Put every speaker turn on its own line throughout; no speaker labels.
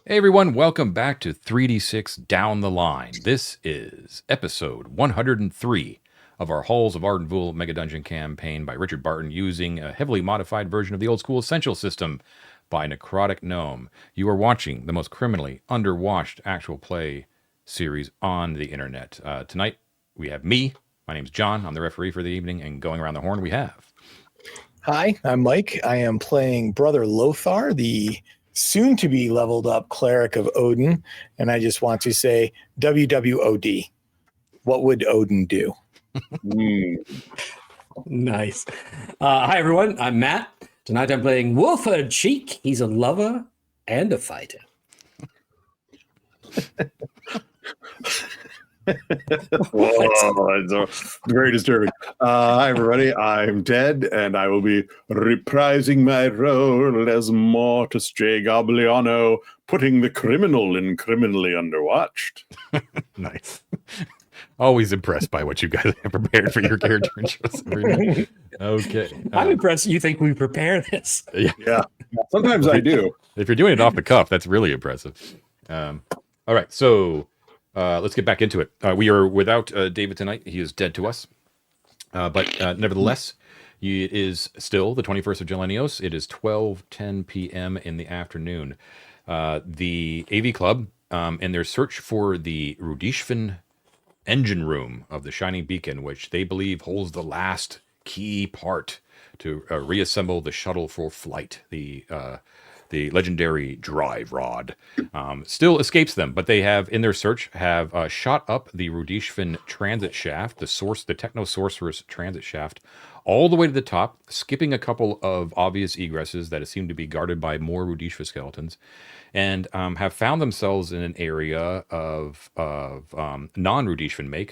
Hey everyone, welcome back to 3D6 Down the Line. This is episode 103 of our Halls of Arden Vul Megadungeon campaign by Richard Barton using a heavily modified version of the old school Essential system by Necrotic Gnome. You are watching the most criminally underwatched actual play series on the internet. Tonight we have me. My name's John. I'm the referee for the evening, and going around the horn we have...
Hi, I'm Mike. I am playing Brother Lothar, the soon-to-be leveled up cleric of Odin, and I just want to say WWOD. What would Odin do?
Nice. Hi, everyone. I'm Matt. Tonight I'm playing Wolford Cheek. He's a lover and a fighter.
Whoa, that's very disturbing. Hi, everybody. I'm Ted, and I will be reprising my role as Mortis J. Gobliano, putting the criminal in criminally underwatched.
Nice. Always impressed by what you guys have prepared for your character intros. Okay.
I'm impressed you think we prepare this.
Yeah. Sometimes I do.
If you're doing it off the cuff, that's really impressive. All right, so let's get back into it. We are without David tonight. He is dead to us. But nevertheless, it is still the 21st of Jelenios. It is 12:10 p.m. in the afternoon. The AV Club, in their search for the Rudishvan engine room of the Shining Beacon, which they believe holds the last key part to reassemble the shuttle for flight, the legendary drive rod, still escapes them. But they have, in their search, have shot up the Rudishvan transit shaft, the Techno Sorceress transit shaft, all the way to the top, skipping a couple of obvious egresses that seem to be guarded by more Rudishva skeletons, and have found themselves in an area of non-Rudishvan make.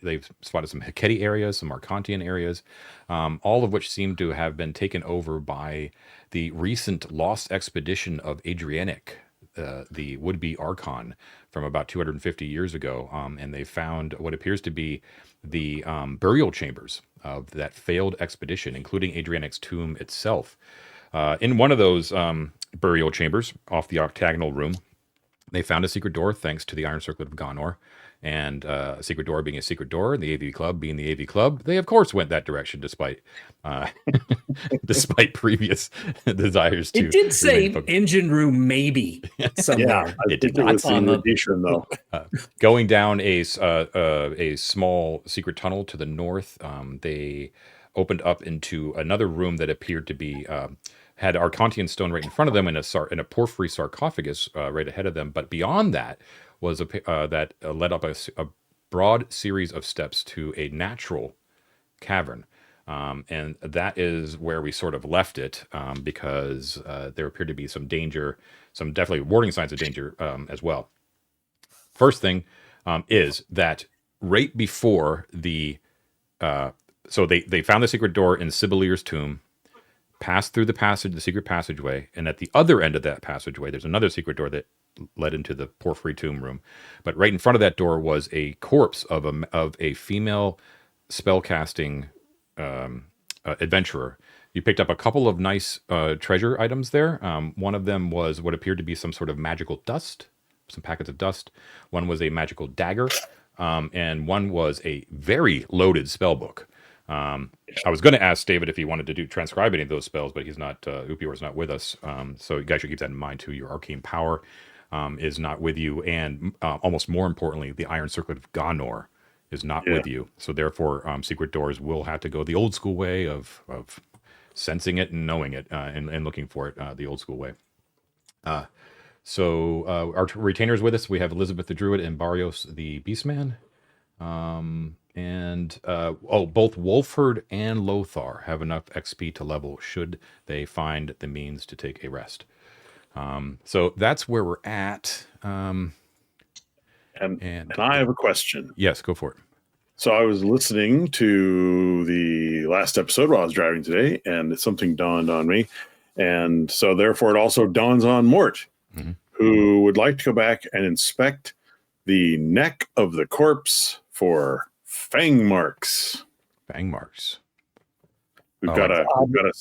They've spotted some Heketi areas, some Arkantian areas, all of which seem to have been taken over by the recent lost expedition of Adrianic, the would-be Archon from about 250 years ago, and they found what appears to be the burial chambers of that failed expedition, including Adrianic's tomb itself. In one of those burial chambers off the octagonal room, they found a secret door thanks to the Iron Circlet of Gonor. And a secret door being a secret door, and the AV Club being the AV Club, they of course went that direction despite despite previous desires to.
It did say engine room maybe somewhere.
Yeah, I think it was in addition though.
Going down a small secret tunnel to the north, they opened up into another room that appeared to be had Arkantian stone right in front of them, and a porphyry sarcophagus right ahead of them. But beyond that was that led up a broad series of steps to a natural cavern. And that is where we sort of left it, because there appeared to be some danger, some definitely warning signs of danger as well. First thing is that right before the... so they found the secret door in Sibylir's tomb, passed through the secret passageway, and at the other end of that passageway, there's another secret door that led into the porphyry tomb room. But right in front of that door was a corpse of a female spellcasting adventurer. You picked up a couple of nice treasure items there. One of them was what appeared to be some sort of magical dust, some packets of dust. One was a magical dagger, and one was a very loaded spell book. I was going to ask David if he wanted to transcribe any of those spells, but he's not. Upior's not with us, so you guys should keep that in mind too. Your arcane power is not with you, and almost more importantly, the Iron Circlet of Gonor is not with you. So therefore, secret doors will have to go the old school way of sensing it and knowing it, and looking for it the old school way. So our retainers with us, we have Elizabeth the Druid and Barrios the Beastman. Both Wolford and Lothar have enough XP to level should they find the means to take a rest. So that's where we're at.
And I have a question.
Yes, go for it.
So I was listening to the last episode while I was driving today, and something dawned on me. And so therefore it also dawns on Mort, who would like to go back and inspect the neck of the corpse for fang marks.
Fang marks.
We've got a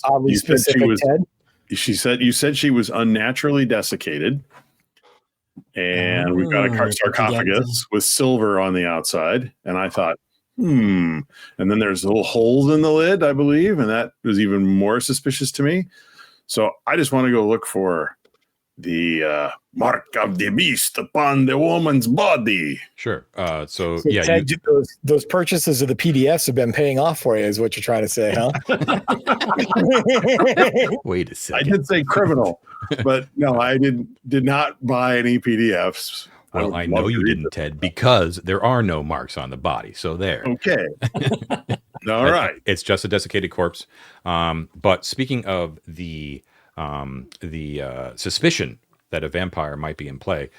oddly specific, Ted.
You said she was unnaturally desiccated, and we've got a sarcophagus with silver on the outside. And I thought, and then there's little holes in the lid, I believe, and that was even more suspicious to me. So I just want to go look for the mark of the beast upon the woman's body.
Sure. So
yeah, Ted, those purchases of the PDFs have been paying off for you, is what you're trying to say, huh?
Wait a second.
I did say criminal, but no, I did not buy any PDFs.
Well, I know you didn't, Ted, because there are no marks on the body. So there.
Okay. All right.
It's just a desiccated corpse. But speaking of the suspicion that a vampire might be in play,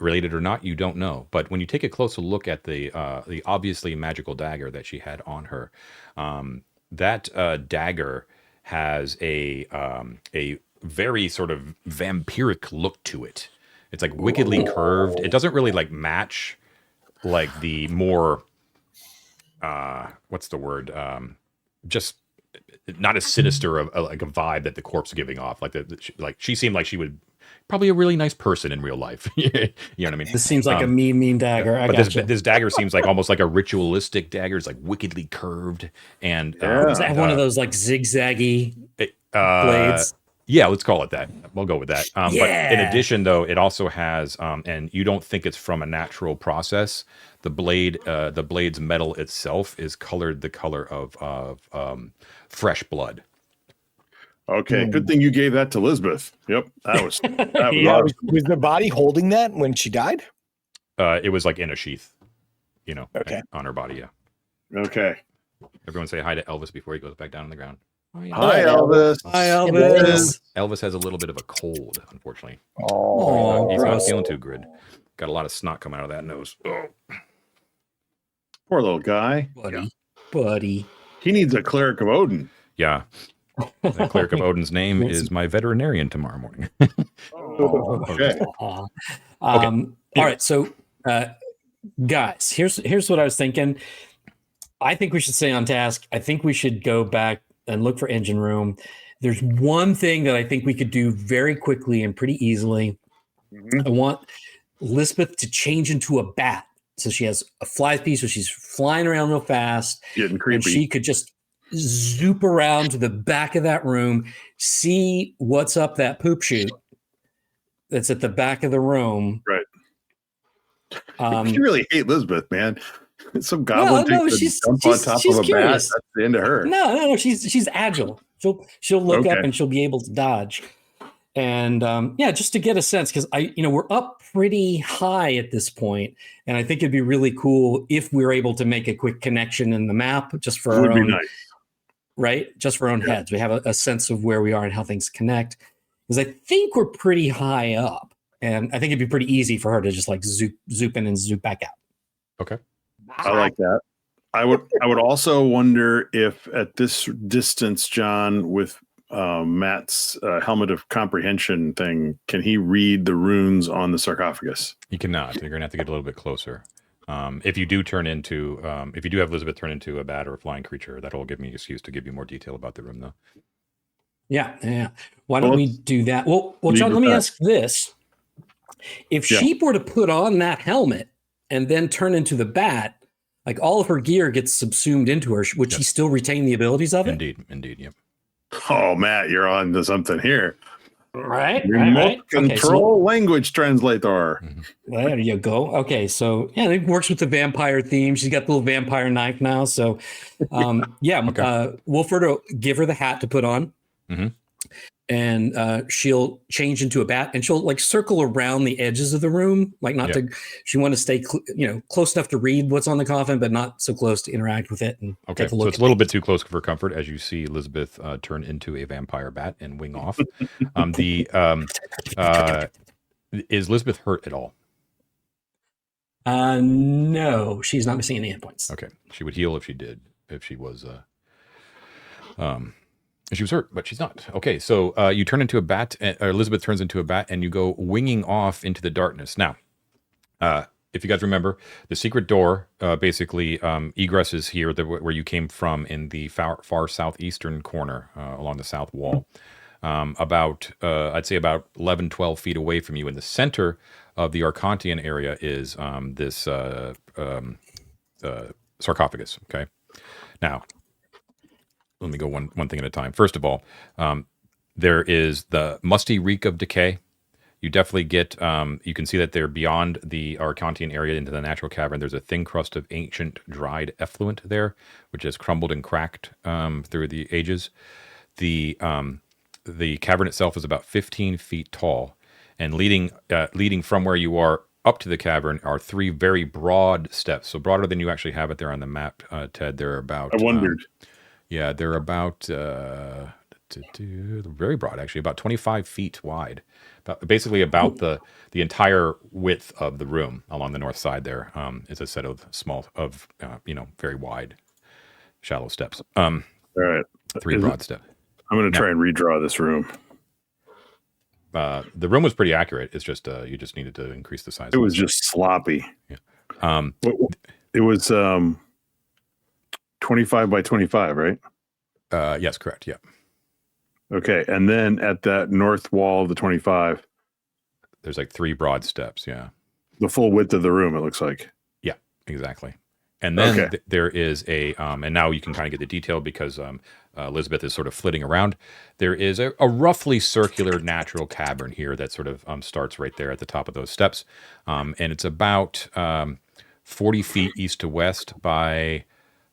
related or not, you don't know. But when you take a closer look at the obviously magical dagger that she had on her, that dagger has a very sort of vampiric look to it. It's like wickedly curved. It doesn't really like match like the more what's the word? Just not as sinister of like a vibe that the corpse is giving off. Like she seemed like she would probably a really nice person in real life. You know what I mean?
This seems like a mean dagger.
But this dagger seems like almost like a ritualistic dagger. It's like wickedly curved and
is that one of those like zigzaggy blades?
Yeah, let's call it that. We'll go with that. But in addition, though, it also has, and you don't think it's from a natural process. The blade's metal itself is colored the color of fresh blood.
Okay, good thing you gave that to Elizabeth. Yep, that was.
Was the body holding that when she died?
It was like in a sheath,
okay,
on her body. Yeah.
Okay.
Everyone say hi to Elvis before he goes back down on the ground.
Hi, Elvis.
Hi, Elvis.
Elvis has a little bit of a cold, unfortunately.
Oh,
he's not feeling too good. Got a lot of snot coming out of that nose. Oh.
Poor little guy.
Buddy.
He needs a cleric of Odin.
Yeah. The cleric of Odin's name is my veterinarian tomorrow morning.
Okay.
All right. So, guys, here's what I was thinking. I think we should stay on task. I think we should go back and look for engine room. There's one thing that I think we could do very quickly and pretty easily. I want Lisbeth to change into a bat. So she has a fly piece, so she's flying around real fast.
Getting creepy.
And she could just zoop around to the back of that room, see what's up that poop chute that's at the back of the room.
Right. You really hate Lisbeth, man. Some goblin
she's
jump on top of a bat. That's the end of her.
No, she's agile. She'll look up and she'll be able to dodge. And just to get a sense, because we're up pretty high at this point, and I think it'd be really cool if we're able to make a quick connection in the map just for our own, right? Just for our own heads. We have a sense of where we are and how things connect. Because I think we're pretty high up, and I think it'd be pretty easy for her to just like zoop in and zoop back out.
Okay.
I like that. I would also wonder if at this distance, John, with Matt's helmet of comprehension thing, can he read the runes on the sarcophagus?
He cannot. You're gonna have to get a little bit closer. If you do have Elizabeth turn into a bat or a flying creature, that'll give me an excuse to give you more detail about the room, though.
Yeah. Why don't we do that? Well, John, let me ask this: if she were to put on that helmet and then turn into the bat, like all of her gear gets subsumed into her, would she still retain the abilities of it?
Indeed, yep.
Oh, Matt, you're on to something here.
Right.
Remote control language translator.
There you go. Okay, so it works with the vampire theme. She's got the little vampire knife now. So, Wolford will give her the hat to put on.
Mm-hmm.
And she'll change into a bat, and she'll like circle around the edges of the room, like she want to stay, close enough to read what's on the coffin, but not so close to interact with it. And take a look.
So it's a little bit too close for comfort as you see Elizabeth turn into a vampire bat and wing off. Is Elizabeth hurt at all?
No, she's not missing any hit points.
Okay, she would heal if she was hurt, but she's not. Okay, so you turn into a bat, or Elizabeth turns into a bat, and you go winging off into the darkness. Now, if you guys remember, the secret door basically egresses here, where you came from in the far southeastern corner along the south wall. About I'd say about 11, 12 feet away from you in the center of the Arcantian area is this sarcophagus. Okay, now let me go one thing at a time. First of all, there is the musty reek of decay. You definitely get, you can see that they're beyond the Arcantian area into the natural cavern. There's a thin crust of ancient dried effluent there, which has crumbled and cracked through the ages. The cavern itself is about 15 feet tall, and leading from where you are up to the cavern are 3 very broad steps. So broader than you actually have it there on the map, Ted. They're about.
I wondered.
Yeah, they're about very broad, actually, about 25 feet wide. Basically about the entire width of the room along the north side there is a set of very wide, shallow steps.
All right.
3 broad steps.
I'm going to try and redraw this room.
The room was pretty accurate. It's just you just needed to increase the size.
It was just sloppy.
Yeah.
It was 25 by 25, right?
Yes, correct. Yeah.
Okay. And then at that north wall of the 25,
there's like 3 broad steps. Yeah.
The full width of the room, it looks like.
Yeah, exactly. And then there is a, and now you can kind of get the detail because Elizabeth is sort of flitting around. There is a roughly circular natural cavern here that sort of starts right there at the top of those steps. And it's about 40 feet east to west by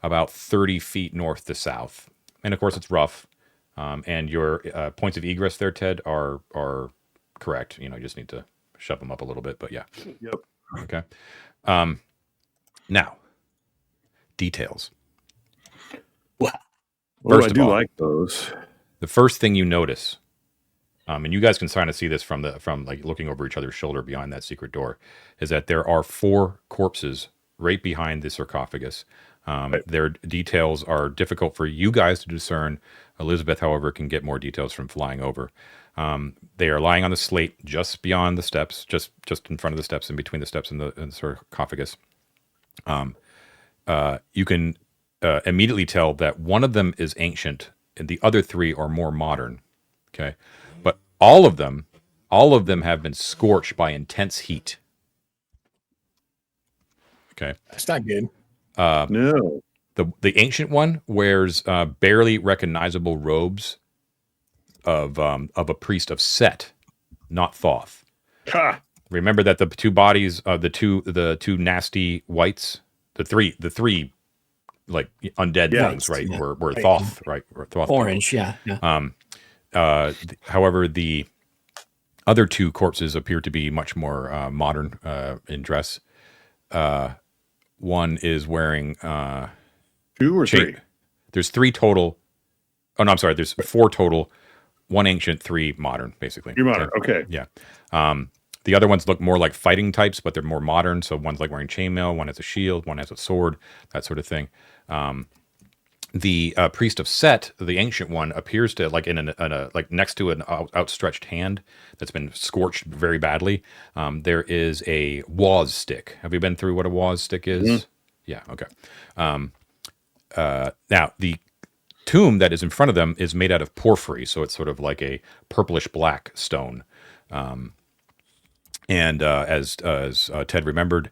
about 30 feet north to south. And of course, it's rough. And your points of egress there, Ted, are correct. You just need to shove them up a little bit, but yeah.
Yep.
Okay. Now, details.
Well,
First
I
of
do
all,
like those.
The first thing you notice, and you guys can kind of see this from like looking over each other's shoulder behind that secret door, is that there are 4 corpses right behind the sarcophagus. Their details are difficult for you guys to discern. Elizabeth, however, can get more details from flying over. They are lying on the slate just beyond the steps, just in front of the steps, in between the steps and the sarcophagus. You can immediately tell that one of them is ancient and the other 3 are more modern. Okay, but all of them have been scorched by intense heat. Okay,
That's not good.
No.
The ancient one wears barely recognizable robes of a priest of Set, not Thoth.
Ha!
Remember that the 2 bodies, the two nasty whites, the three like undead things, right?
Yeah.
Were Thoth, right? Or Thoth
Orange, yeah.
However, the other 2 corpses appear to be much more modern in dress. One is wearing
2 or 3?
There's 3 total. Oh no, I'm sorry. There's 4 total. 1 ancient, 3 modern, basically.
3 modern. Okay.
Yeah. The other ones look more like fighting types, but they're more modern. So one's like wearing chainmail, one has a shield, one has a sword, that sort of thing. The priest of Set, the ancient one, appears to like in a like next to an outstretched hand that's been scorched very badly. There is a waz stick. Have you been through what a waz stick is? Mm-hmm. Yeah. Okay. Now the tomb that is in front of them is made out of porphyry, so it's sort of like a purplish black stone. And as Ted remembered,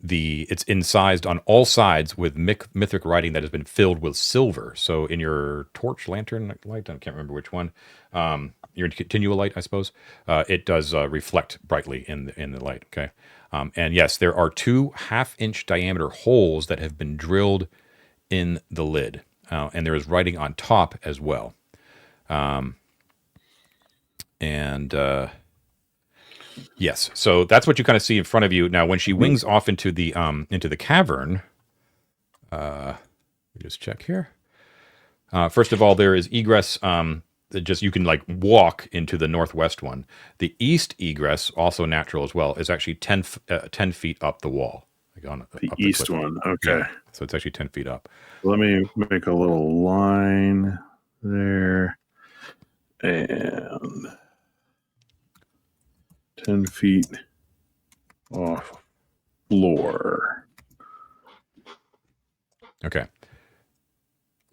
it's incised on all sides with mythic writing that has been filled with silver. So in your torch, lantern light, I can't remember which one, your continual light, I suppose, it does reflect brightly in the light. Okay, and yes, there are 2 half-inch diameter holes that have been drilled in the lid, and there is writing on top as well. Yes, so that's what you kind of see in front of you. Now, when she wings off into the cavern, let me just check here. First of all, there is egress. You can like walk into the northwest one. The east egress, also natural as well, is actually 10 feet up the wall. Like
the east one, okay.
Yeah, so it's actually 10 feet up.
Let me make a little line there, and 10 feet off floor.
Okay.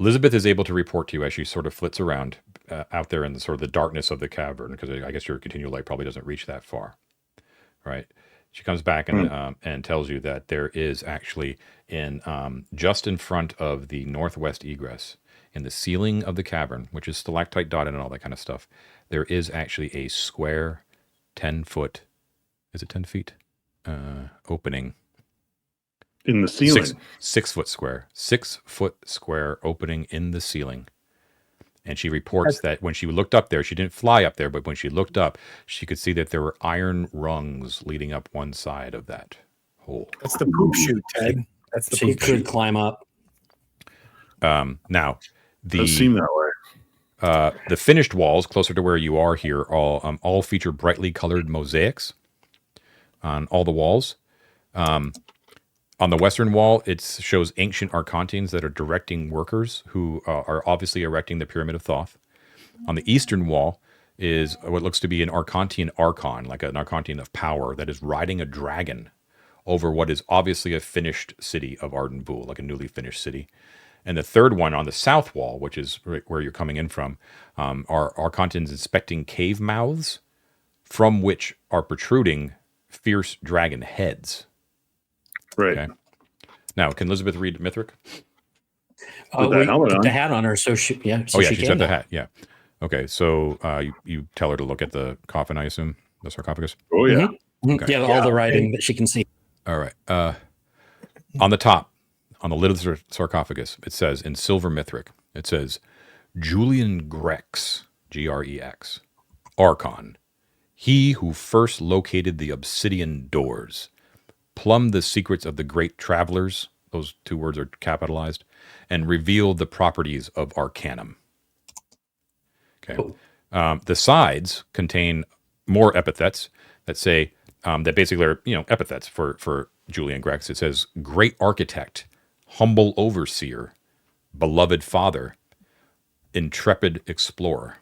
Elizabeth is able to report to you as she sort of flits around out there in the sort of the darkness of the cavern, because I guess your continual light probably doesn't reach that far, right? She comes back and tells you that there is actually in just in front of the northwest egress, in the ceiling of the cavern, which is stalactite dotted and all that kind of stuff, there is actually a square 10-foot, is it 10 feet? Opening.
In the ceiling.
6-foot square. 6-foot square opening in the ceiling. And she reports that when she looked up there, she didn't fly up there, but when she looked up, she could see that there were iron rungs leading up one side of that hole.
That's the poop chute, Ted. That's the
So you
poop
could
chute.
climb up.
Now,
Does seem that way.
the finished walls closer to where you are here all feature brightly colored mosaics on all the walls. On the western wall, it shows ancient Archontians that are directing workers who are obviously erecting the Pyramid of Thoth. On the eastern wall is what looks to be an Archontian Archon, like an Archontian of power, that is riding a dragon over what is obviously a finished city of Arden Vul, like a newly finished city. And the third one on the south wall, which is where you're coming in from, are Archontians inspecting cave mouths from which are protruding fierce dragon heads.
Right.
Okay. Now, can Elizabeth read Mithric?
With that helmet
put
on.
the hat on her, so she
She's
can
got the
now.
hat. Yeah. Okay, so you tell her to look at the coffin, I assume, the sarcophagus.
Oh, yeah.
Mhm.
Okay.
Yeah, all the writing that she can see.
All right. On the top, on the lid of the sarcophagus, it says in silver Mithric, it says, Julian Grex, Grex, Archon, he who first located the obsidian doors, plumbed the secrets of the great travelers, those two words are capitalized, and revealed the properties of Arcanum. Okay. The sides contain more epithets that say, that basically are, epithets for Julian Grex. It says, great architect, humble overseer, beloved father, intrepid explorer.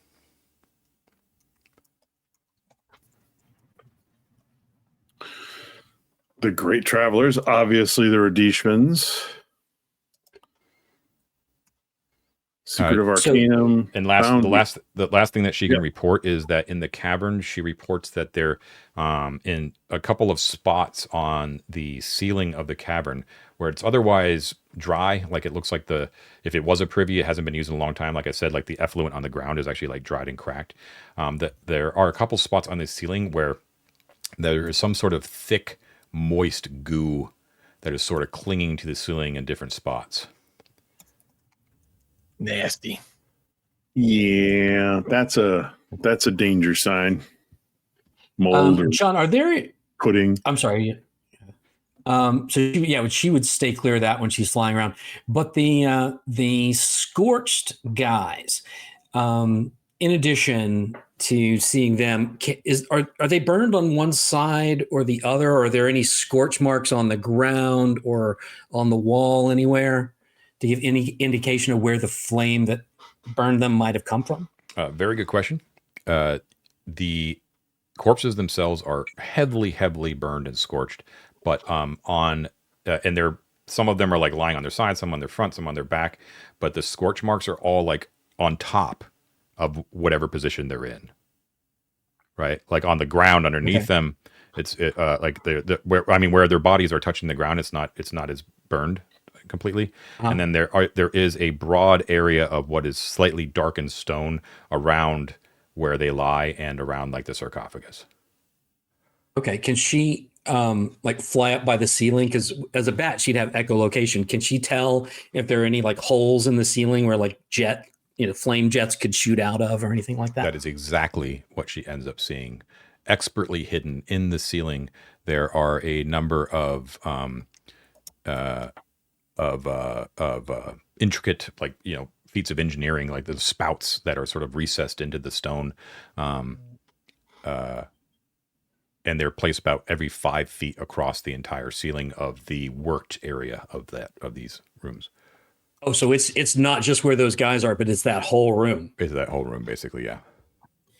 The great travelers, obviously the Radishmans. Secret of Arcanum.
And the last thing that she can report is that in the cavern, she reports that they're in a couple of spots on the ceiling of the cavern where it's otherwise dry. Like it looks like if it was a privy, it hasn't been used in a long time. Like I said, like the effluent on the ground is actually like dried and cracked. That there are a couple spots on the ceiling where there is some sort of thick, moist goo that is sort of clinging to the ceiling in different spots.
Nasty.
Yeah, that's a danger sign. Mold or
Sean, are there
pudding.
I'm sorry. She would stay clear of that when she's flying around. But the scorched guys, in addition to seeing them, are they burned on one side or the other? Or are there any scorch marks on the ground or on the wall anywhere to give any indication of where the flame that burned them might have come from?
Very good question. The corpses themselves are heavily burned and scorched, but and they're, some of them are like lying on their side, some on their front, some on their back, but the scorch marks are all like on top of whatever position they're in, right? Like on the ground underneath them, it's like where their bodies are touching the ground, it's not as burned completely. And then there is a broad area of what is slightly darkened stone around where they lie and around like the sarcophagus.
Okay, can she like fly up by the ceiling? Because as a bat, she'd have echolocation. Can she tell if there are any like holes in the ceiling where like flame jets could shoot out of or anything like that?
That is exactly what she ends up seeing. Expertly hidden in the ceiling, there are a number of intricate, like, feats of engineering, like the spouts that are sort of recessed into the stone. And they're placed about every 5 feet across the entire ceiling of the worked area of these rooms.
Oh, so it's not just where those guys are, but it's that whole room.
It's that whole room, basically, yeah.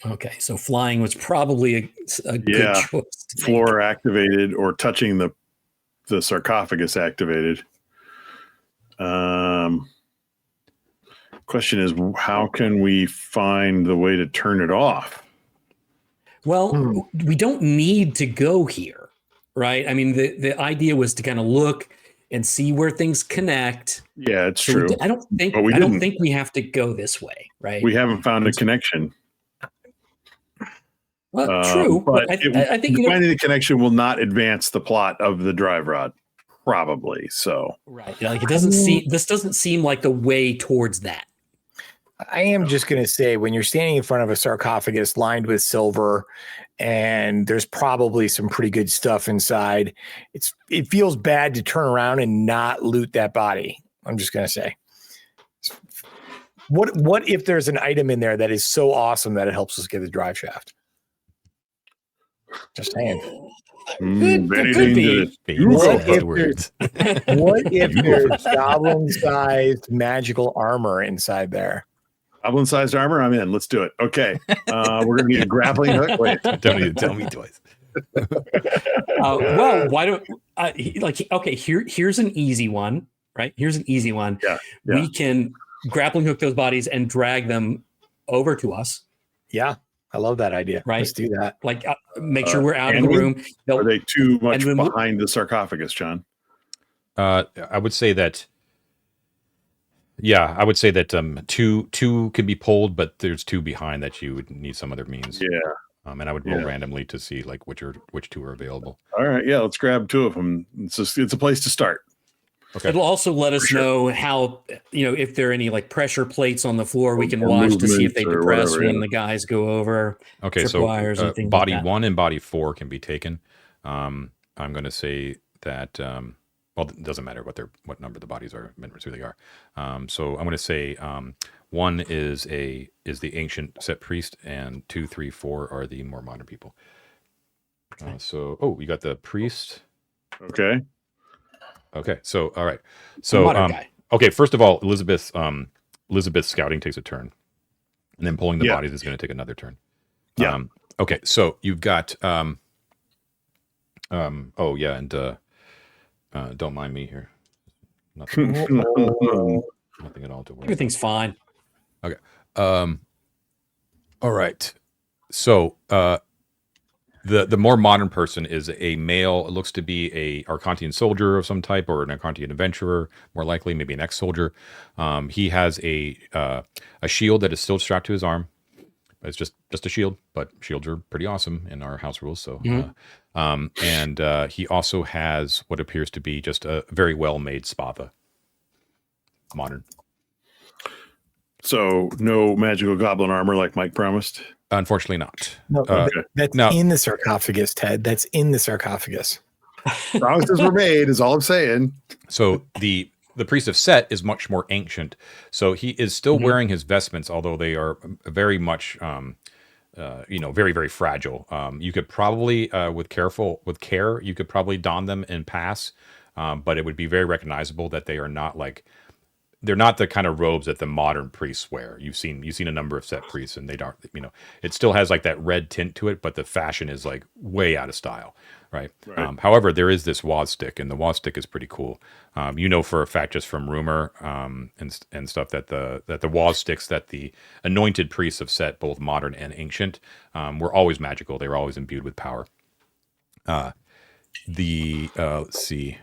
Okay, so flying was probably a good choice.
Floor activated or touching the sarcophagus activated. Question is, how can we find the way to turn it off?
Well, we don't need to go here, right? I mean, the idea was to kind of look and see where things connect.
Yeah, it's
So
true.
I don't think we have to go this way, right?
We haven't found a connection.
Well, true, but I think
finding the connection will not advance the plot of the drive rod, probably. So
right, like it doesn't seem. This doesn't seem like the way towards that.
I am just going to say, when you're standing in front of a sarcophagus lined with silver, and there's probably some pretty good stuff inside, it feels bad to turn around and not loot that body. I'm just going to say, what if there's an item in there that is so awesome that it helps us get the drive shaft? Just saying.
Could be.
What if there's goblin-sized magical armor inside there?
Goblin-sized armor? I'm in. Let's do it. Okay. We're going to need a grappling hook. Wait.
Don't need to tell me twice.
Well, why don't okay, here's an easy one, right? Here's an easy one.
Yeah.
We can grappling hook those bodies and drag them over to us.
Yeah. I love that idea.
Right.
Let's do that.
Like make sure we're out of the room.
Are they too much behind the sarcophagus, John?
I would say that. Yeah, I would say that two can be pulled, but there's two behind that you would need some other means.
Yeah.
And I would roll randomly to see like which two are available.
All right. Yeah, let's grab two of them. It's a place to start.
Okay.
It'll also let us know how, if there are any like pressure plates on the floor, we can watch to see if they depress when the guys go over.
Okay, so
wires and things
body
like that.
1 and body 4 can be taken. I'm going to say that well, it doesn't matter what number the bodies are, really are. So I'm going to say 1 is the ancient set priest, and 2, 3, 4 are the more modern people. You got the priest. Okay. So all right. So okay. First of all, Elizabeth's scouting takes a turn, and then pulling the bodies is going to take another turn.
Yeah.
Okay. So you've got and don't mind me here. Nothing at all to worry.
Everything's fine.
Okay. All right. So the more modern person is a male. It looks to be a Arcantian soldier of some type, or an Arcantian adventurer, more likely, maybe an ex-soldier. He has a shield that is still strapped to his arm. It's just a shield, but shields are pretty awesome in our house rules. So, and he also has what appears to be just a very well-made spatha. Modern.
So no magical goblin armor like Mike promised?
Unfortunately not.
No, that's in the sarcophagus, Ted. That's in the sarcophagus.
Promises were made, is all I'm saying.
So the priest of Set is much more ancient. So he is still wearing his vestments, although they are very much, very, very fragile. You could probably, with care, you could probably don them and pass, but it would be very recognizable that they are not they're not the kind of robes that the modern priests wear. You've seen a number of Set priests, and they don't, it still has like that red tint to it, but the fashion is like way out of style, right? However, there is this waz stick, and the waz stick is pretty cool. For a fact, just from rumor and stuff, that the waz sticks that the anointed priests of Set, both modern and ancient, were always magical. They were always imbued with power. Let's see.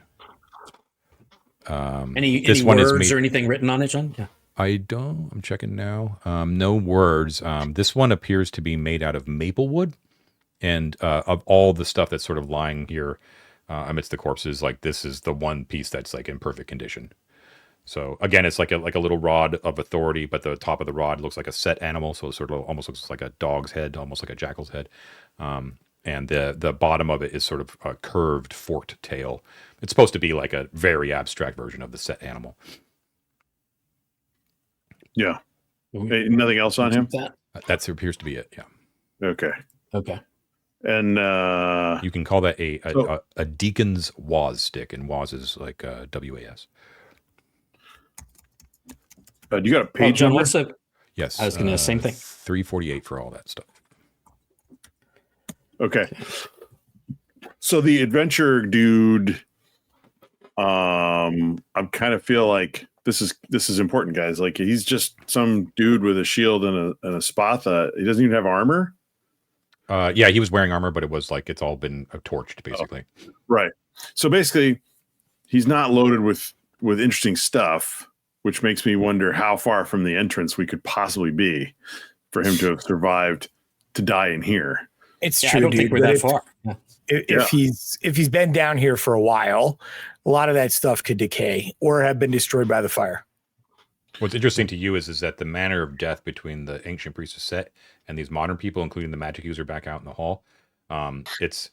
Any words or anything written on it, John? Yeah.
I'm checking now. No words. This one appears to be made out of maple wood, and of all the stuff that's sort of lying here amidst the corpses, like this is the one piece that's like in perfect condition. So again, it's like a little rod of authority, but the top of the rod looks like a Set animal, so it sort of almost looks like a dog's head, almost like a jackal's head. And the bottom of it is sort of a curved, forked tail. It's supposed to be like a very abstract version of the Set animal.
Yeah. Hey, nothing else on him?
That appears to be it, yeah.
Okay. And
you can call that a deacon's waz stick, and waz is like WAS.
You got a page
John,
number?
Yes.
I was going to same thing.
348 for all that stuff.
Okay. So the adventure dude, I kind of feel like this is important, guys. Like, he's just some dude with a shield and a spatha. He doesn't even have armor.
Yeah, he was wearing armor, but it was like it's all been torched, basically.
Oh, right. So basically, he's not loaded with interesting stuff, which makes me wonder how far from the entrance we could possibly be for him to have survived to die in here.
It's
Yeah,
true,
I don't
dude,
think we're
but
that far. Yeah.
If he's been down here for a while, a lot of that stuff could decay or have been destroyed by the fire.
What's interesting to you is that the manner of death between the ancient priestess set and these modern people, including the magic user back out in the hall, it's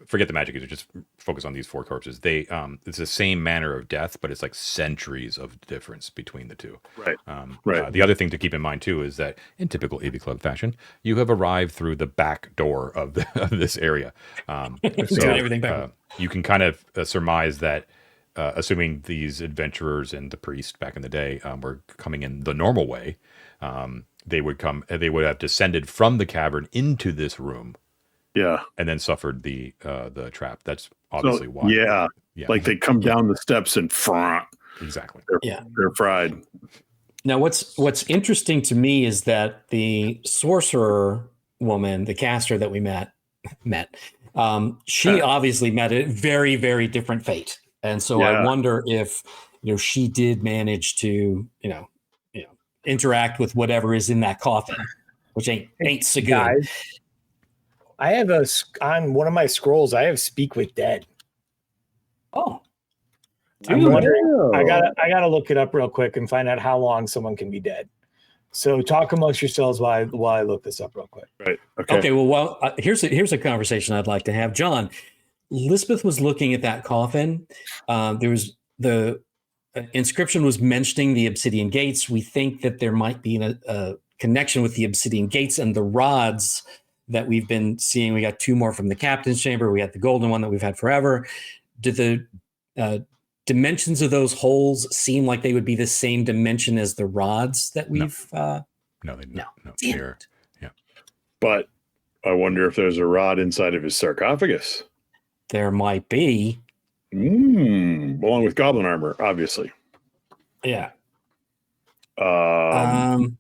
forget the magic user, just focus on these 4 corpses. They it's the same manner of death, but it's like centuries of difference between the two.
Right.
Right. The other thing to keep in mind too is that in typical AV Club fashion, you have arrived through the back door of this area. So
everything back.
You can kind of surmise that. Assuming these adventurers and the priest back in the day were coming in the normal way, they would have descended from the cavern into this room, and then suffered the trap. That's obviously why.
Yeah, like they come down the steps and front.
Exactly.
They're fried.
Now, what's interesting to me is that the sorcerer woman, the caster that we met, she obviously met a very, very different fate. And so I wonder if, she did manage to, interact with whatever is in that coffin, which ain't so good.
Guys, I have on one of my scrolls, I have Speak with Dead.
Oh,
I'm wondering, I gotta look it up real quick and find out how long someone can be dead. So talk amongst yourselves while I look this up real quick.
Right. Okay.
Well, here's a conversation I'd like to have. John, Lisbeth was looking at that coffin. There was the inscription was mentioning the obsidian gates. We think that there might be a connection with the obsidian gates and the rods that we've been seeing. We got 2 more from the captain's chamber. We had the golden one that we've had forever. Do the dimensions of those holes seem like they would be the same dimension as the rods that we've? No.
Yeah.
But I wonder if there's a rod inside of his sarcophagus.
There might be.
Along with goblin armor, obviously.
Yeah.
You want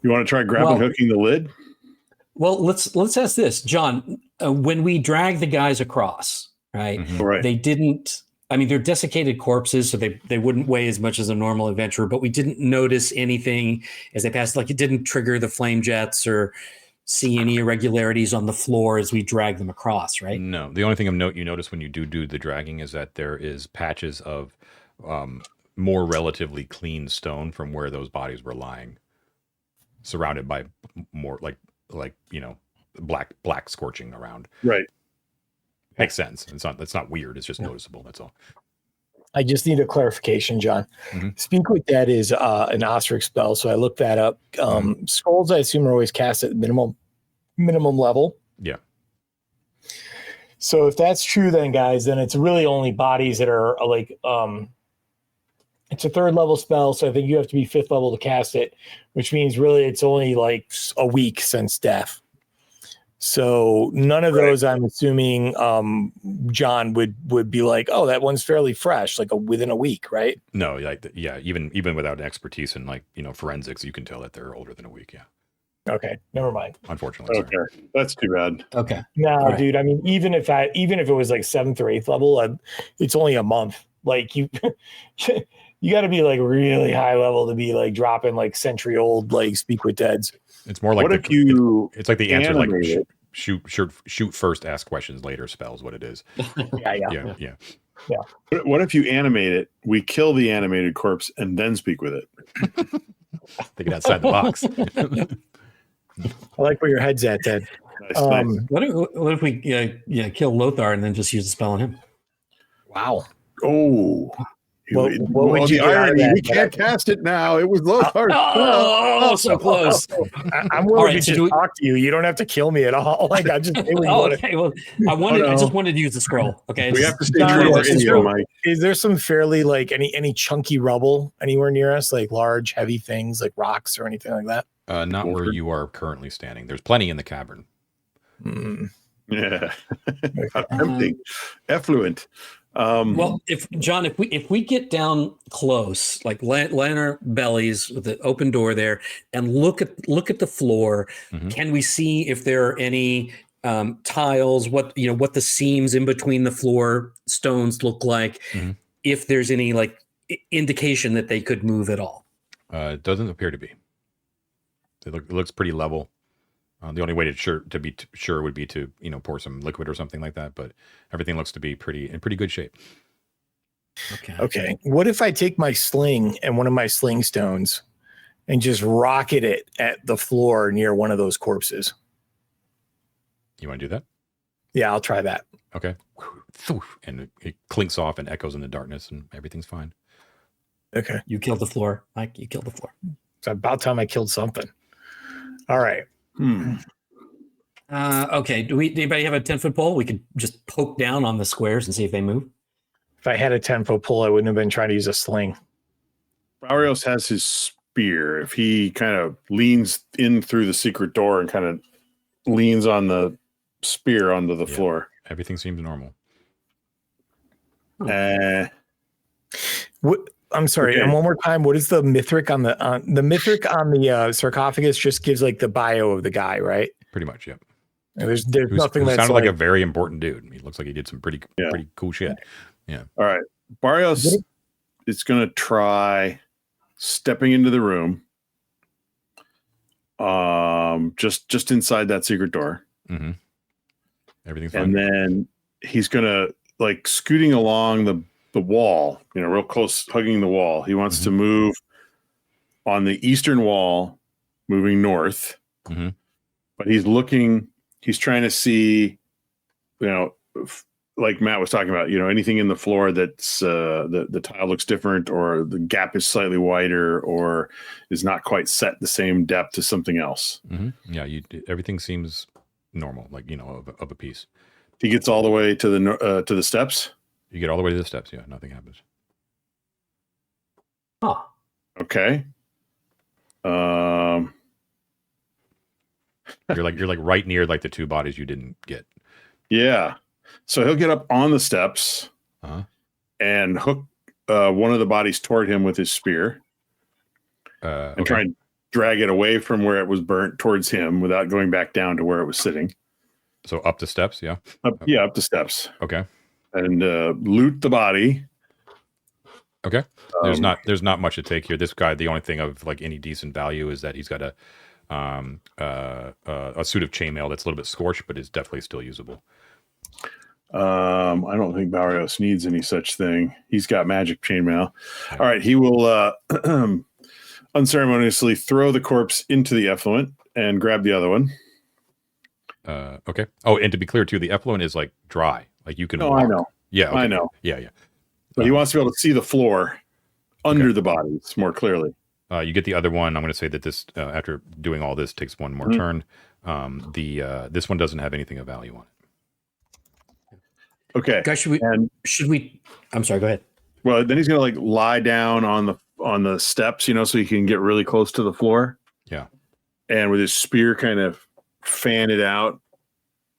to try grappling hooking the lid?
Well, let's ask this, John. When we drag the guys across, right?
Mm-hmm.
Right.
They didn't. I mean, they're desiccated corpses, so they wouldn't weigh as much as a normal adventurer. But we didn't notice anything as they passed. Like, it didn't trigger the flame jets or see any irregularities on the floor as we drag them across, right?
No. The only thing of note you notice when you do the dragging is that there is patches of more relatively clean stone from where those bodies were lying, surrounded by more like black scorching around.
Right.
Makes sense. That's not weird. It's just noticeable. That's all.
I just need a clarification, John.
Mm-hmm.
Speak with Dead is an ostrich spell, so I looked that up. Scrolls, I assume, are always cast at minimum level.
Yeah.
So if that's true, then guys, then it's really only bodies that are like it's a 3rd level spell, so I think you have to be 5th level to cast it, which means really it's only like a week since death. So none of those, I'm assuming, John would be like, oh, that one's fairly fresh, like within a week, right?
No, even without an expertise in forensics, you can tell that they're older than a week. Yeah.
Okay, never mind.
Unfortunately.
Okay, that's too bad.
Okay.
No,
right.
Dude. I mean, even if it was like 7th or 8th level, it's only a month. Like you got to be like really high level to be like dropping like century old like Speak with Deads.
It's more like it's like the answer, like shoot first, ask questions later spells. What it is. Yeah.
What if you animate it? We kill the animated corpse and then speak with it.
Think it outside the box.
I like where your head's at, Ted.
Nice.
What if we kill Lothar and then just use the spell on him?
Wow.
Oh.
What would you
the irony? We can't cast it now. It was Lothar's.
So close.
I'm willing to just talk to you. You don't have to kill me at all. Like I just.
Okay. Well, I just wanted to use the scroll. Okay.
We have to stay true to our Indian, Mike.
Is there some fairly like any chunky rubble anywhere near us, like large, heavy things like rocks or anything like that?
Not where you are currently standing. There's plenty in the cavern.
Yeah. Tempting. Effluent.
Well, if we get down close, like lie on our bellies with the open door there, and look at the floor, can we see if there are any tiles? What the seams in between the floor stones look like? If there's any like indication that they could move at all?
It doesn't appear to be. It looks pretty level. The only way to be sure would be to pour some liquid or something like that, but everything looks to be in pretty good shape.
Okay. What if I take my sling and one of my sling stones and just rocket it at the floor near one of those corpses?
You want to do that?
Yeah, I'll try that.
Okay. And it clinks off and echoes in the darkness, and everything's fine.
Okay.
You killed the floor, Mike. You killed the floor.
It's about time I killed something. All right.
Okay. Anybody have a 10-foot pole? We could just poke down on the squares and see if they move.
If I had a 10-foot pole, I wouldn't have been trying to use a sling.
Barrios has his spear. If he kind of leans in through the secret door and kind of leans on the spear onto the floor,
everything seems normal.
What? I'm sorry. Okay. And one more time, what is the mythic on the mythic on the sarcophagus? Just gives like the bio of the guy, right?
Pretty much, yeah.
And there's nothing that
sounded like a very important dude. He looks like he did some pretty cool shit. Yeah.
All right. Barrios is going to try stepping into the room. Just inside that secret door.
Everything's fine.
And then he's going to like scooting along the wall, real close, hugging the wall. He wants to move on the eastern wall, moving north. But he's trying to see, like Matt was talking about, anything in the floor that's the tile looks different, or the gap is slightly wider, or is not quite set the same depth to something else.
Yeah, everything seems normal, like of a piece.
He gets all the way to the steps.
You get all the way to the steps. Yeah, nothing happens.
Oh.
Okay.
You're like right near like the two bodies you didn't get.
Yeah. So he'll get up on the steps and hook one of the bodies toward him with his spear, and try and drag it away from where it was burnt towards him without going back down to where it was sitting.
So up the steps, yeah.
Up the steps.
Okay.
And loot the body.
Okay. There's not much to take here. This guy, the only thing of like any decent value is that he's got a suit of chainmail that's a little bit scorched, but is definitely still usable.
I don't think Barrios needs any such thing. He's got magic chainmail. All right, he will unceremoniously throw the corpse into the effluent and grab the other one.
Okay. Oh, and to be clear too, the effluent is like dry. Like you can.
No, I know.
Yeah, okay.
I know.
Yeah.
But he wants to be able to see the floor under the bodies more clearly.
You get the other one. I'm going to say that this, after doing all this, takes one more turn. This one doesn't have anything of value on it.
Okay.
Guys, should we? I'm sorry. Go ahead.
Well, then he's going to like lie down on the steps, so he can get really close to the floor.
Yeah.
And with his spear, kind of fan it out,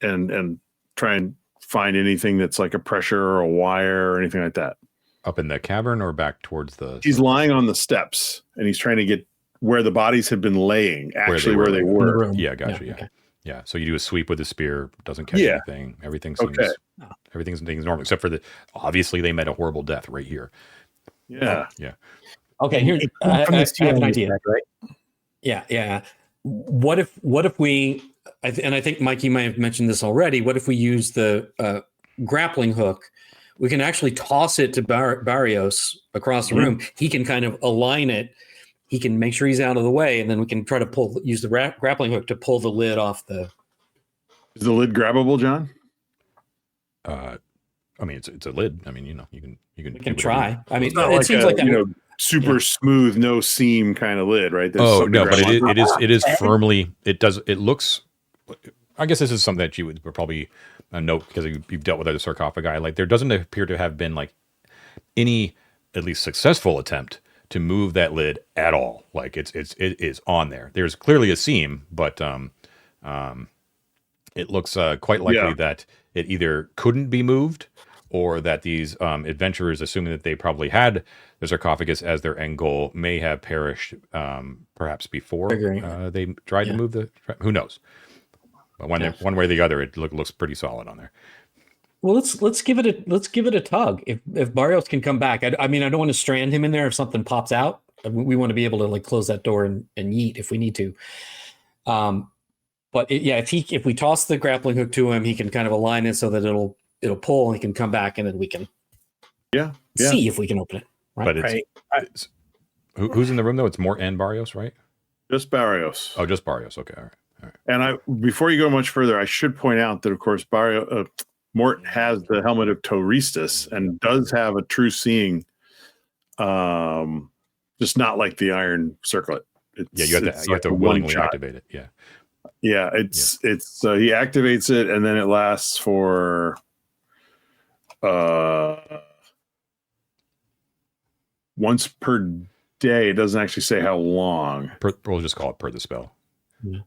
and try and find anything that's like a pressure or a wire or anything like that.
Up in the cavern or back towards the...
He's lying on the steps, and he's trying to get where the bodies had been laying, actually where they were.
Yeah, gotcha. Yeah. Okay. Yeah. So you do a sweep with the spear, doesn't catch anything. Everything seems everything's normal, except for obviously they met a horrible death right here.
Yeah.
Yeah.
Okay, here I have an idea. Right? Yeah. What if we, and I think Mike, you might have mentioned this already. What if we use the grappling hook? We can actually toss it to Barrios across the room. He can kind of align it. He can make sure he's out of the way, and then we can try to use the grappling hook to pull the lid off the.
Is the lid grabbable, John?
I mean, it's a lid. I mean, you can
try. I mean,
it seems like super smooth, no seam kind of lid, right?
There's but it is firmly. It looks. I guess this is something that you would probably note because you've dealt with other sarcophagi. Like there doesn't appear to have been like any at least successful attempt to move that lid at all. Like it is on there. There's clearly a seam, but it looks quite likely that it either couldn't be moved or that these adventurers, assuming that they probably had the sarcophagus as their end goal, may have perished perhaps before they tried to move the. Who knows? But one way or the other, it looks pretty solid on there.
Well, let's give it a tug. If Barrios can come back, I mean, I don't want to strand him in there if something pops out. We want to be able to like close that door and yeet if we need to. But if we toss the grappling hook to him, he can kind of align it so that it'll pull and he can come back, and then we can see if we can open it. Right.
But who's in the room though? It's Mort and Barrios, right?
Just Barrios.
Oh, just Barrios. Okay, all right.
And before you go much further, I should point out that of course Mort has the helmet of Tauristus and does have a true seeing, just not like the iron circlet.
You have to willingly activate it. Yeah.
Yeah, it's he activates it and then it lasts for once per day. It doesn't actually say how long.
We'll just call it per the spell.
Yeah.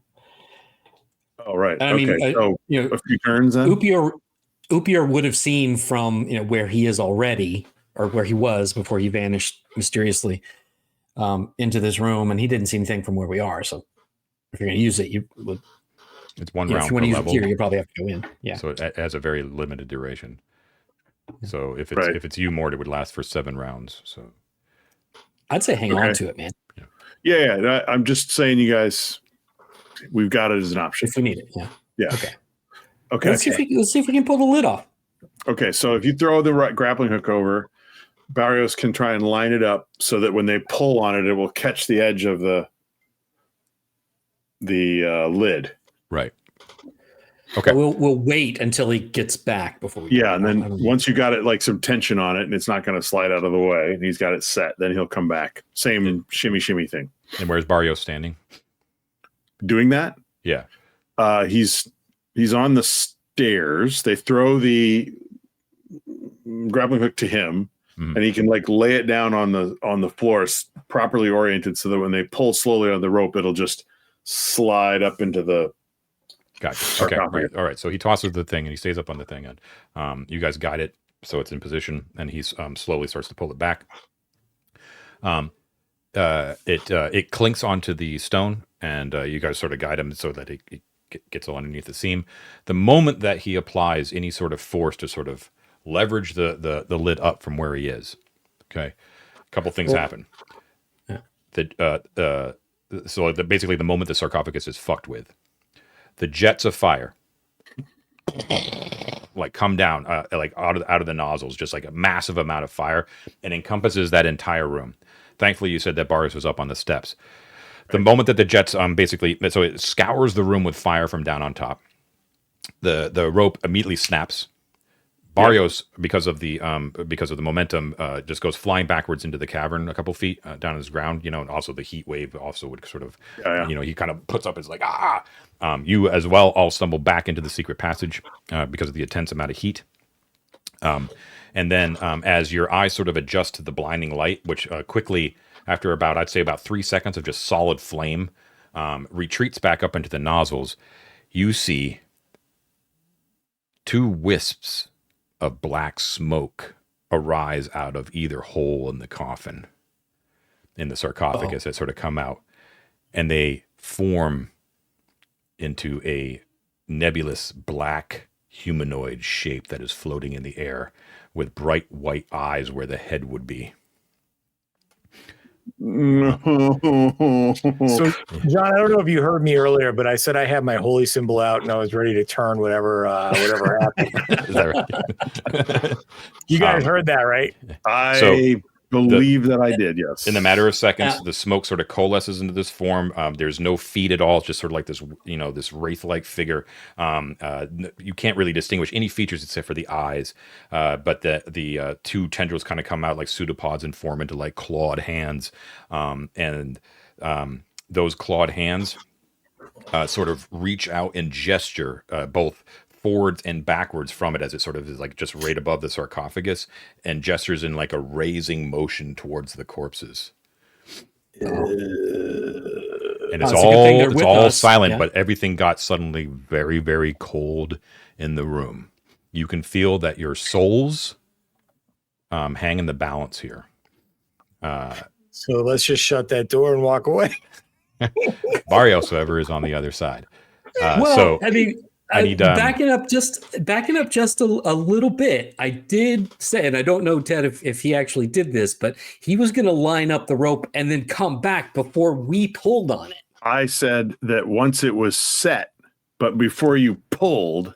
Oh, right.
I mean,
so a few turns then?
Upior would have seen from where he is already, or where he was before he vanished mysteriously into this room, and he didn't see anything from where we are. So if you're going to use it, you would.
It's one round
if you want
per
to use
level.
it here, you probably have to go in. Yeah.
So it has a very limited duration. So if it's you, Mort, it would last for 7 rounds. So
I'd say hang on to it, man.
Yeah. I'm just saying, you guys, we've got it as an option
if we need it. Yeah.
Okay.
Let's see if we can pull the lid off.
Okay. So if you throw the grappling hook over, Barrios can try and line it up so that when they pull on it, it will catch the edge of the lid.
Right. Okay.
We'll wait until he gets back before we.
Yeah, and then once you got it, like some tension on it, and it's not going to slide out of the way, and he's got it set, then he'll come back. Same shimmy thing.
And where's Barrios standing?
Doing that?
Yeah.
He's on the stairs. They throw the grappling hook to him, and he can like lay it down on the floor, properly oriented, so that when they pull slowly on the rope, it'll just slide up into the.
Gotcha. Okay. All right. So he tosses the thing and he stays up on the thing, and you guys guide it so it's in position, and he slowly starts to pull it back. It clinks onto the stone, and you guys sort of guide him so that it gets all underneath the seam. The moment that he applies any sort of force to sort of leverage the lid up from where he is, okay, a couple things happen. So basically, the moment the sarcophagus is fucked with, the jets of fire like come down like out of the nozzles, just like a massive amount of fire, and encompasses that entire room. Thankfully, you said that Barrios was up on the steps. The moment that the jets basically, so it scours the room with fire from down on top. The rope immediately snaps. Barrios, because of the momentum, just goes flying backwards into the cavern a couple feet down his ground. And also the heat wave also would sort of, he kind of puts up his like you as well all stumble back into the secret passage because of the intense amount of heat. And then as your eyes sort of adjust to the blinding light, which quickly after I'd say about 3 seconds of just solid flame, retreats back up into the nozzles, you see 2 wisps of black smoke arise out of either hole in the coffin, in the sarcophagus, that sort of come out, and they form into a nebulous black humanoid shape that is floating in the air with bright white eyes where the head would be.
So, John, I don't know if you heard me earlier, but I said I had my holy symbol out and I was ready to turn whatever happened.
Is that right?
You guys heard that, right?
I believe that I did, yes.
In a matter of seconds, the smoke sort of coalesces into this form. There's no feet at all. It's just sort of like this, this wraith-like figure. You can't really distinguish any features except for the eyes. But the 2 tendrils kind of come out like pseudopods and form into like clawed hands. And those clawed hands sort of reach out and gesture both forwards and backwards from it, as it sort of is like just right above the sarcophagus, and gestures in like a raising motion towards the corpses. And it's all silent, but everything got suddenly very, very cold in the room. you can feel that your souls hang in the balance here.
So let's just shut that door and walk away.
Barrios, however, is on the other side.
Well, I mean,
I need
backing up just a little bit. I did say, and I don't know, Ted, if he actually did this, but he was going to line up the rope and then come back before we pulled on it.
I said that once it was set, but before you pulled,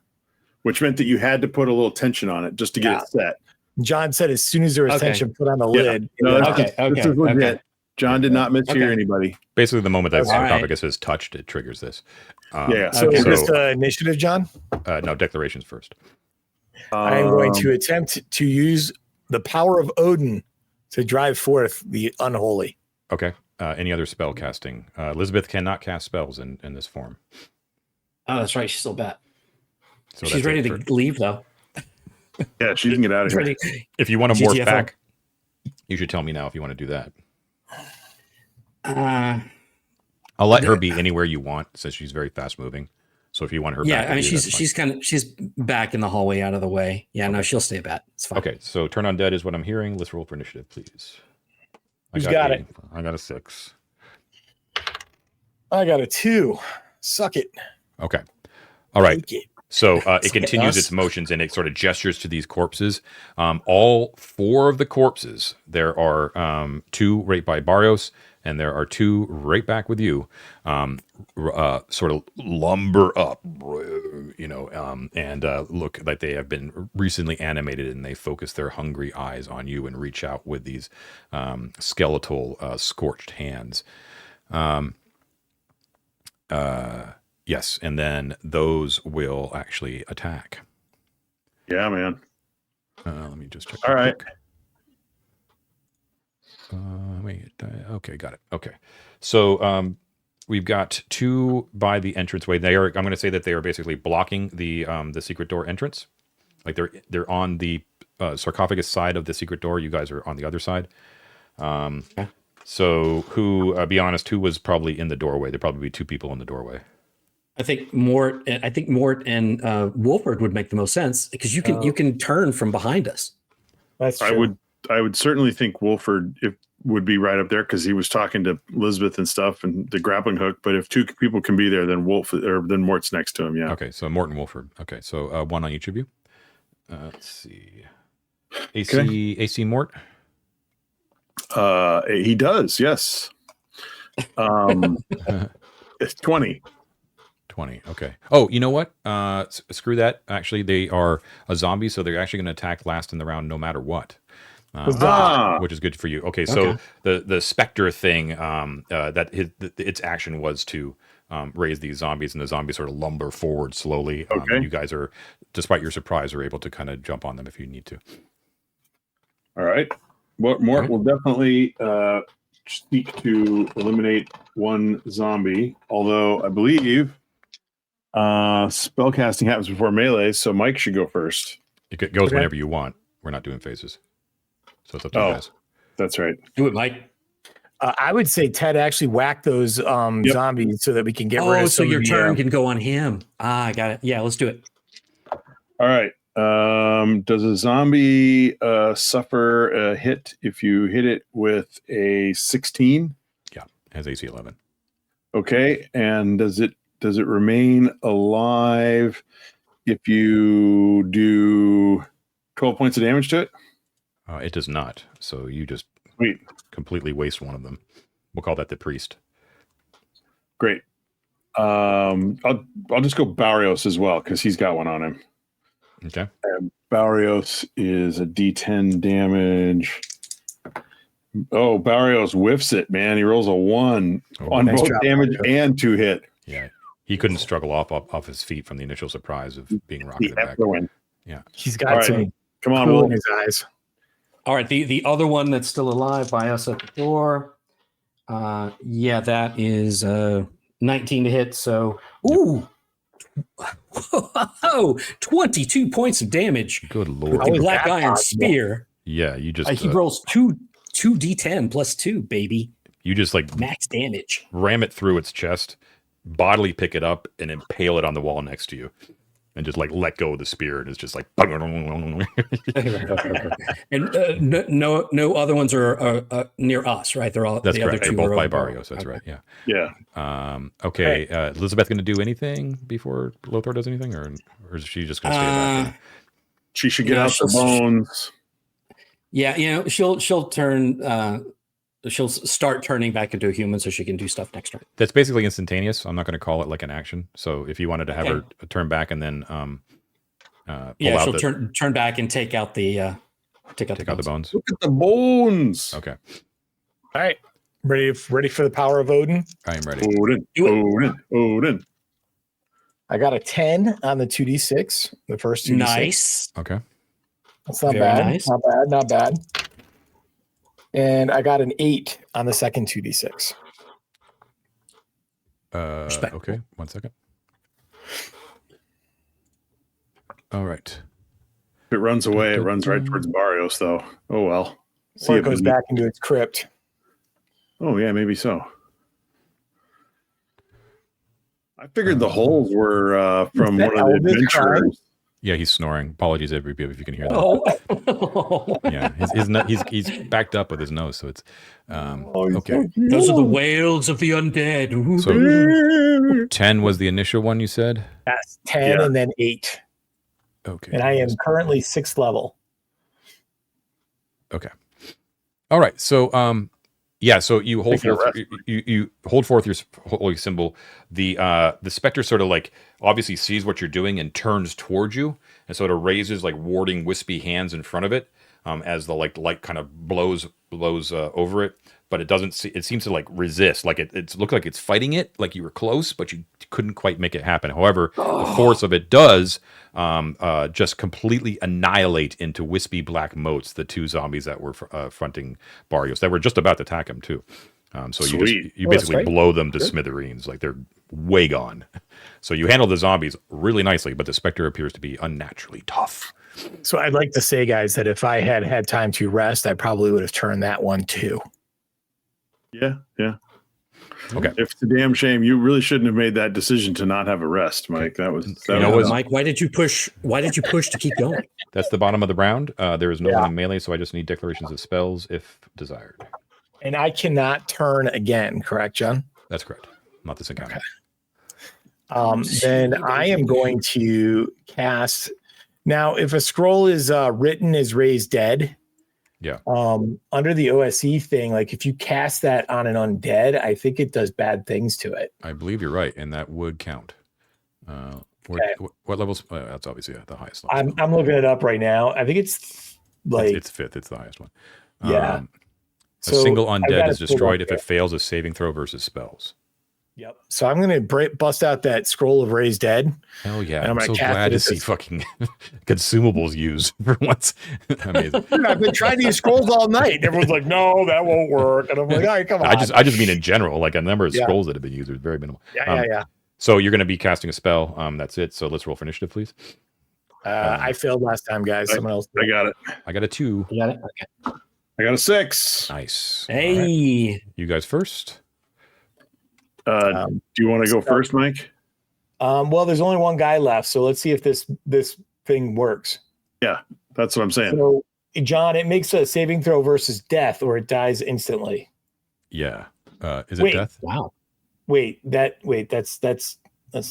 which meant that you had to put a little tension on it just to get it set.
John said as soon as there was tension put on the lid.
No, this is legit. John did not mishear anybody.
Basically, the moment that sarcophagus is touched, it triggers this.
So is this initiative, John?
No, declarations first.
I am going to attempt to use the power of Odin to drive forth the unholy.
Okay. Any other spell casting? Elizabeth cannot cast spells in this form.
Oh, that's right. She's still bad.
So
she's ready to leave, though.
Yeah, she can get out of here.
If you want to morph back, you should tell me now if you want to do that. I'll let her be anywhere you want, since she's very fast moving. So if you want her, back,
I mean, she's back in the hallway, out of the way. Yeah, no, she'll stay back. It's fine.
Okay, so turn on dead is what I'm hearing. Let's roll for initiative, please.
Who's got it?
I got a 6.
I got a 2. Suck it.
Okay. All right. So it continues its motions and it sort of gestures to these corpses. All 4 of the corpses, there are 2 right by Barrios, and there are 2 right back with you, sort of lumber up, and look like they have been recently animated, and they focus their hungry eyes on you and reach out with these skeletal, scorched hands. Yes, and then those will actually attack.
Yeah, man.
Let me just check.
All right.
Okay, got it. Okay, so we've got 2 by the entranceway. They are. I'm going to say that they are basically blocking the secret door entrance. Like they're on the sarcophagus side of the secret door. You guys are on the other side.
Okay.
So be honest, who was probably in the doorway? There'd probably be 2 people in the doorway.
I think Mort and Wolford would make the most sense, because you can turn from behind us.
That's true.
I would certainly think Wolford would be right up there, because he was talking to Elizabeth and stuff and the grappling hook. But if 2 people can be there, then then Mort's next to him. Yeah.
Okay, so Mort and Wolford. Okay, so 1 on each of you. Let's see. AC Mort.
He does. Yes. It's 20.
20. Okay. Oh, you know what? Screw that. Actually, they are a zombie, so they're actually going to attack last in the round no matter what. Which is good for you. Okay, so the specter thing, its action was to raise these zombies, and the zombies sort of lumber forward slowly. You guys are, despite your surprise, are able to kind of jump on them if you need to.
All right. Mort will definitely seek to eliminate 1 zombie, although I believe spellcasting happens before melee, so Mike should go first.
It goes whenever you want. We're not doing phases. So it's up to you guys.
That's right.
Do it, Mike.
I would say Ted actually whack those zombies so that we can get rid of
so your turn can go on him. I got it. Yeah, let's do it.
All right. Does a zombie suffer a hit if you hit it with a 16?
Yeah, it has AC 11.
Okay. And does it remain alive if you do 12 points of damage to it?
It does not. So you just completely waste 1 of them. We'll call that the priest.
Great. I'll just go Barrios as well, because he's got 1 on him.
Okay.
And Barrios is a D10 damage. Oh, Barrios whiffs it, man. He rolls a 1 on both damage and 2 hit.
Yeah. He couldn't struggle off his feet from the initial surprise of being rocketed back. Yeah.
He's got some
come on,
cool in his eyes.
All right, the other one that's still alive by us at the door. That is 19 to hit. So, 22 points of damage.
Good Lord.
With the black iron spear.
Yeah, you just...
he rolls 2 D10 plus 2, baby.
You just like...
max damage.
Ram it through its chest, bodily pick it up, and impale it on the wall next to you. and just like let go of the spear, and it's just like.
And no other ones are near us, right? They're all
That's
the
correct.
other two
They're both
are
by
over
Barrios. That's
okay.
right. Yeah.
Yeah.
Okay. Elizabeth going to do anything before Lothar does anything, or is she just going to stay back?
She should get out the bones.
Yeah, she'll turn. She'll start turning back into a human so she can do stuff next turn.
That's basically instantaneous. I'm not going to call it like an action. So if you wanted to have her turn back and then
she'll turn back and take out the bones.
Look at the bones.
Okay.
All right. Ready for the power of Odin?
I am ready.
Odin.
I got a 10 on the 2d6. The first 2d6.
Nice.
Okay.
That's not bad.
Nice.
Not bad. And I got an 8 on the second 2d6.
Okay. 1 second. All right.
If it runs away, it runs right towards Barrios, though. Oh, well.
Or it goes back into its crypt.
Oh, yeah, maybe so. I figured the holes were from one of the adventurers.
Yeah, he's snoring. Apologies, everybody, if you can hear that.
Oh.
Yeah, he's backed up with his nose, so it's okay.
Those are the wails of the undead.
So 10 was the initial one you said?
Yes, 10 and then 8.
Okay.
And I am currently 6th level.
Okay. All right. So so you hold forth you hold forth your holy symbol. The specter sort of like obviously sees what you're doing and turns towards you, and so it raises like warding wispy hands in front of it as the light kind of blows over it, but it doesn't see. It seems to like resist, like it looked like it's fighting it, like you were close, but you couldn't quite make it happen. However, the force of it does just completely annihilate into wispy black motes the two zombies that were fronting Barrios that were just about to attack him too. So you basically blow them to smithereens, like they're way gone. So you handle the zombies really nicely, but the specter appears to be unnaturally tough.
So I'd like to say, guys, that if I had had time to rest, I probably would have turned that one too.
Yeah.
Okay.
If it's a damn shame, you really shouldn't have made that decision to not have a rest, Mike. That was
Mike. Why did you push? Why did you push to keep going?
That's the bottom of the round. There is no one in melee, so I just need declarations of spells if desired.
And I cannot turn again, correct, John?
That's correct. Not this encounter.
Okay. Then I am going to cast. Now, if a scroll is written as raised dead, under the OSE thing, like if you cast that on an undead, I think it does bad things to it.
I believe you're right, and that would count. What levels? That's obviously the highest level.
I'm looking it up right now. I think it's like
it's 5th. It's the highest one.
Yeah.
A single undead is destroyed if it fails a saving throw versus spells.
Yep. So I'm going to bust out that scroll of raised dead.
Hell yeah. I'm so glad to see fucking consumables used for once. Amazing.
I've been trying to use scrolls all night. Everyone's like, no, that won't work. And I'm like, all right, come on.
I just mean in general, like a number of scrolls that have been used is very minimal.
Yeah.
So you're going to be casting a spell. That's it. So let's roll for initiative, please.
I failed last time, guys. Someone else.
I got it.
I got a 2.
You got it? Okay.
I got a 6.
Nice.
Hey.
Right. You guys first.
Do you want to go first, Mike?
Well, there's only one guy left, so let's see if this thing works.
Yeah, that's what I'm saying.
So, John, it makes a saving throw versus death, or it dies instantly.
Yeah. Is it death?
Wow.
That's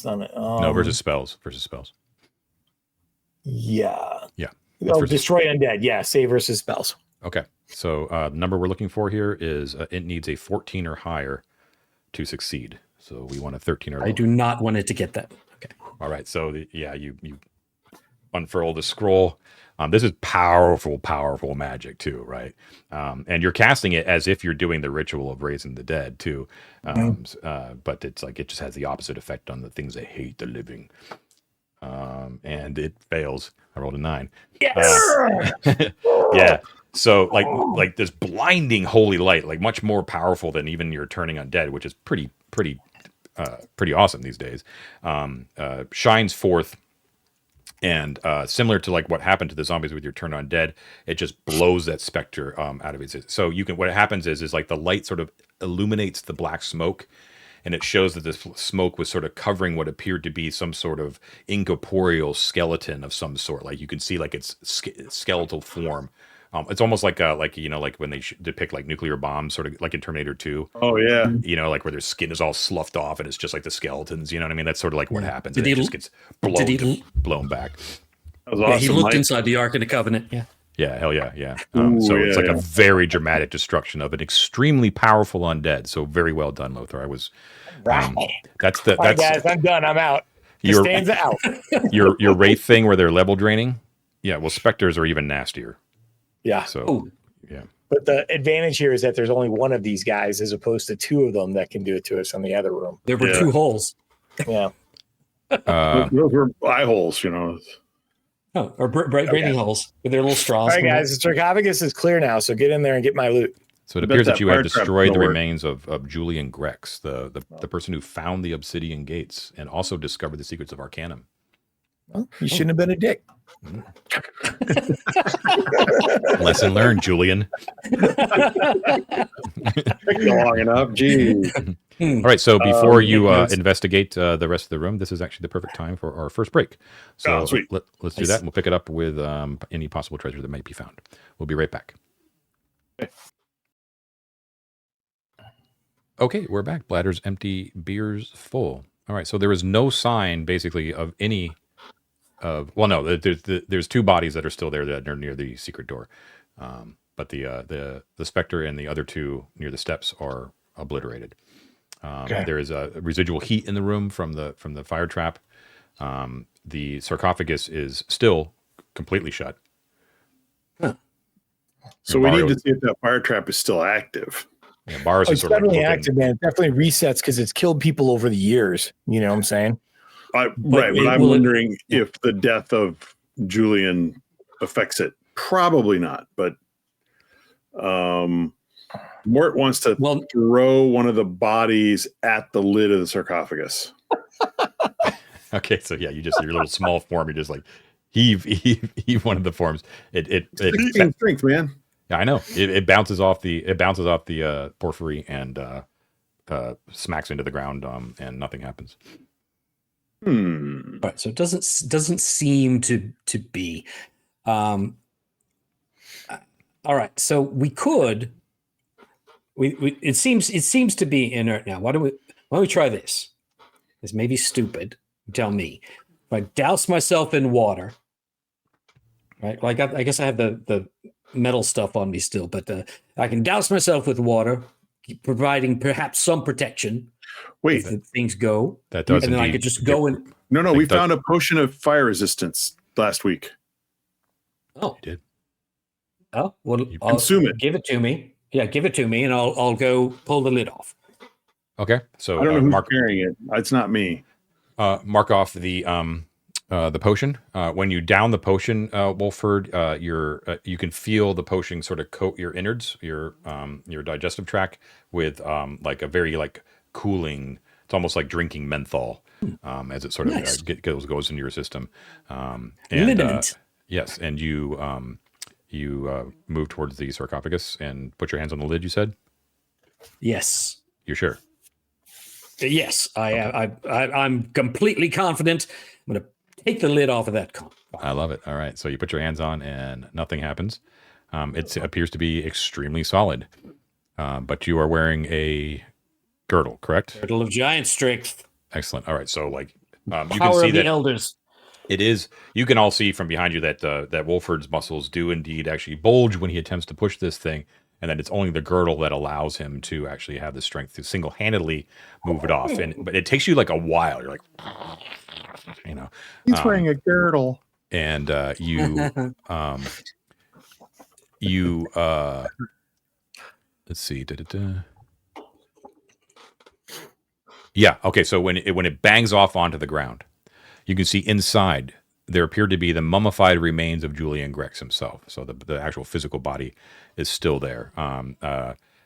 not it.
No, versus spells.
Yeah.
Oh,
destroy undead. Yeah, save versus spells.
Okay. So the number we're looking for here is it needs a 14 or higher to succeed. So we want a 13 or lower.
I do not want it to get that. Okay.
All right. So you unfurl the scroll. This is powerful magic too, right? And you're casting it as if you're doing the ritual of raising the dead too. But it's like it just has the opposite effect on the things that hate the living. And it fails. I rolled a 9.
Yes.
Yeah. So like this blinding holy light, like much more powerful than even your turning undead, which is pretty awesome these days, shines forth. And similar to like what happened to the zombies with your turn undead, it just blows that specter out of it. So what happens is like the light sort of illuminates the black smoke, and it shows that this smoke was sort of covering what appeared to be some sort of incorporeal skeleton of some sort. Like you can see like its skeletal form. It's almost like like when they depict like nuclear bombs, sort of like in Terminator 2.
Oh yeah.
Like where their skin is all sloughed off and it's just like the skeletons. You know what I mean? That's sort of like what happens.
Did
And it
he-
just gets blown back.
That was
Yeah,
awesome.
he looked
Mike.
inside the Ark of the Covenant. Yeah.
Yeah, hell yeah, yeah.
Ooh,
So it's
yeah,
like
yeah.
a very dramatic destruction of an extremely powerful undead. So very well done, Lothar. I was.
Right.
That's
All right, guys, I'm done. I'm out.
your
Costanza out.
your wraith thing where they're level draining. Yeah, well, specters are even nastier.
Yeah.
So
Oh,
yeah,
But the advantage here is that there's only one of these guys as opposed to two of them that can do it to us on the other room.
there were
Yeah.
2 holes.
Yeah.
Those were eye holes, you know.
Oh, or breathing holes with their little straws.
All right, guys, the sarcophagus is clear now, so get in there and get my loot.
so it
I bet
appears that
that
you have
fire trap's
destroyed the
gonna work.
remains of Julian Grex, the person who found the obsidian gates and also discovered the secrets of Arcanum.
Well, you shouldn't have been a dick.
Lesson learned, Julian.
Took you long enough. Gee.
All right, so before you
yes.
investigate the rest of the room, this is actually the perfect time for our first break. So
Oh, sweet.
let's do that, and we'll pick it up with any possible treasure that might be found. We'll be right back. Okay, we're back. Bladders empty, beers full. All right, so there is no sign, basically, of any of. Well, no, there's 2 bodies that are still there that are near the secret door, but the specter and the other 2 near the steps are obliterated.
Okay.
There is a residual heat in the room from the fire trap. The sarcophagus is still completely shut.
So we
Mario-
need to see if that fire trap is still active.
Yeah, Boris
Oh,
is
it's
sort of like
definitely
looking-
active, man. It definitely resets because it's killed people over the years. You know what I'm saying?
Right,
it-
but I'm
will it-
wondering if the death of Julian affects it. Probably not, but Mort wants to
Well,
throw one of the bodies at the lid of the sarcophagus.
Okay, so yeah, you just your little small form. You're just like heave one of the forms. It
16 strength, man.
yeah, I know. It bounces off the porphyry and smacks into the ground. And nothing happens.
right, so it doesn't seem to be. All right, so we could. It seems to be inert now. Why don't we try this? This may be stupid. Tell me. If I douse myself in water, right? Well, I guess I have the metal stuff on me still, but I can douse myself with water, providing perhaps some protection.
Wait,
If things go,
That does
and then I
indeed-
could just go and.
no, we
Like that-
found a potion of fire resistance last week.
Oh,
did.
Oh, well,
You
I'll
consume it.
Give it to me. Yeah, give it to me, and I'll go pull the lid off.
Okay, so
I don't know who's
mark
carrying it. It's not me.
mark off the potion. When you down the potion, Wolford, you can feel the potion sort of coat your innards, your digestive tract with like a very like cooling. It's almost like drinking menthol as it sort of
Nice.
goes into your system.
Liniment.
Yes, and you move towards the sarcophagus and put your hands on the lid. You said
Yes.
you're sure.
Yes, I'm completely confident. I'm going to take the lid off of that con.
I love it. All right. So you put your hands on and nothing happens. It appears to be extremely solid. But you are wearing a girdle, correct?
Girdle of giant strength.
Excellent. All right. So like you can
Power
see
of the
that
elders.
it is, you can all see from behind you that that Wolford's muscles do indeed actually bulge when he attempts to push this thing. And then it's only the girdle that allows him to actually have the strength to single-handedly move it off. But it takes you like a while. You're like, you know.
He's wearing a girdle.
And you let's see. Yeah. Okay. So when it bangs off onto the ground, you can see inside there appear to be the mummified remains of Julian Grex himself. So the actual physical body is still there.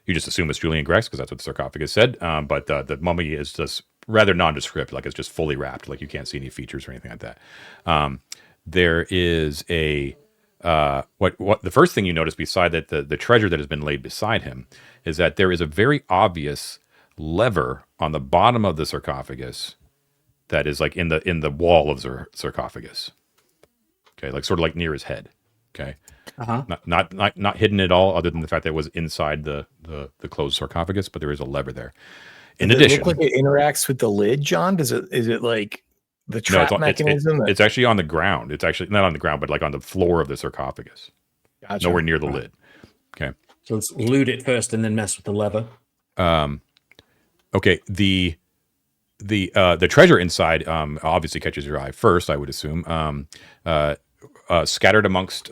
You just assume it's Julian Grex because that's what the sarcophagus said. But the mummy is just rather nondescript, like it's just fully wrapped, like you can't see any features or anything like that. There is a what the first thing you notice beside that the treasure that has been laid beside him is that there is a very obvious lever on the bottom of the sarcophagus that is like in the wall of the sarcophagus. Okay, like sort of like near his head. Okay, not hidden at all, other than the fact that it was inside the closed sarcophagus, but there is a lever there. In addition,
does it look like it interacts with the lid, John? Is it like the trap mechanism?
It's actually on the ground. It's actually not on the ground, but like on the floor of the sarcophagus.
Gotcha.
Nowhere near the lid. Okay.
So let's loot it first and then mess with the lever.
Okay. The treasure inside obviously catches your eye first, I would assume. Scattered amongst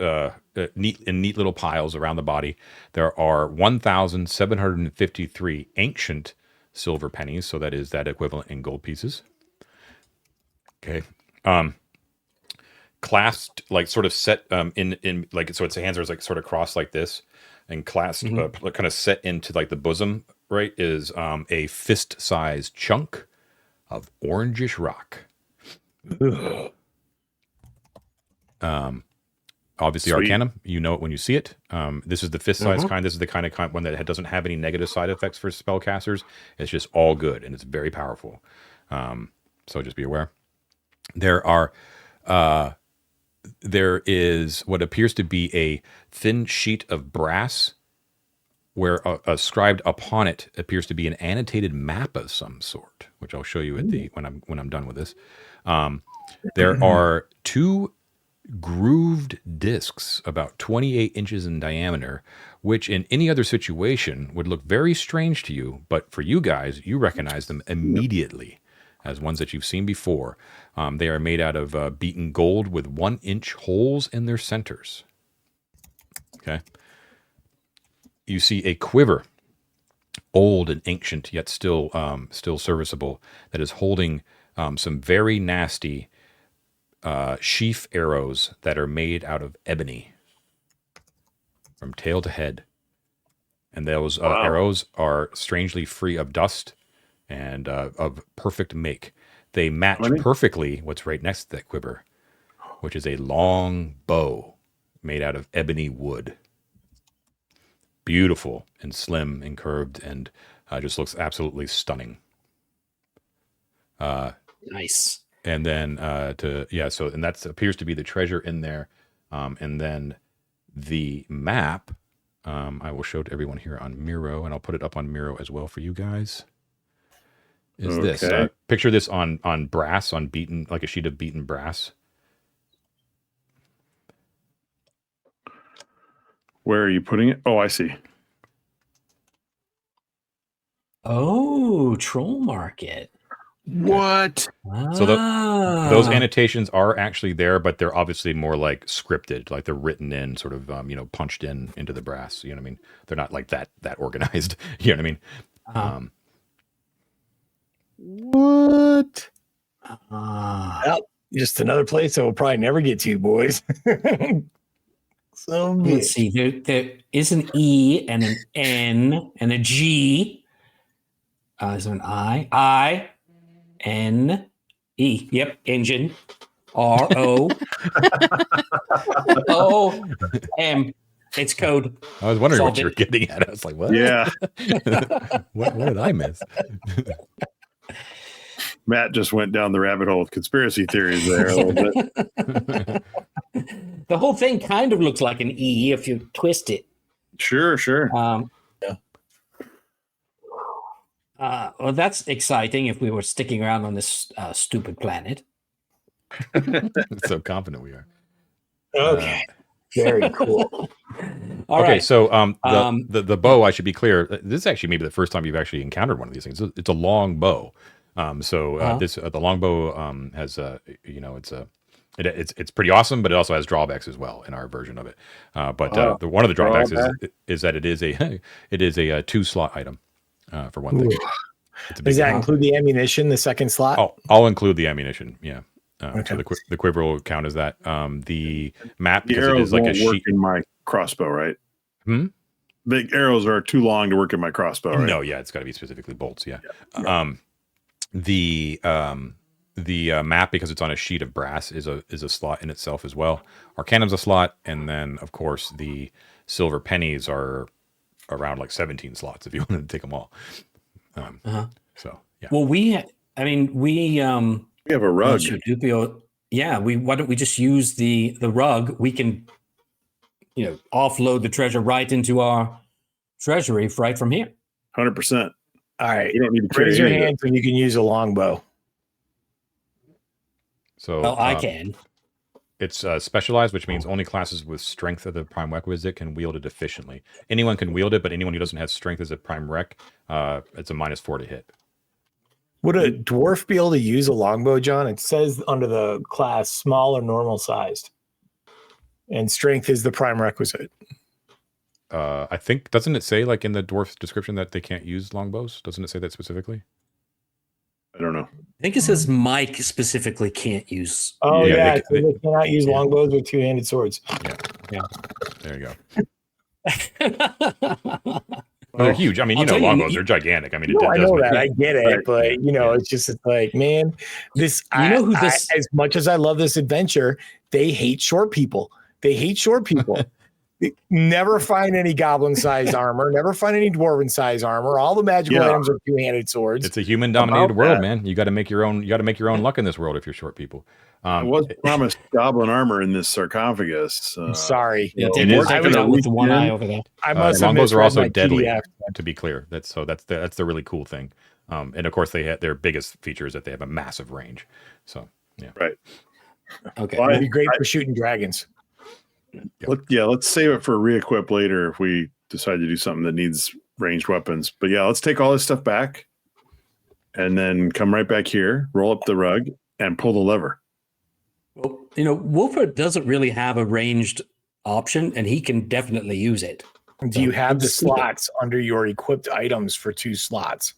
neat little piles around the body, there are 1,753 ancient silver pennies. So that is that equivalent in gold pieces. Okay. Clasped, like sort of set in like, so its hands are like sort of crossed like this, and clasped, kind of set into like the bosom, right, is a fist-sized chunk of orangish rock. Obviously,
Sweet.
Arcanum, you know it when you see it. This is the fist-sized kind. This is the kind of one that doesn't have any negative side effects for spellcasters. It's just all good, and it's very powerful. So just be aware. There is what appears to be a thin sheet of brass where inscribed upon it appears to be an annotated map of some sort, which I'll show you at when I'm done with this. There are 2 grooved discs about 28 inches in diameter, which in any other situation would look very strange to you, but for you guys, you recognize them immediately as ones that you've seen before. They are made out of beaten gold with 1-inch holes in their centers. Okay. You see a quiver, old and ancient, yet still serviceable, that is holding some very nasty sheaf arrows that are made out of ebony from tail to head. And those arrows are strangely free of dust and of perfect make. They match perfectly what's right next to that quiver, which is a long bow made out of ebony wood. Beautiful and slim and curved, and just looks absolutely stunning.
Nice.
And then so that appears to be the treasure in there. And then the map, I will show to everyone here on Miro, and I'll put it up on Miro as well for you guys. Is this picture this on brass, on beaten, like a sheet of beaten brass.
Where are you putting it? Oh, I see.
Oh, Troll Market.
What?
So those annotations are actually there, but they're obviously more like scripted, like they're written in, sort of punched into the brass. You know what I mean? They're not like that organized. You know what I mean?
What? Well, just another place I will probably never get to, boys. So
let's see. There is an E and an N and a G. Is there an I? N E. Yep. Engine. RO. OM. It's code.
I was wondering what you were getting at. I was like, what?
Yeah.
what did I miss?
Matt just went down the rabbit hole of conspiracy theories there a little bit.
The whole thing kind of looks like an E if you twist it.
Sure.
Well, that's exciting if we were sticking around on this stupid planet.
So confident we are.
Okay. Very cool.
All right.
So the bow, I should be clear, this is actually maybe the first time you've actually encountered one of these things. It's a long bow. The longbow has it's pretty awesome, but it also has drawbacks as well in our version of it. One of the drawbacks is that it is a 2-slot item for one thing.
Does that include the ammunition, the second slot?
I'll include the ammunition. Yeah.
Okay.
So the quiver will count as that. The map,
the arrows won't work in my crossbow, right? The arrows are too long to work in my crossbow, right?
No, yeah, it's got to be specifically bolts. Yeah. The map, because it's on a sheet of brass, is a slot in itself as well. Arcanum's a slot, and then of course the silver pennies are around like 17 slots if you want to take them all. So yeah.
Well, we
have a rug.
Yeah, why don't we just use the rug? We can, offload the treasure right into our treasury right from here.
100%.
All right.
You don't need to carry
Raise your
any of
hand so you can use a longbow.
So
Well, I can.
It's specialized, which means only classes with strength of the prime requisite can wield it efficiently. Anyone can wield it, but anyone who doesn't have strength as a prime rec, it's a -4 to hit.
Would a dwarf be able to use a longbow, John? It says under the class small or normal sized. And strength is the prime requisite.
I think, doesn't it say like in the dwarf description that they can't use longbows? Doesn't it say that specifically?
I don't know.
I think it says Mike specifically can't use.
Oh,
Yeah,
yeah. They cannot use longbows with two-handed swords.
Yeah. There you
go.
Well, they're huge. I mean, longbows are gigantic. I mean,
I know that. I get it. But, it's like, man, as much as I love this adventure, they hate short people. Never find any goblin-sized armor. Never find any dwarven-sized armor. All the magical items are two-handed swords.
It's a human-dominated world, man. You got to make your own. You got to make your own luck in this world if you're short people.
I was promised goblin armor in this sarcophagus.
I'm sorry.
It is with the one eye over there.
I must have
longbows are also
PDF.
deadly. To be clear, that's the really cool thing. And of course, their biggest feature is that they have a massive range. So yeah,
right.
Okay,
well, it'd be great for shooting dragons.
Let's save it for re-equip later if we decide to do something that needs ranged weapons. But yeah, let's take all this stuff back and then come right back here, roll up the rug, and pull the lever.
Well, Wolford doesn't really have a ranged option, and he can definitely use it.
Do you have the slots under your equipped items for 2 slots?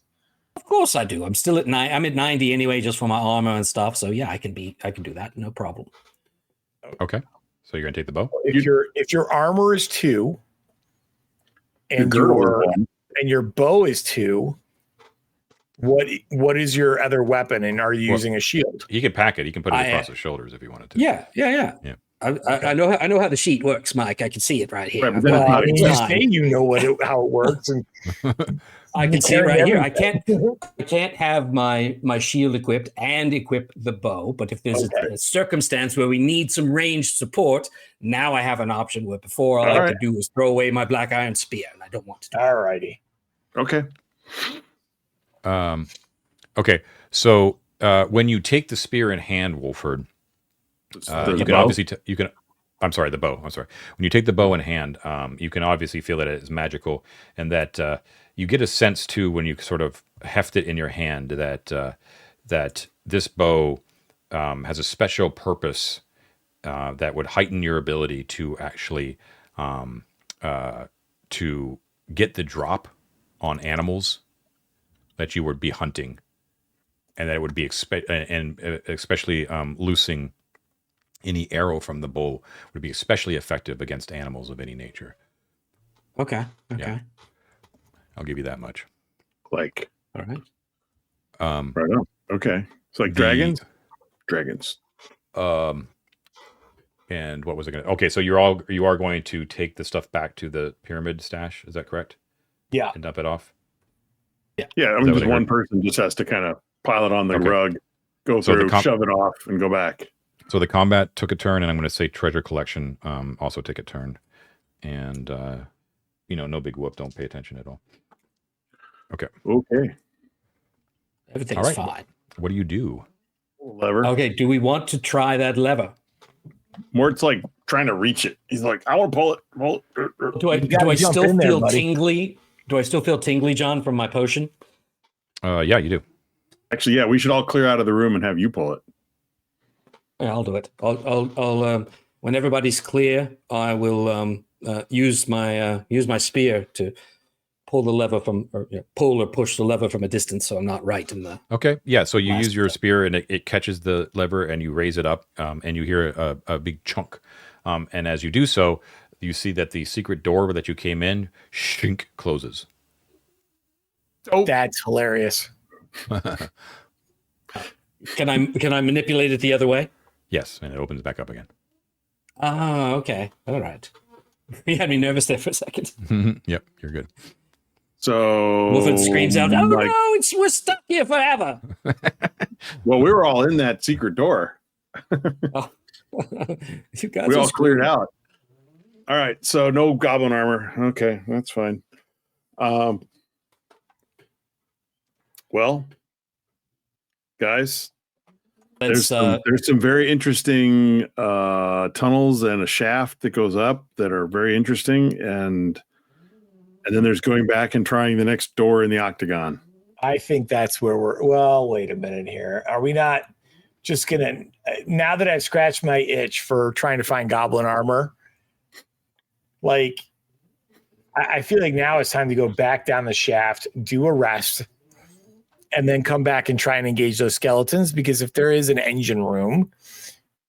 Of course I do. I'm still at 9. I'm at 90 anyway, just for my armor and stuff. So yeah, I can do that. No problem.
Okay. So you're gonna take the bow?
If your armor is 2 and your bow is 2, what is your other weapon, and are you using a shield?
You can pack it. You can put it across his shoulders if you wanted to.
Yeah. I know how the sheet works, Mike. I can see it right here.
Right, you say you know how it works, and
I can see it right here. I can't have my shield equipped and equip the bow, but if there's a circumstance where we need some ranged support, now I have an option where before all I have to do is throw away my black iron spear, and I don't want to do
all righty.
Okay.
Okay. So when you take the spear in hand, Wolford, you can obviously I'm sorry, the bow. I'm sorry. When you take the bow in hand, you can obviously feel that it is magical, and that you get a sense too when you sort of heft it in your hand that this bow has a special purpose that would heighten your ability to actually to get the drop on animals that you would be hunting, and that it would be especially loosing any arrow from the bow would be especially effective against animals of any nature.
Okay.
Yeah. I'll give you that much.
All right.
Right on. Okay. It's like dragons.
And what was it going to? Okay, so you are going to take the stuff back to the pyramid stash. Is that correct?
Yeah.
And dump it off.
Yeah. I mean, just one person just has to kind of pile it on the rug, go through, shove it off, and go back.
So the combat took a turn, and I'm going to say treasure collection also take a turn, and no big whoop. Don't pay attention at all. Okay.
Everything's fine.
What do you do?
Lever.
Okay. Do we want to try that lever?
Mort's like trying to reach it. He's like, I want to pull it.
Do I still feel tingly? Do I still feel tingly, John, from my potion?
Yeah, you do.
Actually, yeah, we should all clear out of the room and have you pull it.
Yeah, I'll do it. I'll when everybody's clear, I will use my spear to pull the lever pull or push the lever from a distance, so I'm not right in the.
Okay, yeah. So you use your spear, and it catches the lever, and you raise it up, and you hear a big chunk. And as you do so, you see that the secret door that you came in, shink, closes.
Oh, that's hilarious.
Can I manipulate it the other way?
Yes, and it opens back up again.
Oh, okay. All right. You had me nervous there for a second.
Yep, you're good.
So
Wolfen screams out, "Oh
like,
no, we're stuck here forever."
well, we were all in that secret door.
Oh. You guys
We
are
all cleared
screwed.
out. All right, so no goblin armor. Okay, that's fine. Well, guys, there's some very interesting tunnels and a shaft that goes up that are very interesting, and then there's going back and trying the next door in the octagon.
I think that's where well, wait a minute here. Are we not just gonna, now that I've scratched my itch for trying to find goblin armor, like I feel like now it's time to go back down the shaft, do a rest, and then come back and try and engage those skeletons, because if there is an engine room,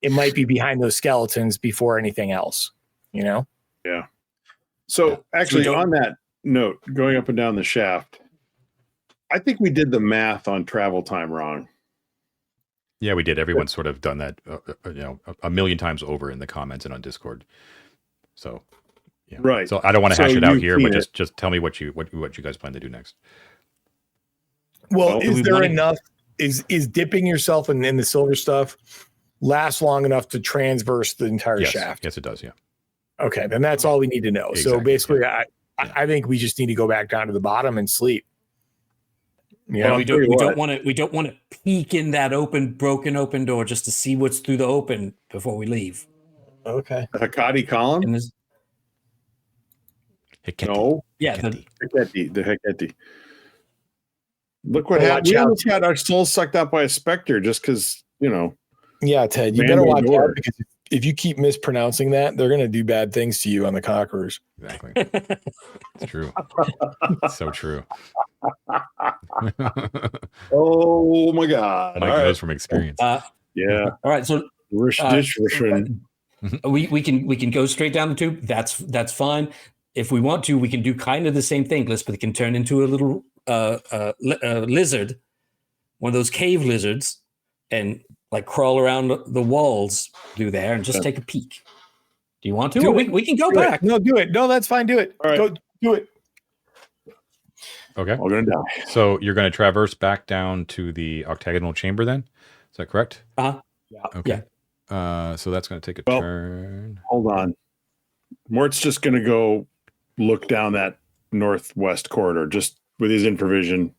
it might be behind those skeletons before anything else, you know?
Yeah. So actually, on that note, going up and down the shaft, I think we did the math on travel time wrong.
Yeah, we did. Everyone's sort of done that, a million times over in the comments and on Discord. So, yeah.
Right.
So I don't want to hash it out here, but just tell me what you guys plan to do next.
Well, is there enough? Is dipping yourself in the silver stuff last long enough to transverse the entire shaft?
Yes, it does. Yeah.
Okay, then that's all we need to know.
Exactly,
so basically, I think we just need to go back down to the bottom and sleep.
Yeah, we don't want to peek in that broken open door just to see what's through the open before we leave.
Okay.
The Hecate column? No.
Yeah.
The Hecate. Look what happened. We almost got our souls sucked out by a specter just because,
Yeah, Ted, you better watch out, because if you keep mispronouncing that, they're going to do bad things to you on the Conquerors.
Exactly. It's true. It's so true.
Oh my God.
Mike knows from experience.
Yeah.
All right. So we can go straight down the tube. That's fine. If we want to, we can do kind of the same thing. Let's turn into a little lizard, one of those cave lizards, and like crawl around the walls through there and just take a peek. Do you want to? We can go back.
No, do it. No, that's fine. Do it.
All right.
Go do it.
Okay.
We're going to die.
So you're going to traverse back down to the octagonal chamber then? Is that correct?
Uh-huh.
Yeah.
Okay. Yeah. So that's going to take a turn.
Hold on. Mort's just going to go look down that northwest corridor just with his infravision.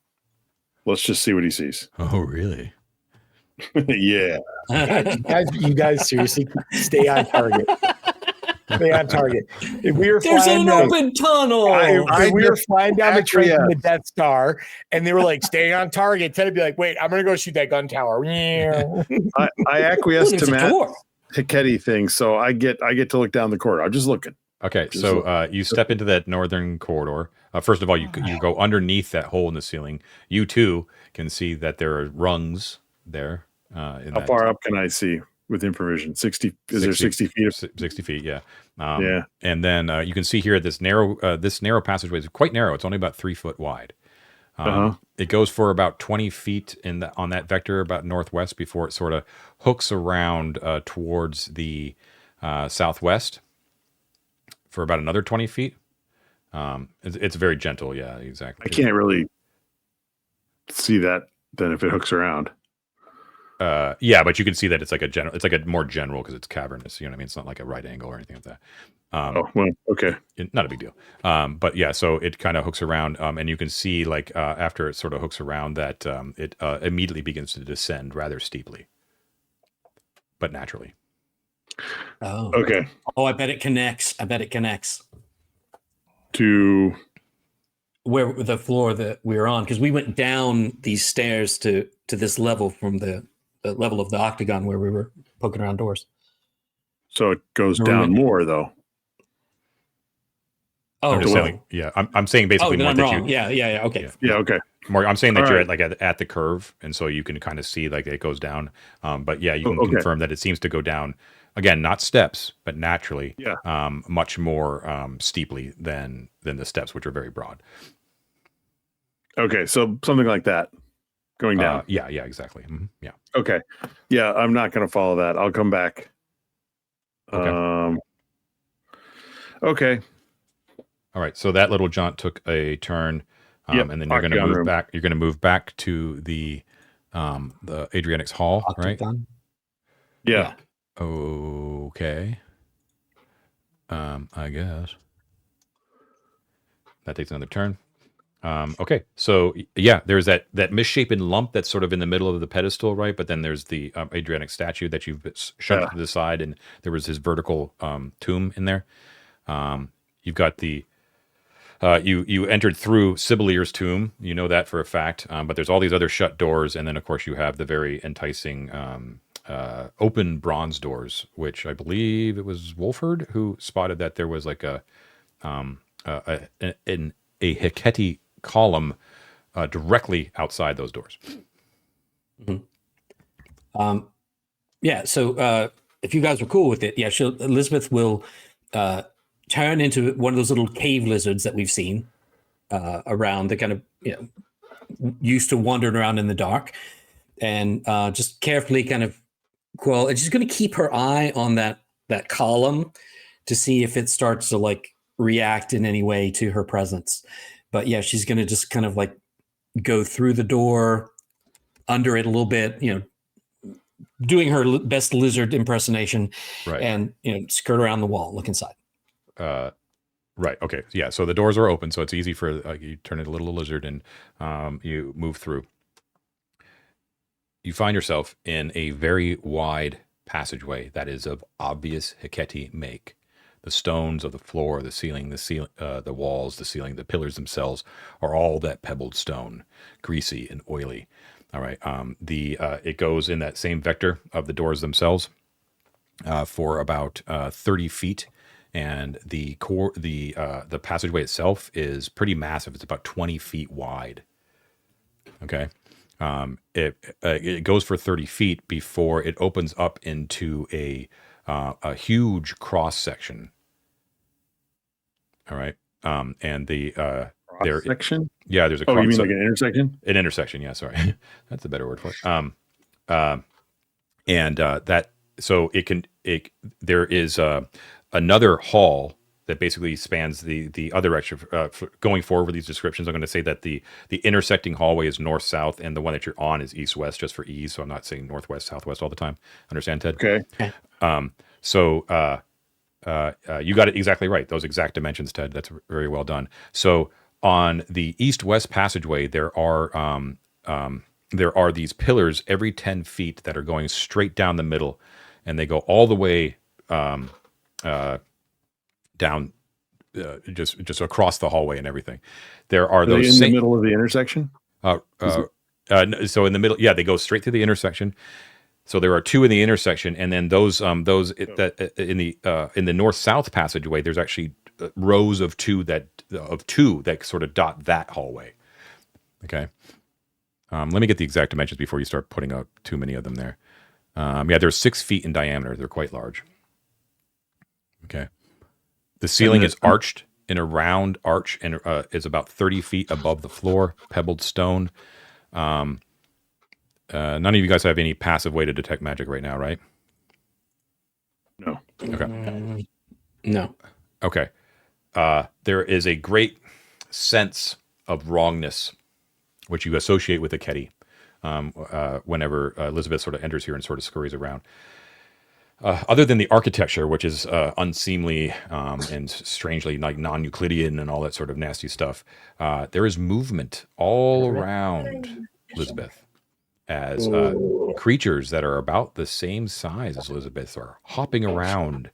Let's just see what he sees.
Oh, really?
Yeah.
You guys seriously stay on target. Stay on target. If we were
There's an open tunnel.
If we were flying down the train from the Death Star and they were like, stay on target, Ted would be like, wait, I'm going to go shoot that gun tower.
I acquiesced to Matt Hecate thing, so I get to look down the corridor. I'm just looking.
Okay, so you step into that northern corridor. First of all, you go underneath that hole in the ceiling. You too can see that there are rungs there.
How far up can I see with infravision? 60? Is there 60 feet?
60 feet, yeah.
Yeah.
And then you can see here this narrow passageway is quite narrow. It's only about 3 foot wide. It goes for about 20 feet on that vector, about northwest, before it sort of hooks around towards the southwest for about another 20 feet. It's very gentle. Yeah, exactly.
I can't really see that then if it hooks around.
Yeah, but you can see that it's like a more general, because it's cavernous. You know what I mean? It's not like a right angle or anything like that.
Okay.
Not a big deal. But yeah, so it kind of hooks around, and you can see like after it sort of hooks around that it immediately begins to descend rather steeply, but naturally.
Oh.
Okay.
Oh, I bet it connects.
To
where the floor that we were on, because we went down these stairs to this level from the level of the octagon where we were poking around doors.
So it goes down more, though.
Oh,
I'm saying basically more that
wrong. Yeah. Okay.
Yeah. Okay.
More, I'm saying that you're at the curve, and so you can kind of see like it goes down. But yeah, you can confirm that it seems to go down again, not steps, but naturally.
Yeah.
Much more steeply than the steps, which are very broad.
Okay, so something like that going down.
Yeah, exactly. Mm-hmm. Yeah.
Okay. Yeah, I'm not going to follow that. I'll come back.
Okay.
Okay.
All right. So that little jaunt took a turn.
Yep,
and then you're going to
octagon
move
room.
back. You're going to move back to the Adriatic's hall, right?
Octagon.
Yeah.
Okay. I guess that takes another turn. Okay, so yeah, there's that misshapen lump that's sort of in the middle of the pedestal, right? But then there's the Adriatic statue that you've shoved to the side, and there was his vertical tomb in there. You've got the you entered through Sibylline's tomb, you know that for a fact. But there's all these other shut doors, and then of course you have the very enticing open bronze doors, which I believe it was Wolford who spotted that there was like a Hecate column directly outside those doors.
Mm-hmm. Yeah. So if you guys are cool with it, yeah, Elizabeth will turn into one of those little cave lizards that we've seen around, that kind of, used to wandering around in the dark, and just carefully kind of crawl. And she's going to keep her eye on that column to see if it starts to like react in any way to her presence. But yeah, she's going to just kind of like go through the door, under it a little bit, doing her best lizard impersonation,
right,
and skirt around the wall, look inside.
Right. Okay. Yeah. So the doors are open, so it's easy for you turn it a little lizard, and you move through. You find yourself in a very wide passageway that is of obvious Hecate make. The stones of the floor, the ceiling, the walls, the ceiling, the pillars themselves are all that pebbled stone, greasy and oily. All right. It goes in that same vector of the doors themselves for about 30 feet, and the passageway itself is pretty massive. It's about 20 feet wide. Okay. It goes for 30 feet before it opens up into a huge cross section. All right. And the
cross section?
Yeah, there's a
you mean like an intersection?
An intersection, yeah, sorry. That's a better word for it. So there is another hall that basically spans the other direction. Going forward with these descriptions, I'm going to say that the intersecting hallway is north-south, and the one that you're on is east-west, just for ease. So I'm not saying northwest, southwest all the time. Understand, Ted?
Okay.
You got it exactly right. Those exact dimensions, Ted. That's very well done. So on the east-west passageway, there are these pillars every 10 feet that are going straight down the middle, and they go all the way down, just across the hallway and everything. There are those
in the middle of the intersection.
So in the middle, yeah, they go straight through the intersection. So there are two in the intersection, and then those in the north-south passageway, there's actually rows of two that sort of dot that hallway. Okay. Let me get the exact dimensions before you start putting up too many of them there. Yeah, they're 6 feet in diameter. They're quite large. Okay. The ceiling is arched in a round arch, and is about 30 feet above the floor, pebbled stone. None of you guys have any passive way to detect magic right now, right?
No.
Okay.
No.
Okay. There is a great sense of wrongness, which you associate with the Ketty, whenever Elizabeth sort of enters here and sort of scurries around. Other than the architecture, which is unseemly and strangely like non-Euclidean and all that sort of nasty stuff, there is movement all around Elizabeth, as creatures that are about the same size as Elizabeth are hopping around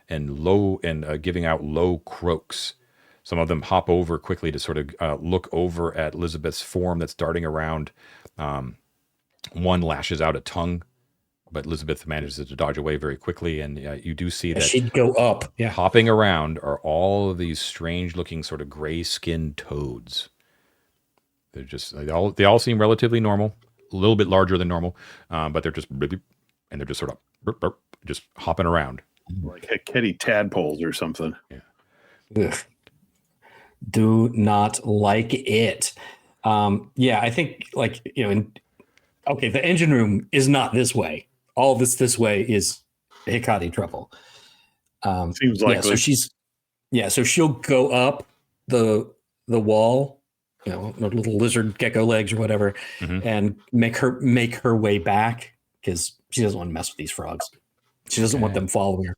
and giving out low croaks. Some of them hop over quickly to sort of look over at Elizabeth's form that's darting around. One lashes out a tongue, but Elizabeth manages to dodge away very quickly, and you do see that
she'd go up. Yeah,
hopping around are all of these strange-looking sort of gray-skinned toads. They're just they all seem relatively normal, a little bit larger than normal, but they're just and they're just sort of just hopping around
like Hecate tadpoles or something.
Yeah.
Ugh. Do not like it. Yeah, I think okay, the engine room is not this way. All this way is Hecate trouble.
Seems likely.
So she'll go up the wall little lizard gecko legs or whatever, and make her way back because she doesn't want to mess with these frogs. She doesn't want them following her.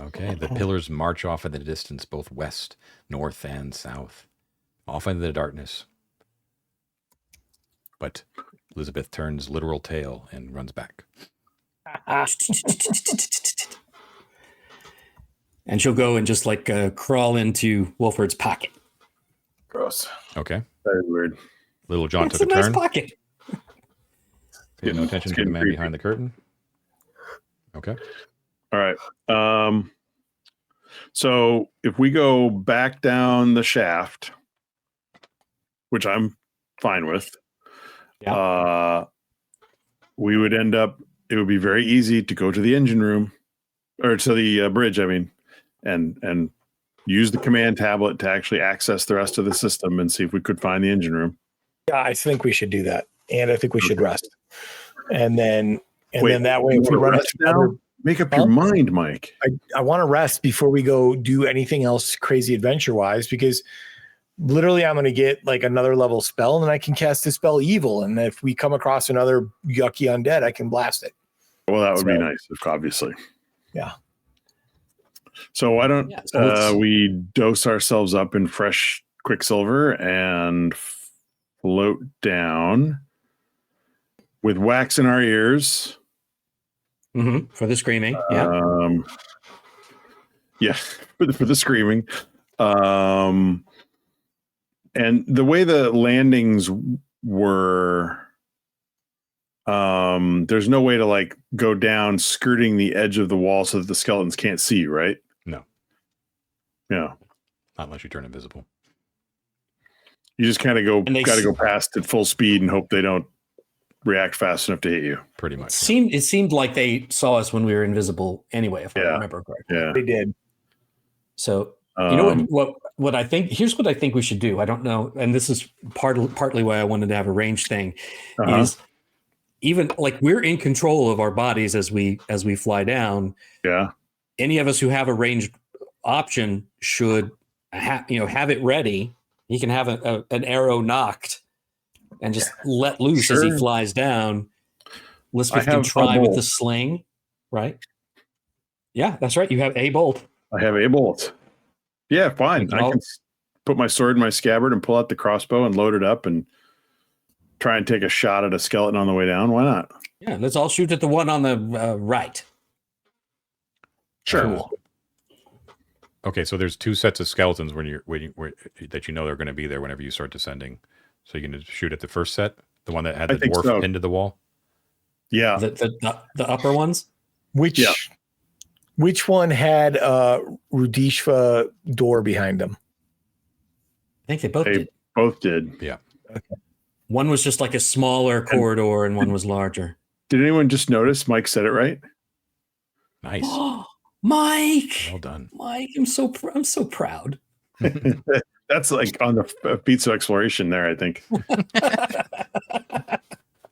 Okay, the pillars march off in the distance, both west, north, and south, off into the darkness. But Elizabeth turns literal tail and runs back.
And she'll go and just like crawl into Wolford's pocket.
Gross.
Okay.
Very weird.
Little John
It's
took
a
a
nice
turn.
pocket.
Pay no attention to the man behind the curtain. Okay.
All right. So if we go back down the shaft, which I'm fine with, we would end up, it would be very easy to go to the engine room or to the bridge, I mean, and use the command tablet to actually access the rest of the system and see if we could find the engine room.
Yeah, I think we should do that. And I think we should rest. And then that way,
you
if we
wanna
run
rest
into
now? Make up your mind, Mike.
I want to rest before we go do anything else crazy adventure wise, because literally I'm going to get like another level spell and then I can cast the spell evil. And if we come across another yucky undead, I can blast it.
Well, that would be nice, obviously.
Yeah.
So why don't
so
we dose ourselves up in fresh quicksilver and float down with wax in our ears.
For the screaming.
Yeah. For the screaming. And the way the landings were, there's no way to like go down skirting the edge of the wall so that the skeletons can't see you, right?
No.
Yeah.
Not unless you turn invisible.
You just kind of got to go past at full speed and hope they don't react fast enough to hit you.
Pretty much.
It seemed like they saw us when we were invisible anyway, if I remember correctly.
Yeah.
They did.
So you know what I think? Here's what I think we should do. I don't know, and this is partly why I wanted to have a range thing. Is even like we're in control of our bodies as we fly down.
Yeah.
Any of us who have a ranged option should have it ready. He can have an arrow knocked and just let loose as he flies down. Elizabeth can try with the sling, right? Yeah, that's right. You have a bolt.
I have a bolt. Yeah, fine. I can put my sword in my scabbard and pull out the crossbow and load it up and try and take a shot at a skeleton on the way down. Why not?
Yeah, let's all shoot at the one on the right.
Sure.
Cool.
Okay, so there's two sets of skeletons when you're waiting that you know they're going to be there whenever you start descending. So you can shoot at the first set, the one that had the dwarf pinned to the wall.
Yeah,
the upper ones.
Which one had a Rudishva door behind them?
I think they both did.
Both did.
Yeah.
Okay.
One was just like a smaller corridor, and one was larger.
Did anyone just notice Mike said it right?
Nice.
Mike.
Well done.
Mike, I'm so proud.
That's like on the Feats of Exploration there, I think.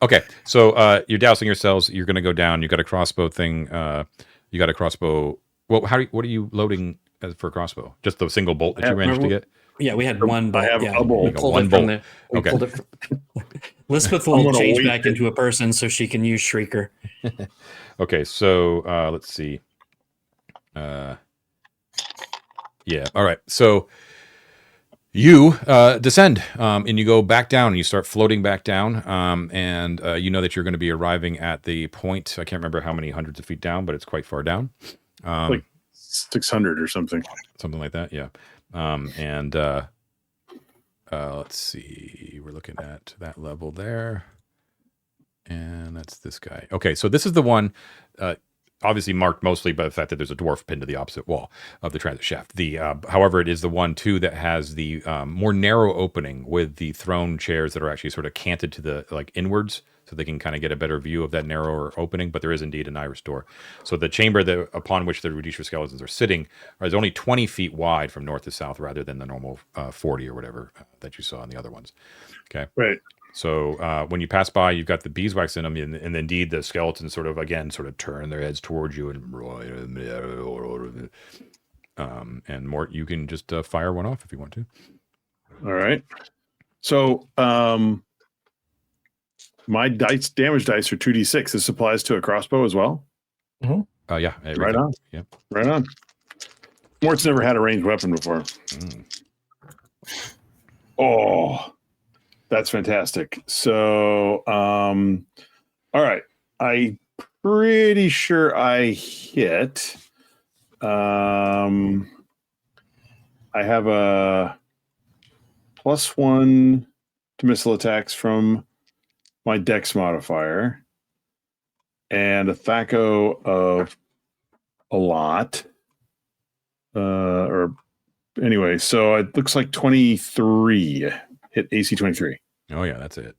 Okay, so you're dousing yourselves. You're going to go down. You got a crossbow thing. You got a crossbow. Well, what are you loading for a crossbow? Just the single bolt that you managed to get?
Yeah, we had one bolt.
I have a bolt.
One bolt. Elizabeth will change back into a person so she can use Shrieker.
Okay, so let's see. Yeah, all right. So you descend and you go back down and you start floating back down. And you know that you're going to be arriving at the point. I can't remember how many hundreds of feet down, but it's quite far down.
Like 600 or something.
Something like that, yeah. Let's see. We're looking at that level there. And that's this guy. Okay, so this is the one obviously marked mostly by the fact that there's a dwarf pinned to the opposite wall of the transit shaft. However, it is the one, too, that has the more narrow opening with the throne chairs that are actually sort of canted to the, inwards, so they can kind of get a better view of that narrower opening, but there is indeed an iris door. So the chamber upon which the Rudishva skeletons are sitting is only 20 feet wide from north to south rather than the normal 40 or whatever that you saw in the other ones. Okay.
Right.
So when you pass by, you've got the beeswax in them, and indeed the skeletons sort of turn their heads towards you, and Mort, you can just fire one off if you want to.
All right. So my damage dice are 2d6. This applies to a crossbow as well?
Yeah.
Right on.
Yep.
Right on. Mort's never had a ranged weapon before. Oh, that's fantastic. So, all right. I'm pretty sure I hit. I have a +1 to missile attacks from my dex modifier and a THAC0 of a lot. Or anyway, so it looks like 23 hit AC 23.
Oh yeah, that's it.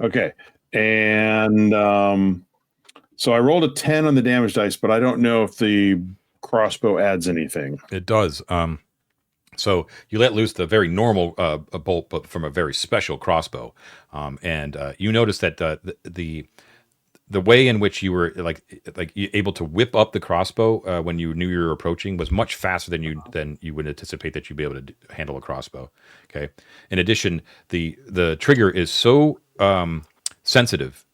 Okay. And so I rolled a 10 on the damage dice, but I don't know if the crossbow adds anything.
It does. So you let loose the very normal bolt, but from a very special crossbow, and you notice that the way in which you were able to whip up the crossbow when you knew you were approaching was much faster than you would anticipate that you'd be able to handle a crossbow. Okay. In addition, the trigger is so sensitive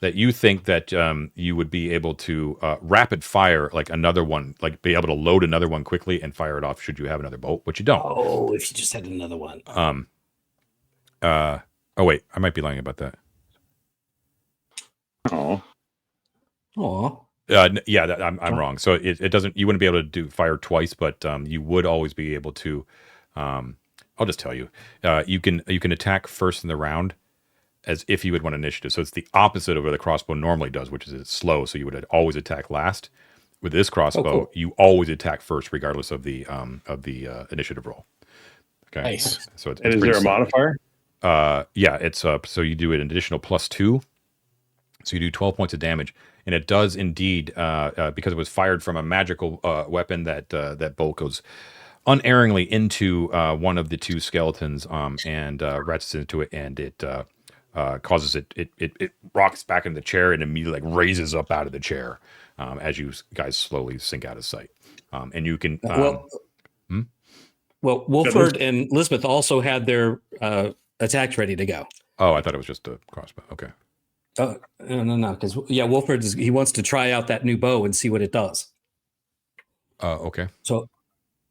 that you think that you would be able to rapid fire like another one, like be able to load another one quickly and fire it off should you have another bolt, which you don't.
Oh, if you just had another one.
Oh wait, I might be lying about that.
Oh.
I'm wrong. So it doesn't. You wouldn't be able to fire twice, but you would always be able to. I'll just tell you. You can attack first in the round, as if you would want initiative. So it's the opposite of what the crossbow normally does, which is it's slow. So you would always attack last. With this crossbow, you always attack first, regardless of the initiative roll. Okay.
Nice.
So it's
And is there a modifier?
Yeah. It's so you do an additional +2. So you do 12 points of damage, and it does indeed because it was fired from a magical weapon that bolt goes unerringly into one of the two skeletons and ratchets into it, and it causes it rocks back in the chair and immediately like raises up out of the chair as you guys slowly sink out of sight. And you can
well, Wolford and Lisbeth also had their attacks ready to go.
Oh, I thought it was just a crossbow. Okay.
No, because Wolford he wants to try out that new bow and see what it does.
Okay.
So,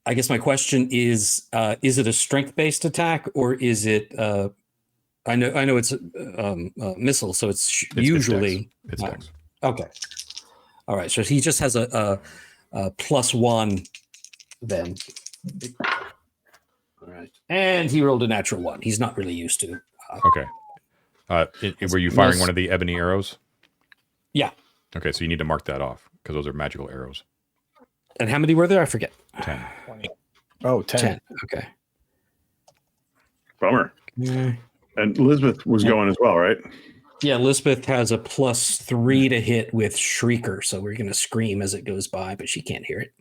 I guess my question is it a strength-based attack or is it? I know it's a missile, so it's usually
it's dex.
Okay. All right. So he just has a +1 then. All right. And he rolled a natural 1. He's not really used to.
Okay. Were you firing one of the ebony arrows?
Yeah.
Okay, so you need to mark that off because those are magical arrows.
And how many were there? I forget.
10.
20. Oh, 10.
Okay.
Bummer. Yeah. And Elizabeth was going as well, right?
Yeah, Lisbeth has a +3 to hit with Shrieker, so we're going to scream as it goes by, but she can't hear it.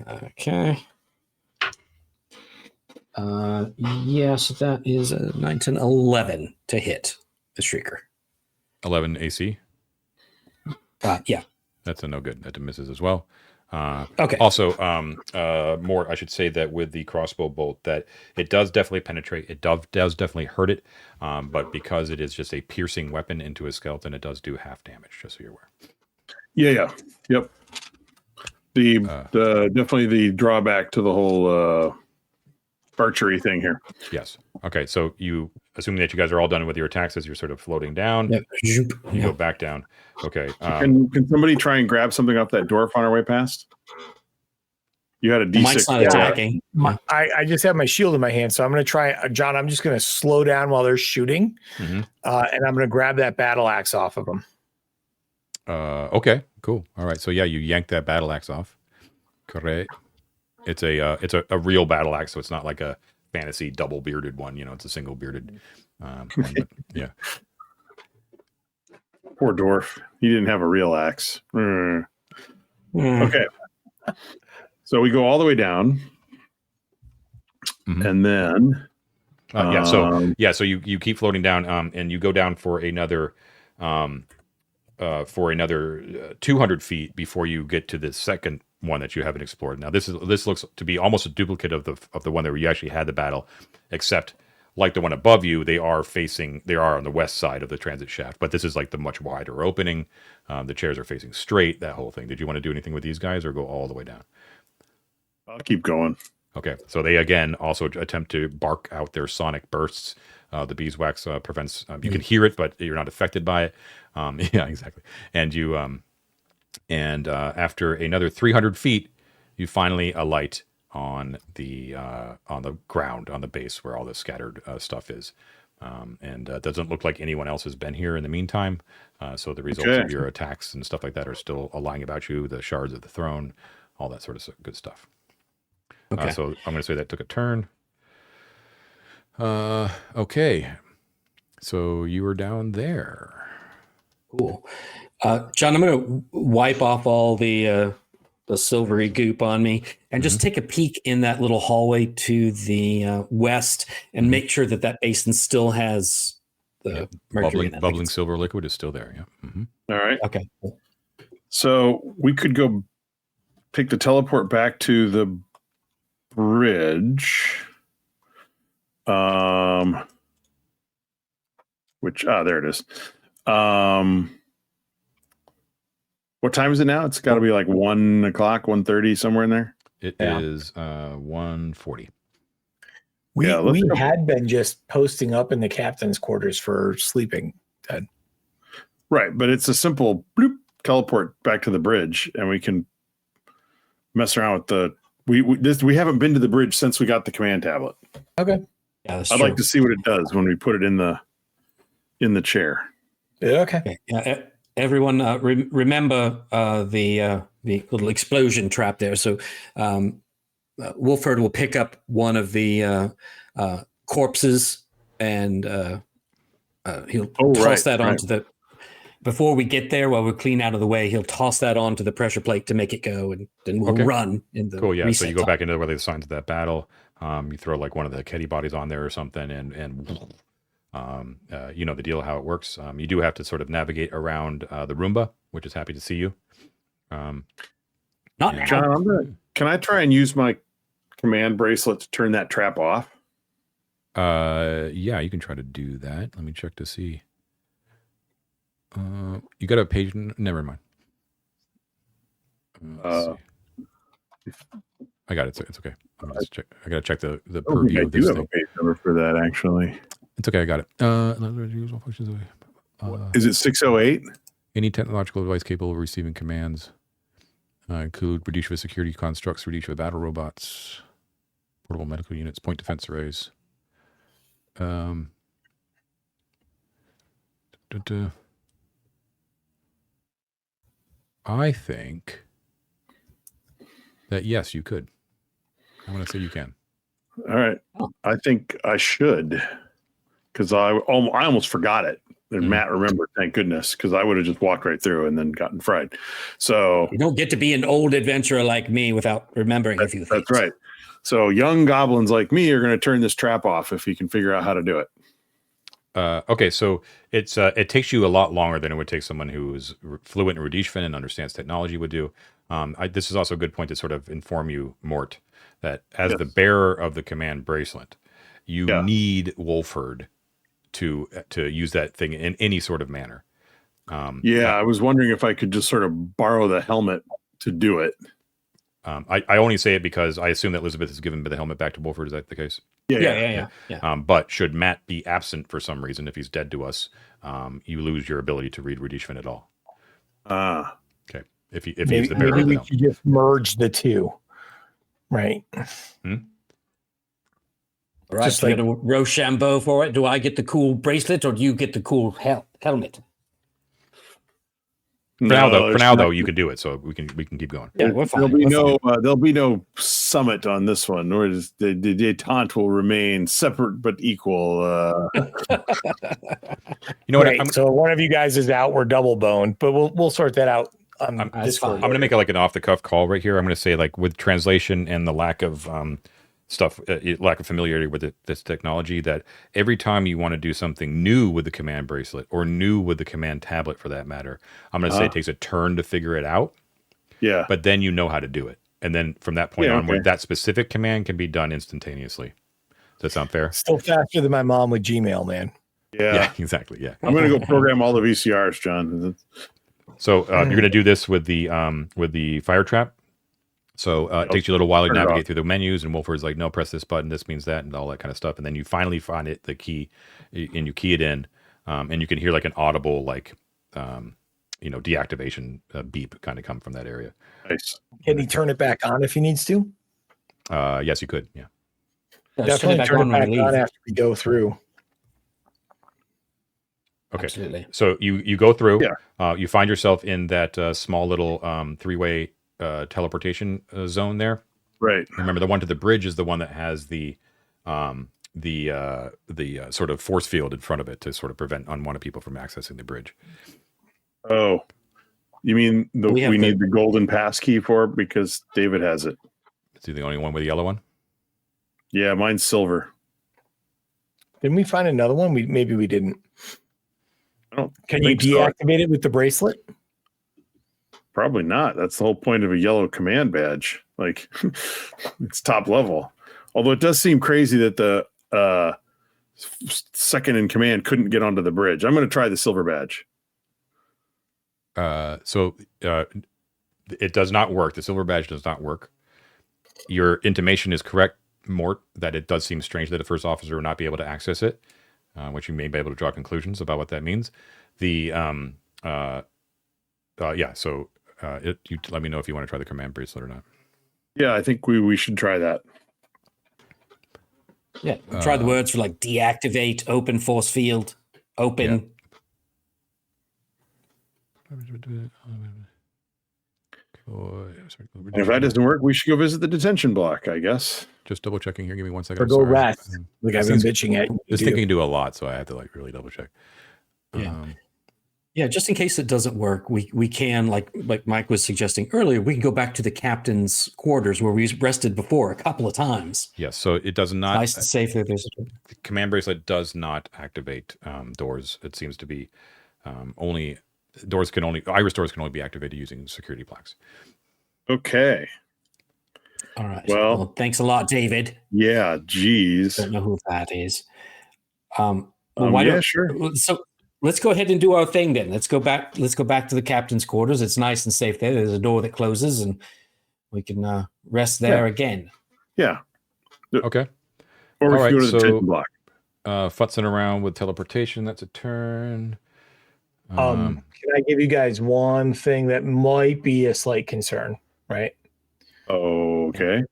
Okay. Yes, that is a 9, 10, 11 to hit the Shrieker.
11 AC?
Yeah.
That's a no good. That misses as well.
Okay.
Also, more, I should say that with the crossbow bolt, that it does definitely penetrate. It does definitely hurt it. But because it is just a piercing weapon into a skeleton, it does do half damage, just so you're aware.
Yeah. Yep. The definitely the drawback to the whole archery thing here.
Yes. Okay. So assuming that you guys are all done with your attacks as you're sort of floating down,
yep.
You go back down. Okay.
Can somebody try and grab something off that dwarf on our way past? You had a D6.
Mike's not attacking.
I just have my shield in my hand, so I'm going to try. John, I'm just going to slow down while they're shooting, and I'm going to grab that battle axe off of them.
Okay. Cool. All right. So yeah, you yank that battle axe off. Correct. It's a real battle axe, so it's not like a fantasy double bearded one. It's a single bearded one. But, yeah.
Poor dwarf. He didn't have a real axe. Okay. So we go all the way down, and then
So you keep floating down, and you go down for another 200 feet before you get to the second one that you haven't explored. Now this looks to be almost a duplicate of the one that you actually had the battle, except like the one above you, they are on the west side of the transit shaft, but this is like the much wider opening. The chairs are facing straight, that whole thing. Did you want to do anything with these guys or go all the way down?
I'll keep going.
Okay, so they again also attempt to bark out their sonic bursts. The beeswax prevents, you can hear it, but you're not affected by it. Yeah, exactly. And you, after another 300 feet, you finally alight on the ground, on the base where all the scattered stuff is. And it doesn't look like anyone else has been here in the meantime. So the results of your attacks and stuff like that are still lying about you, the shards of the throne, all that sort of good stuff. Okay. So I'm going to say that took a turn. Okay. So you were down there.
Cool. John, I'm going to wipe off all the silvery goop on me and just take a peek in that little hallway to the west and make sure that basin still has the mercury in it.
Bubbling silver liquid is still there. Yeah.
All right.
Okay.
So we could go take the teleport back to the bridge. There it is. What time is it now? It's got to be like 1 o'clock, 1:30, somewhere in there.
It is 1:40.
We had been just posting up in the captain's quarters for sleeping, Ted.
Right, but it's a simple bloop teleport back to the bridge, and we can mess around with the. We haven't been to the bridge since we got the command tablet.
Okay.
Yeah, that's
I'd
true.
like to see what it does when we put it in the chair.
Okay.
Yeah, everyone, remember the little explosion trap there. So Wolford will pick up one of the corpses and he'll toss that onto the. Before we get there, while we're clean out of the way, he'll toss that onto the pressure plate to make it go, and then we'll run in the.
Cool. Yeah. So you go back into where they assigned to that battle. You throw like one of the Keddy bodies on there or something, and you know the deal how it works. You do have to sort of navigate around the Roomba, which is happy to see you.
Not now.
John, can I try and use my command bracelet to turn that trap off?
Yeah, you can try to do that. Let me check to see. You got a page? Never mind. I got it. It's okay. I gotta check the purview of this thing.
I do have a page number for that, actually.
It's okay. I got it.
Is it 608?
Any technological device capable of receiving commands include Radisha security constructs, Radisha battle robots, portable medical units, point defense arrays. I think that yes, you could. I'm going to say you can.
All right. I think I should, because I almost forgot it. And Matt remembered, thank goodness, because I would have just walked right through and then gotten fried. So
you don't get to be an old adventurer like me without remembering a few things.
That's right. So young goblins like me are going to turn this trap off if you can figure out how to do it.
Okay, so it takes you a lot longer than it would take someone who is fluent in Radishvan and understands technology would do. This is also a good point to sort of inform you, Mort, that as the bearer of the command bracelet, you need Wolford to use that thing in any sort of manner.
I was wondering if I could just sort of borrow the helmet to do it.
I only say it because I assume that Elizabeth has given the helmet back to Wolford. Is that the case?
Yeah.
But should Matt be absent for some reason, if he's dead to us, you lose your ability to read Radishvan at all. Okay. If he's the bearer of the
we
helmet.
should just merge the two, right?
All right, just like a Rochambeau for it. Do I get the cool bracelet or do you get the cool helmet?
For now, though, you can do it, so we can keep going.
Yeah, we're fine.
There'll be no summit on this one, nor is the detente will remain separate but equal.
You know what?
Right, so one of you guys is out. We're double boned, but we'll sort that out.
I'm going to make it like an off the cuff call right here. I'm going to say, like, with translation and the lack of lack of familiarity with this technology, that every time you want to do something new with the command bracelet or new with the command tablet for that matter, I'm going to say it takes a turn to figure it out. Yeah. But then you know how to do it. And then from that point onward, that specific command can be done instantaneously. Does that sound fair?
Still faster than my mom with Gmail, man.
Yeah.
Exactly. Yeah.
I'm going to go program all the VCRs, John.
So you're going to do this with the fire trap. So it takes you a little while to
Turn it
navigate
off.
through the menus, and Wolfer's like, no, press this button. This means that, and all that kind of stuff. And then you finally find the key, and you key it in, and you can hear like an audible deactivation beep kind of come from that area.
Nice.
Can he turn it back on if he needs to?
Yes, you could. Yeah.
Definitely turn it back on after we go through.
Okay.
Absolutely.
So you go through.
Yeah.
You find yourself in that small little three-way teleportation zone there.
Right.
Remember, the one to the bridge is the one that has the sort of force field in front of it to sort of prevent unwanted people from accessing the bridge.
Oh, you mean we
need
the golden pass key for it because David has it?
Is he the only one with the yellow one?
Yeah, mine's silver.
Didn't we find another one? Maybe we didn't.
I don't
Can you
think so.
deactivate it with the bracelet?
Probably not. That's the whole point of a yellow command badge. Like, it's top level. Although it does seem crazy that the second in command couldn't get onto the bridge. I'm going to try the silver badge.
So it does not work. The silver badge does not work. Your intimation is correct, Mort, that it does seem strange that a first officer would not be able to access it, which you may be able to draw conclusions about what that means. You let me know if you want to try the command bracelet or not.
Yeah, I think we should try that.
Yeah. Try the words for like deactivate, open force field, open.
And if that doesn't work, we should go visit the detention block, I guess.
Just double checking here. Give me 1 second.
Or go rest. Like I've been bitching at you.
This thing can do a lot, so I have to like really double check.
Yeah. Yeah, just in case it doesn't work, we can, like Mike was suggesting earlier, we can go back to the captain's quarters where we rested before a couple of times.
Yes, so it does not.
Nice and safe that there's
The command bracelet does not activate doors. It seems to be iris doors can only be activated using security plaques.
Okay.
all right.
Well,
Thanks a lot, David.
Yeah, geez.
Don't know who that is.
Sure.
So let's go ahead and do our thing then. Let's go back to the captain's quarters. It's nice and safe there. There's a door that closes, and we can rest there again.
Yeah.
Okay.
Or we
All
should
right,
go to the
so-
detention block.
Futzing around with teleportation. That's a turn.
Can I give you guys one thing that might be a slight concern, right?
Okay.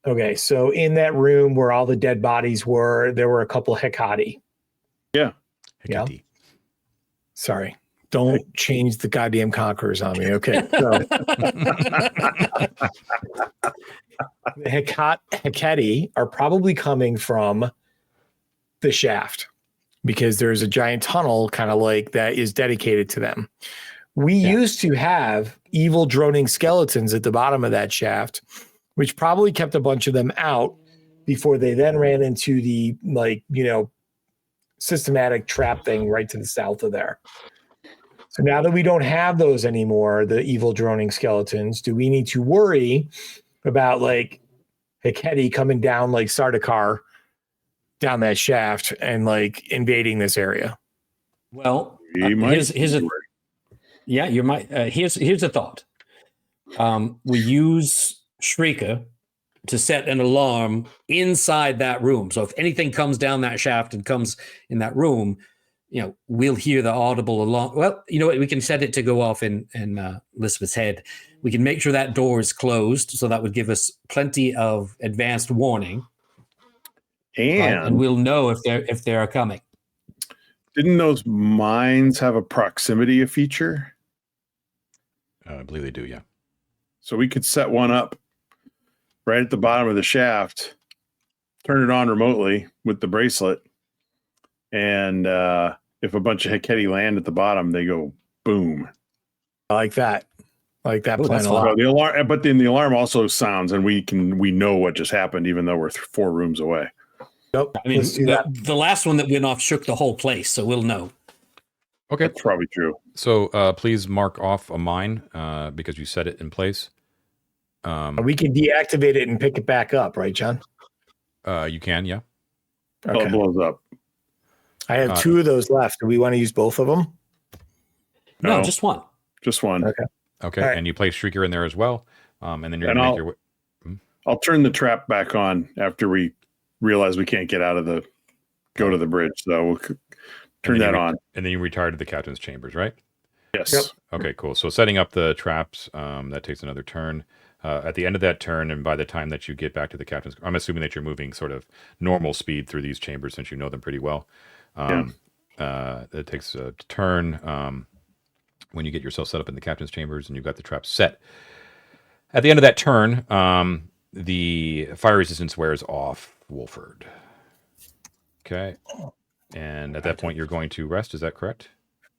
Okay, so in that room where all the dead bodies were, there were a couple Hecate.
Yeah.
Hecate.
Sorry, don't change the goddamn conquerors on me. Okay, so the Hecate are probably coming from the shaft because there's a giant tunnel kind of like that is dedicated to them. We used to have evil droning skeletons at the bottom of that shaft, which probably kept a bunch of them out before they then ran into the systematic trap thing right to the south of there. So now that we don't have those anymore, the evil droning skeletons, do we need to worry about like Hecate coming down like Sardaukar down that shaft and like invading this area?
Well,
Here's
here's a thought. We use Shrieker to set an alarm inside that room. So if anything comes down that shaft and comes in that room, we'll hear the audible alarm. Well, you know what? We can set it to go off in Elizabeth's head. We can make sure that door is closed, so that would give us plenty of advanced warning. And we'll know if they are coming.
Didn't those mines have a proximity feature?
I believe they do, yeah.
So we could set one up right at the bottom of the shaft, turn it on remotely with the bracelet, and if a bunch of Hecate land at the bottom, they go boom.
I like that. I like that
Ooh,
plan
that's
a
fun.
lot.
So the alarm, but then the alarm also sounds, and we know what just happened, even though we're 4 rooms away.
Nope.
I mean,
Let's do that.
the last one that went off shook the whole place, so we'll know.
Okay.
That's probably true.
So please mark off a mine because you set it in place.
We can deactivate it and pick it back up, right, John?
You can, yeah.
Till it blows up.
I have 2 of those left. Do we want to use both of them?
No, just one.
Just one.
Okay,
Right.
and you place Shrieker in there as well, and then you're going to make your way.
I'll turn the trap back on after we realize we can't get out of go to the bridge. So we'll turn that on.
And then you retire to the captain's chambers, right?
Yes.
Yep.
Okay, cool. So setting up the traps, that takes another turn. At the end of that turn, and by the time that you get back to the captain's, I'm assuming that you're moving sort of normal speed through these chambers since you know them pretty well. It takes a turn when you get yourself set up in the captain's chambers and you've got the traps set. At the end of that turn, the fire resistance wears off, Wolford. Okay. And at that point, you're going to rest. Is that correct?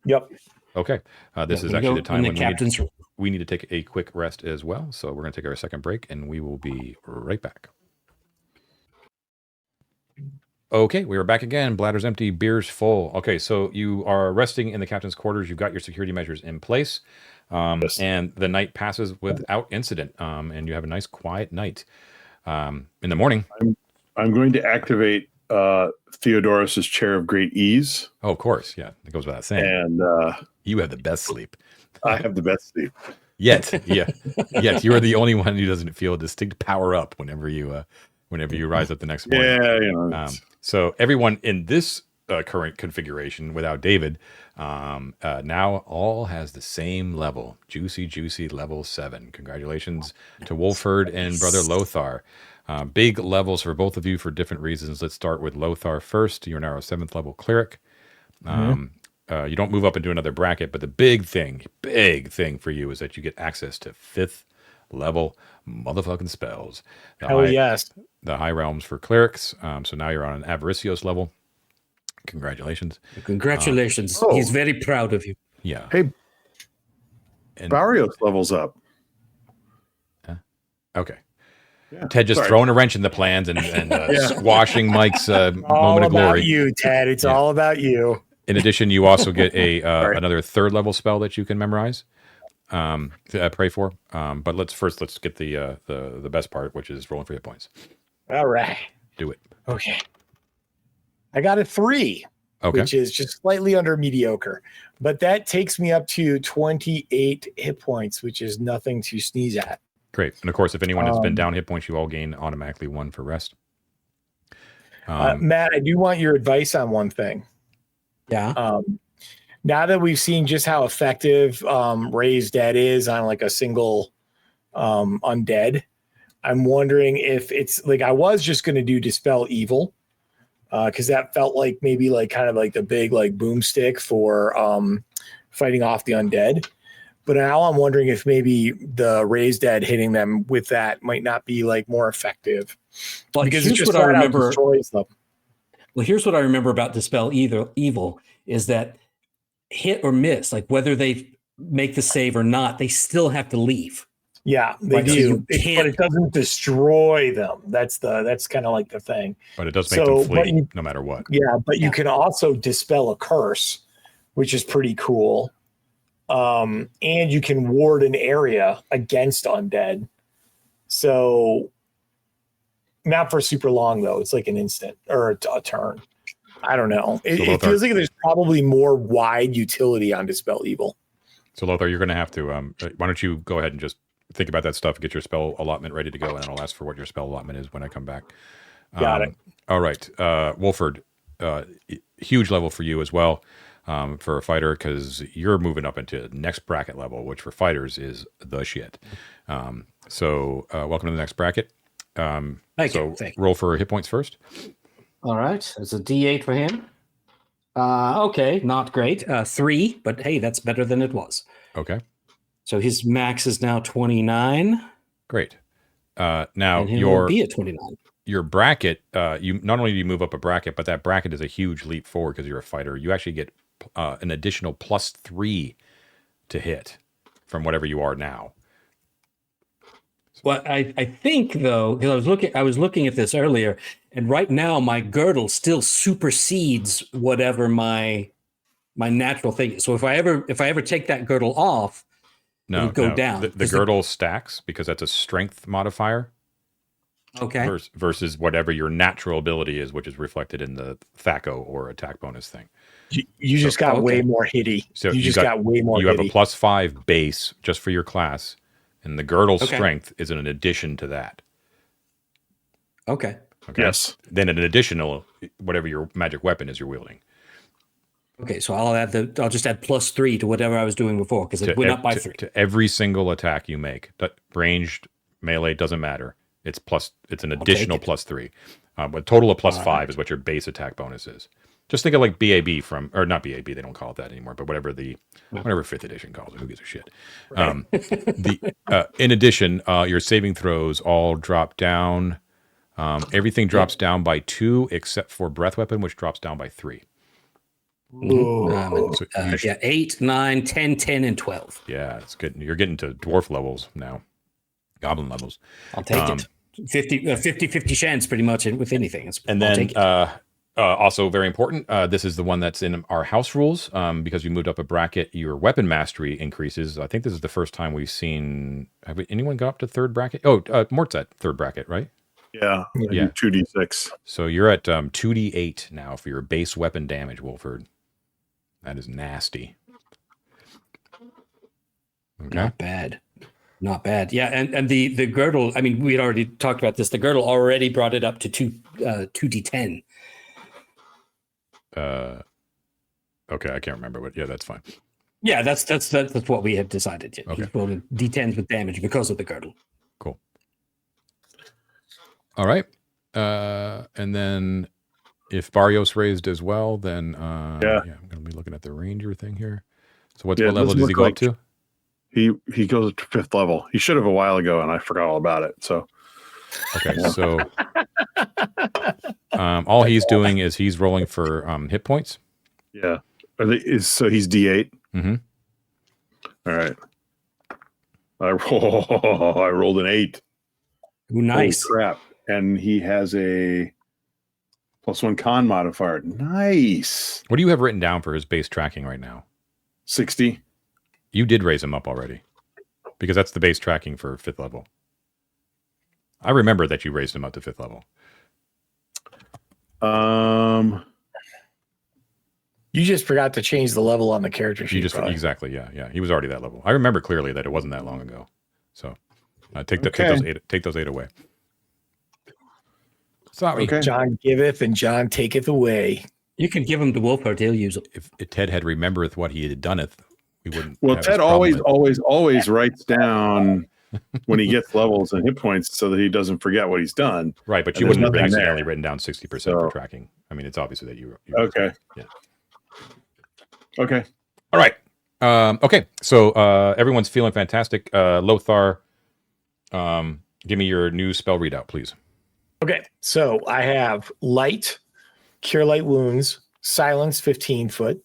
Yep.
Okay. This is actually the time when
captain's
we need to take a quick rest as well. So we're going to take our second break and we will be right back. Okay, we are back again. Bladder's empty, beer's full. Okay, so you are resting in the captain's quarters. You've got your security measures in place. And the night passes without incident. And you have a nice quiet night. In the morning,
I'm going to activate Theodorus's chair of great ease.
Oh, of course. Yeah, it goes without saying.
And
you have the best sleep.
I have the best sleep.
Yet you are the only one who doesn't feel a distinct power up whenever you rise up the next morning.
Yeah,
so everyone in this current configuration, without David, now all has the same level. Juicy level 7. Congratulations to Wolford and Brother Lothar. Big levels for both of you for different reasons. Let's start with Lothar first. You're now a 7th level cleric. You don't move up into another bracket, but the big thing for you is that you get access to 5th level motherfucking spells.
Yes.
The high realms for clerics. So now you're on an Avaricios level. Congratulations.
Congratulations. He's very proud of you.
Yeah.
Hey,
and
Barrios levels up.
Okay.
Yeah,
Ted just throwing a wrench in the plans and squashing Mike's moment of glory.
All about you, Ted. It's all about you.
In addition, you also get another 3rd level spell that you can memorize, pray for. But let's get the best part, which is rolling for hit points.
All right.
Do it.
Okay. I got a 3, which is just slightly under mediocre. But that takes me up to 28 hit points, which is nothing to sneeze at.
Great. And of course, if anyone has been down hit points, you all gain automatically 1 for rest.
Matt, I do want your advice on one thing.
Yeah.
Now that we've seen just how effective Raise Dead is on like a single undead, I'm wondering if it's like I was just going to do Dispel Evil because that felt like maybe like kind of like the big like boomstick for fighting off the undead. But now I'm wondering if maybe the Raise Dead hitting them with that might not be like more effective.
Well,
because
here's
it's just
what I remember.
Destroys them.
Well, here's what I remember about Dispel Evil is that hit or miss, like whether they make the save or not, they still have to leave.
Yeah, they do. But it doesn't destroy them. That's kind of like the thing.
But it does make them flee no matter what.
Yeah, but you can also dispel a curse, which is pretty cool. And you can ward an area against undead. So not for super long though. It's like an instant or a turn. I don't know. It feels like there's probably more wide utility on Dispel Evil.
So Lothar, you're going to have to. Why don't you go ahead and just think about that stuff and get your spell allotment ready to go, and then I'll ask for what your spell allotment is when I come back.
Got it.
All right, Wolford, huge level for you as well. For a fighter, because you're moving up into next bracket level, which for fighters is the shit. So welcome to the next bracket.
Thank you.
Roll for hit points first.
All right. It's a D8 for him. Okay, not great. 3, but hey, that's better than it was.
Okay.
So his max is now 29.
Great. Now
and he'll be at 29.
Your bracket, you not only do you move up a bracket, but that bracket is a huge leap forward because you're a fighter. You actually get an additional +3 to hit from whatever you are now.
Well, I think though, because I was looking at this earlier, and right now my girdle still supersedes whatever my natural thing is. So if I ever take that girdle off, it'll go down.
The girdle stacks because that's a strength modifier.
Okay.
Versus whatever your natural ability is, which is reflected in the THAC0 or attack bonus thing.
You just got way more hitty.
So
you just got way more
You have a
hitty.
+5 base just for your class, and the girdle strength is an addition to that.
Okay.
Yes.
Then an additional, whatever your magic weapon is you're wielding.
Okay, so I'll just add +3 to whatever I was doing before because it went up by 3.
To every single attack you make. Ranged, melee, doesn't matter. It's an additional +3. A total of +5 is what your base attack bonus is. Just think of like BAB or not BAB, they don't call it that anymore, but whatever 5th edition calls it, who gives a shit. Right. In addition, your saving throws all drop down. Everything drops down by 2 except for breath weapon, which drops down by 3.
So 8, 9, 10, 10, and 12.
Yeah, it's good. You're getting to dwarf levels now, goblin levels.
I'll take it. 50-50 chance pretty much with anything.
And then also very important, this is the one that's in our house rules because you moved up a bracket. Your weapon mastery increases. I think this is the first time we've seen. Have anyone got up to 3rd bracket? Oh, Mort's at 3rd bracket, right?
Yeah. 2d6.
So you're at 2d8 now for your base weapon damage, Wolford. That is nasty. Okay.
Not bad. Yeah, and the girdle, I mean, we had already talked about this. The girdle already brought it up to 2d10.
Okay, I can't remember, but yeah, that's fine.
Yeah, that's what we had decided.
Okay.
He's rolling d10s with damage because of the girdle.
Cool. All right. And then if Barrios raised as well, then I'm going to be looking at the ranger thing here. So what level does he go up to?
He goes to 5th level. He should have a while ago, and I forgot all about it. So
okay, so all he's doing is he's rolling for hit points.
Yeah. So he's D8.
Mm-hmm.
All right. I rolled an 8.
Ooh, nice.
Holy crap. And he has a +1 con modifier. Nice.
What do you have written down for his base tracking right now?
60.
You did raise him up already because that's the base tracking for 5th level. I remember that you raised him up to 5th level.
You just forgot to change the level on the character sheet.
Exactly. Yeah. He was already that level. I remember clearly that it wasn't that long ago. So take those 8 away. Sorry.
Okay. John giveth and John taketh away.
You can give him to Wolfhard, he'll use it.
If Ted had remembereth what he had doneth, we wouldn't.
Well, Ted always writes down when he gets levels and hit points so that he doesn't forget what he's done.
Right, but you wouldn't have accidentally written down 60% for tracking. I mean, it's obviously that you
okay.
Yeah.
Okay.
All right. Okay. So everyone's feeling fantastic. Lothar, give me your new spell readout, please.
Okay. So I have light, cure light wounds, silence 15 foot,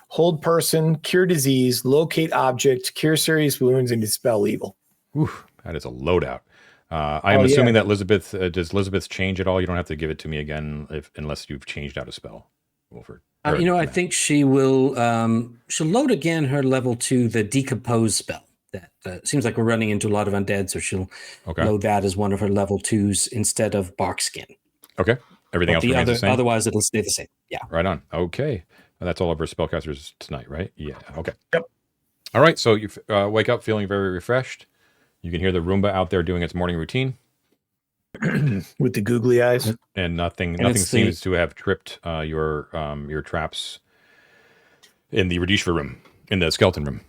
hold person, cure disease, locate object, cure serious wounds, and dispel evil.
Whew, that is a loadout. I am assuming that Elizabeth, does Elizabeth's change at all? You don't have to give it to me again unless you've changed out a spell, Wolford.
I think she will. She'll load again her level 2, the decompose spell. That seems like we're running into a lot of undead, so she'll load that as one of her level 2s instead of bark skin.
Okay. Everything else remains the same?
Otherwise, it'll stay the same. Yeah.
Right on. Okay. Well, that's all of our spellcasters tonight, right? Yeah. Okay.
Yep.
All right. So you wake up feeling very refreshed. You can hear the Roomba out there doing its morning routine.
With the googly eyes.
And nothing seems to have tripped your traps in the Radishva room, in the skeleton room.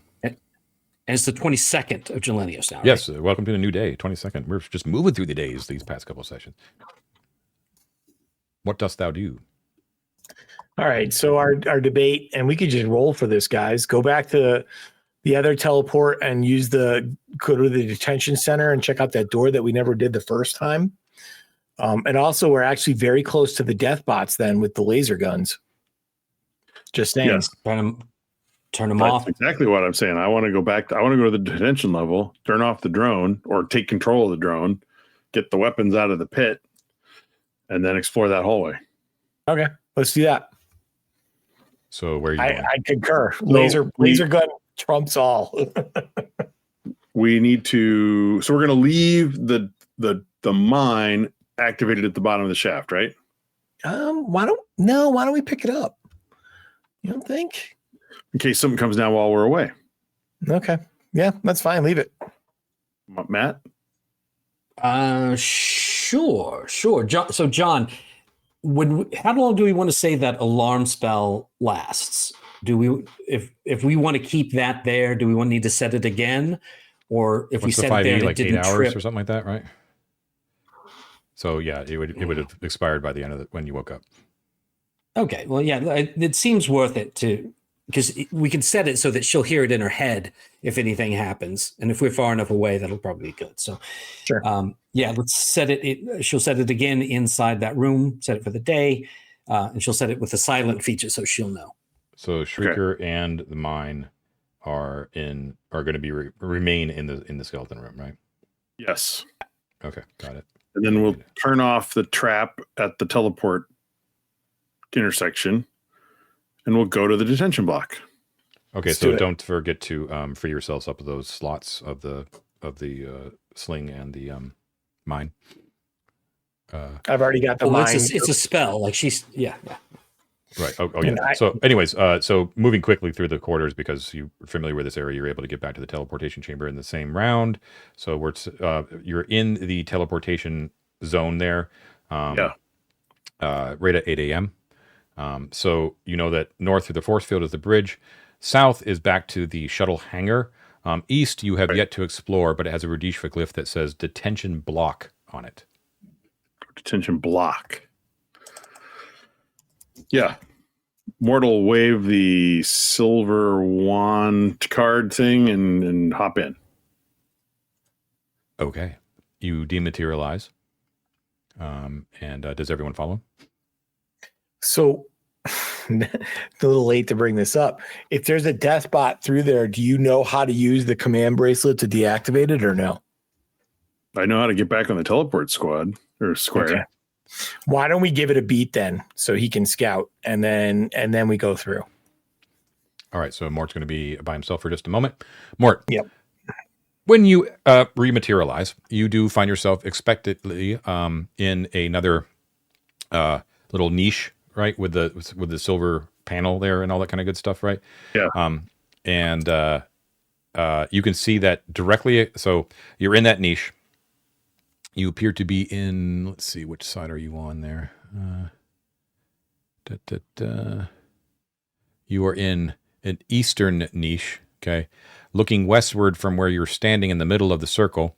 And it's the 22nd of Gelenius now.
Yes.
Right?
Welcome to the new day, 22nd. We're just moving through the days these past couple of sessions. What dost thou do?
All right. So our debate, and we could just roll for this, guys. Go back to the other teleport and go to the detention center and check out that door that we never did the first time. And also, we're actually very close to the death bots then with the laser guns. Just saying.
Yes.
Turn them off.
That's exactly what I'm saying. I want to go back. I want to go to the detention level, turn off the drone or take control of the drone, get the weapons out of the pit, and then explore that hallway.
Okay. Let's do that.
So where are you going?
I concur. Laser gun trumps all.
We need to. So we're going to leave the mine activated at the bottom of the shaft, right?
Why don't we pick it up? You don't think?
In case something comes down while we're away.
Okay. Yeah, that's fine. Leave it.
Matt?
Sure. John, how long do we want to say that alarm spell lasts? Do we, if we want to keep that there, do we need to set it again? Or if we set it there and
like
it didn't
8 hours
trip
or something like that, right? So yeah, it would have expired by the end of when you woke up.
Okay, well, yeah, it seems worth it because we can set it so that she'll hear it in her head if anything happens, and if we're far enough away, that'll probably be good. So,
sure.
Yeah, let's set it. She'll set it again inside that room. Set it for the day, and she'll set it with the silent feature so she'll know.
So Shrieker and the mine are going to be remain in the skeleton room, right?
Yes.
Okay, got it.
And then we'll turn off the trap at the teleport intersection, and we'll go to the detention block.
Okay, so don't forget to free yourselves up of those slots of the sling and the mine.
I've already got the mine.
It's a spell. Like yeah.
Right. Oh yeah. So, anyways, so moving quickly through the corridors because you're familiar with this area, you're able to get back to the teleportation chamber in the same round. So you're in the teleportation zone there. Right at 8 a.m. So you know that north through the force field is the bridge. South is back to the shuttle hangar. East you have yet to explore, but it has a Radishva glyph that says detention block on it.
Detention block. Yeah. Mortal wave the silver wand card thing and hop in.
Okay. You dematerialize. And does everyone follow?
So a little late to bring this up. If there's a death bot through there, do you know how to use the command bracelet to deactivate it or no?
I know how to get back on the teleport squad or square. Okay.
Why don't we give it a beat then so he can scout and then we go through.
All right. So Mort's going to be by himself for just a moment. Mort.
Yep.
When you rematerialize, you do find yourself expectedly in another little niche, right? With the silver panel there and all that kind of good stuff, right?
Yeah.
And you can see that directly. So you're in that niche. You appear to be in, let's see, which side are you on there? You are in an eastern niche, okay? Looking westward from where you're standing in the middle of the circle,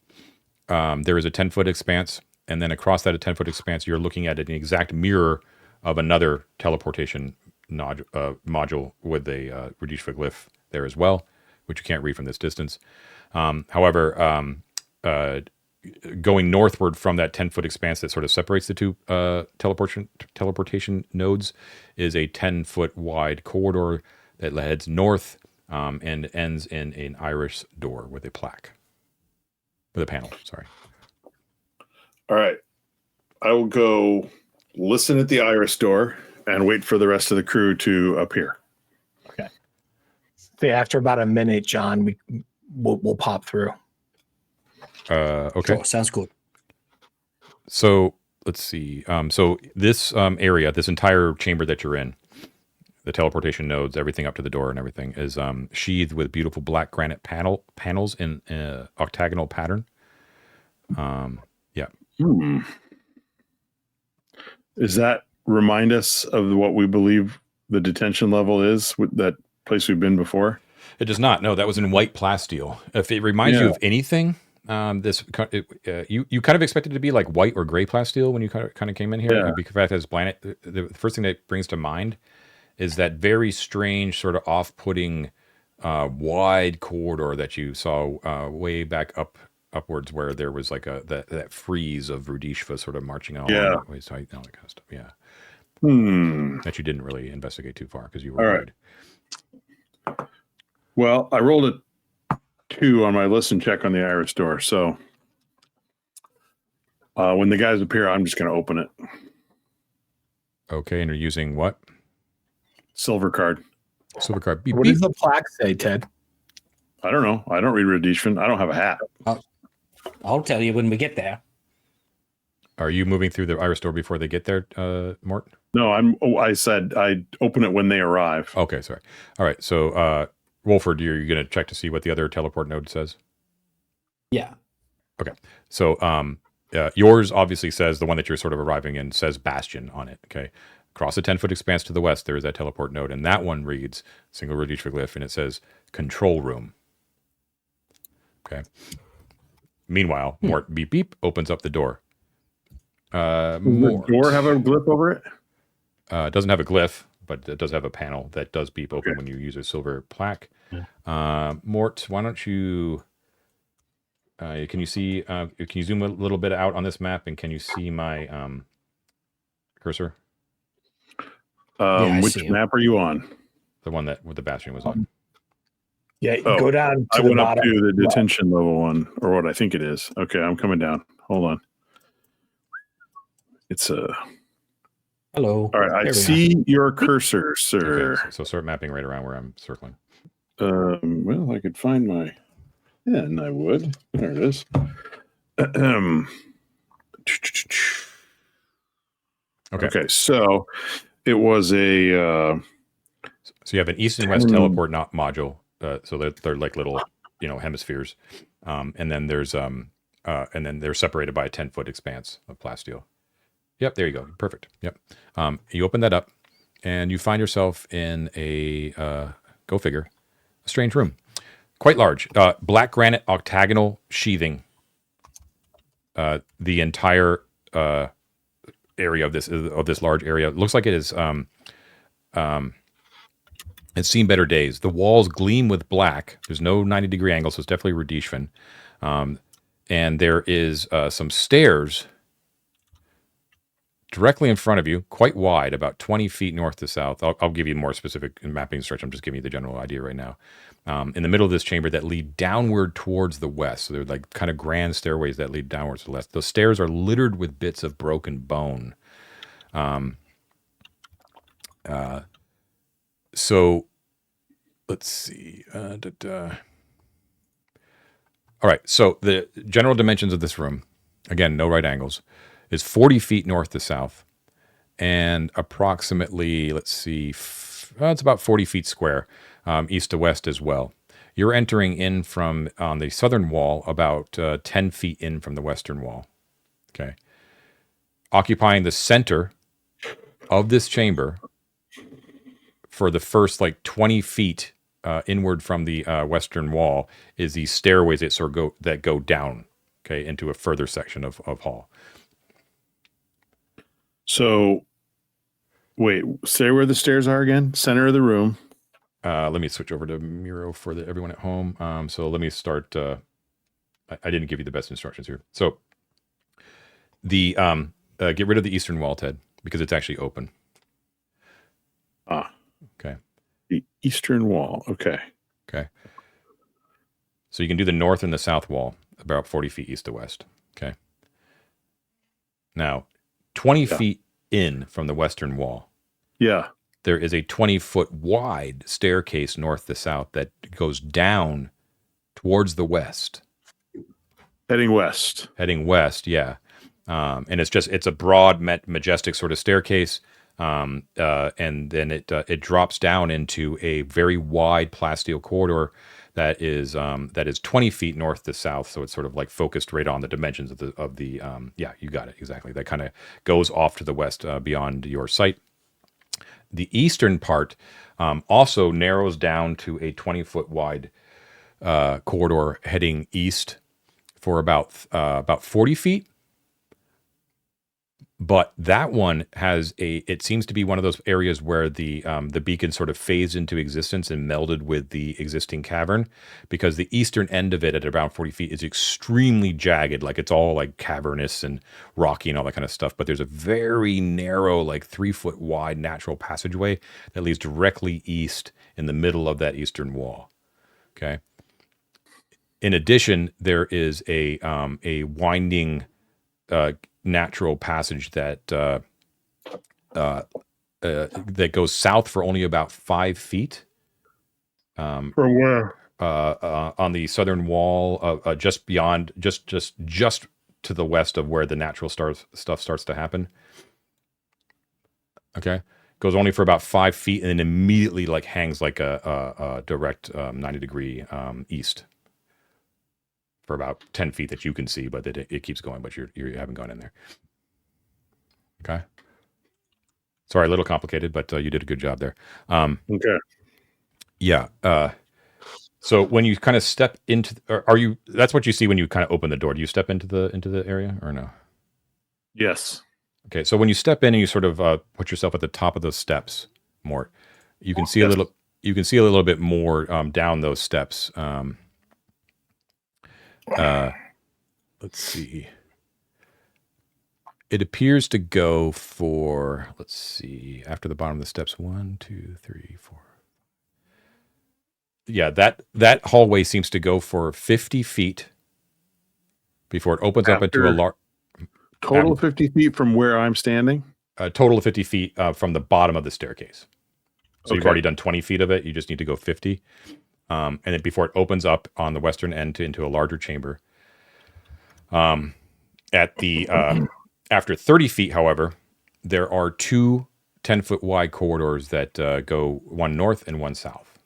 there is a 10-foot expanse, and then across that 10-foot expanse, you're looking at an exact mirror of another teleportation module with a Radishva glyph there as well, which you can't read from this distance. However, going northward from that 10-foot expanse that sort of separates the two teleportation nodes is a 10-foot wide corridor that heads north and ends in an iris door with a panel. Sorry.
All right. I will go listen at the iris door and wait for the rest of the crew to appear.
Okay. So after about a minute, John, we'll pop through.
Okay.
Sure, sounds good.
So let's see. So this area, this entire chamber that you're in, the teleportation nodes, everything up to the door and everything is sheathed with beautiful black granite panels in octagonal pattern. Yeah.
Does that remind us of what we believe the detention level is with that place we've been before?
It does not. No, that was in white plasteel. If it reminds you of anything, you kind of expected it to be like white or gray plasteel when you kind of came in here.
Yeah.
Because as planet, the first thing that brings to mind is that very strange sort of off-putting wide corridor that you saw way back upwards, where there was like that frieze of Radishva sort of marching all that way, so all that kind of stuff. Yeah. That you didn't really investigate too far because you were worried.
Right. Well, I rolled a 2 on my listen check on the iris door, so when the guys appear, I'm just going to open it.
Okay, and you're using what?
Silver card.
Silver card.
What does the plaque say, Ted?
I don't know. I don't read Radishvan. I don't have a hat.
I'll tell you when we get there.
Are you moving through the iris door before they get there, Mort?
No, I said I open it when they arrive.
Okay, sorry. All right, so Wolford, you're going to check to see what the other teleport node says?
Yeah.
Okay, so yours obviously says, the one that you're sort of arriving in says Bastion on it, okay? Across the 10-foot expanse to the west, there is that teleport node, and that one reads single retroglyph, and it says control room. Okay. Meanwhile, Mort beep beep opens up the door.
Does the door have a glyph over it?
It doesn't have a glyph, but it does have a panel that does beep open when you use a silver plaque. Mort, why don't you? Can you see? Can you zoom a little bit out on this map, and can you see my cursor?
Which map are you on?
The one that with the bastion was on.
Yeah, go down to
I
the
went
bottom.
up to the detention level one, or what I think it is. Okay, I'm coming down. Hold on. It's a.
Hello.
All right, I see your cursor, sir.
Okay, so start mapping right around where I'm circling.
Well, I could find my pen. I would. There it is. Okay, so it was a.
So you have an east and west teleport module. So they're like little, hemispheres, and then there's and then they're separated by a 10-foot expanse of plasteel. Yep, there you go. Perfect. Yep. You open that up, and you find yourself in a go figure, a strange room, quite large, black granite octagonal sheathing. The entire area of this large area looks like it is. It's seen better days. The walls gleam with black. There's no 90-degree angle, so it's definitely Radishvan. And there is some stairs directly in front of you, quite wide, about 20 feet north to south. I'll give you more specific mapping instruction. I'm just giving you the general idea right now. In the middle of this chamber that lead downward towards the west. So they're like kind of grand stairways that lead downwards to the west. Those stairs are littered with bits of broken bone. So let's see. All right. So the general dimensions of this room, again, no right angles, is 40 feet north to south and approximately, let's see, it's about 40 feet square, east to west as well. You're entering in from on the southern wall, about 10 feet in from the western wall. Okay. Occupying the center of this chamber for the first 20 feet inward from the western wall is these stairways that go down, okay, into a further section of hall.
So, wait, say where the stairs are again. Center of the room.
Let me switch over to Miro for everyone at home. So let me start. I didn't give you the best instructions here. So the get rid of the eastern wall, Ted, because it's actually open. Okay.
The eastern wall. Okay.
So you can do the north and the south wall, about 40 feet east to west. Okay. Now, 20 feet in from the western wall.
Yeah.
There is a 20-foot wide staircase north to south that goes down towards the west.
Heading west,
yeah. And it's a broad, majestic sort of staircase. And then it drops down into a very wide plasteel corridor that is 20 feet north to south. So it's sort of like focused right on the dimensions of the yeah, you got it exactly. That kind of goes off to the west beyond your sight. The eastern part also narrows down to a 20-foot wide corridor heading east for about 40 feet. But that one it seems to be one of those areas where the beacon sort of phased into existence and melded with the existing cavern, because the eastern end of it at around 40 feet is extremely jagged. Like it's all like cavernous and rocky and all that kind of stuff. But there's a very narrow, 3-foot wide natural passageway that leads directly east in the middle of that eastern wall. Okay. In addition, there is a winding natural passage that goes south for only about 5 feet.
From where?
On the southern wall, just beyond, just to the west of where the natural stuff starts to happen. Okay, goes only for about 5 feet, and then immediately like hangs like a direct 90-degree east for about 10 feet that you can see, but it keeps going, but you haven't gone in there. Okay. Sorry, a little complicated, but you did a good job there.
Okay.
Yeah. So when you kind of step into, that's what you see when you kind of open the door. Do you step into the area or no?
Yes.
Okay. So when you step in and you sort of put yourself at the top of those steps, Mort, you can see a little bit more down those steps. Let's see. It appears to go for, let's see, after the bottom of the steps, 1, 2, 3, 4. Yeah, that hallway seems to go for 50 feet before it opens up into a large...
Total 50 feet from where I'm standing?
A total of 50 feet from the bottom of the staircase. So you've already done 20 feet of it. You just need to go 50. And then before it opens up on the western end into a larger chamber. At the... After 30 feet, however, there are 2 10-foot wide corridors that go one north and one south.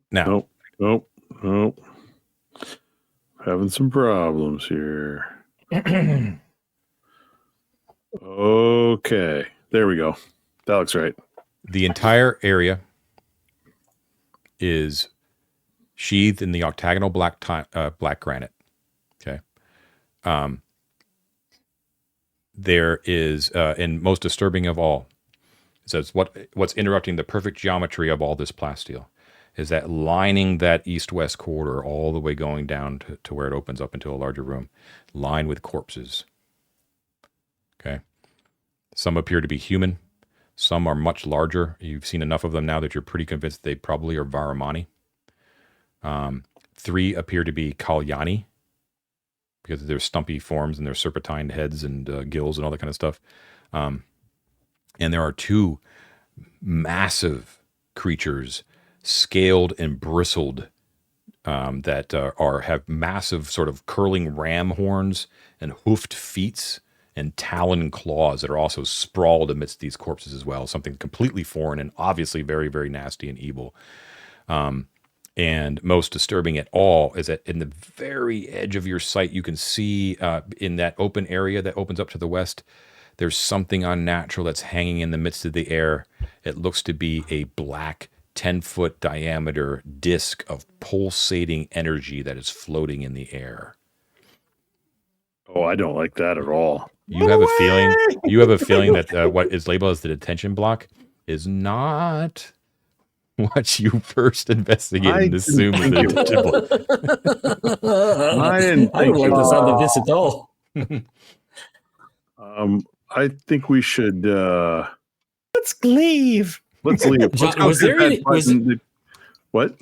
Now,
Nope. Having some problems here. Okay, there we go. That looks right.
the entire area is sheathed in the octagonal black granite. Okay. There is, and most disturbing of all, it says what's interrupting the perfect geometry of all this plasteel is that lining that east-west corridor all the way going down to where it opens up into a larger room, lined with corpses. Okay. Some appear to be human. Some are much larger. You've seen enough of them now that you're pretty convinced they probably are Varamani. 3 appear to be Kalyani because of their stumpy forms and their serpentine heads and gills and all that kind of stuff. And there are 2 massive creatures, scaled and bristled, that have massive sort of curling ram horns and hoofed feet and talon claws that are also sprawled amidst these corpses as well. Something completely foreign and obviously very, very nasty and evil. And most disturbing at all is that in the very edge of your sight, you can see in that open area that opens up to the west, there's something unnatural that's hanging in the midst of the air. It looks to be a black 10-foot diameter disc of pulsating energy that is floating in the air.
Oh, I don't like that at all.
You have a feeling that what is labeled as the detention block is not what you first investigated and assumed was the detention block.
I don't like the sound of this at all.
I think we should
let's leave.
Let's leave.
John,
What?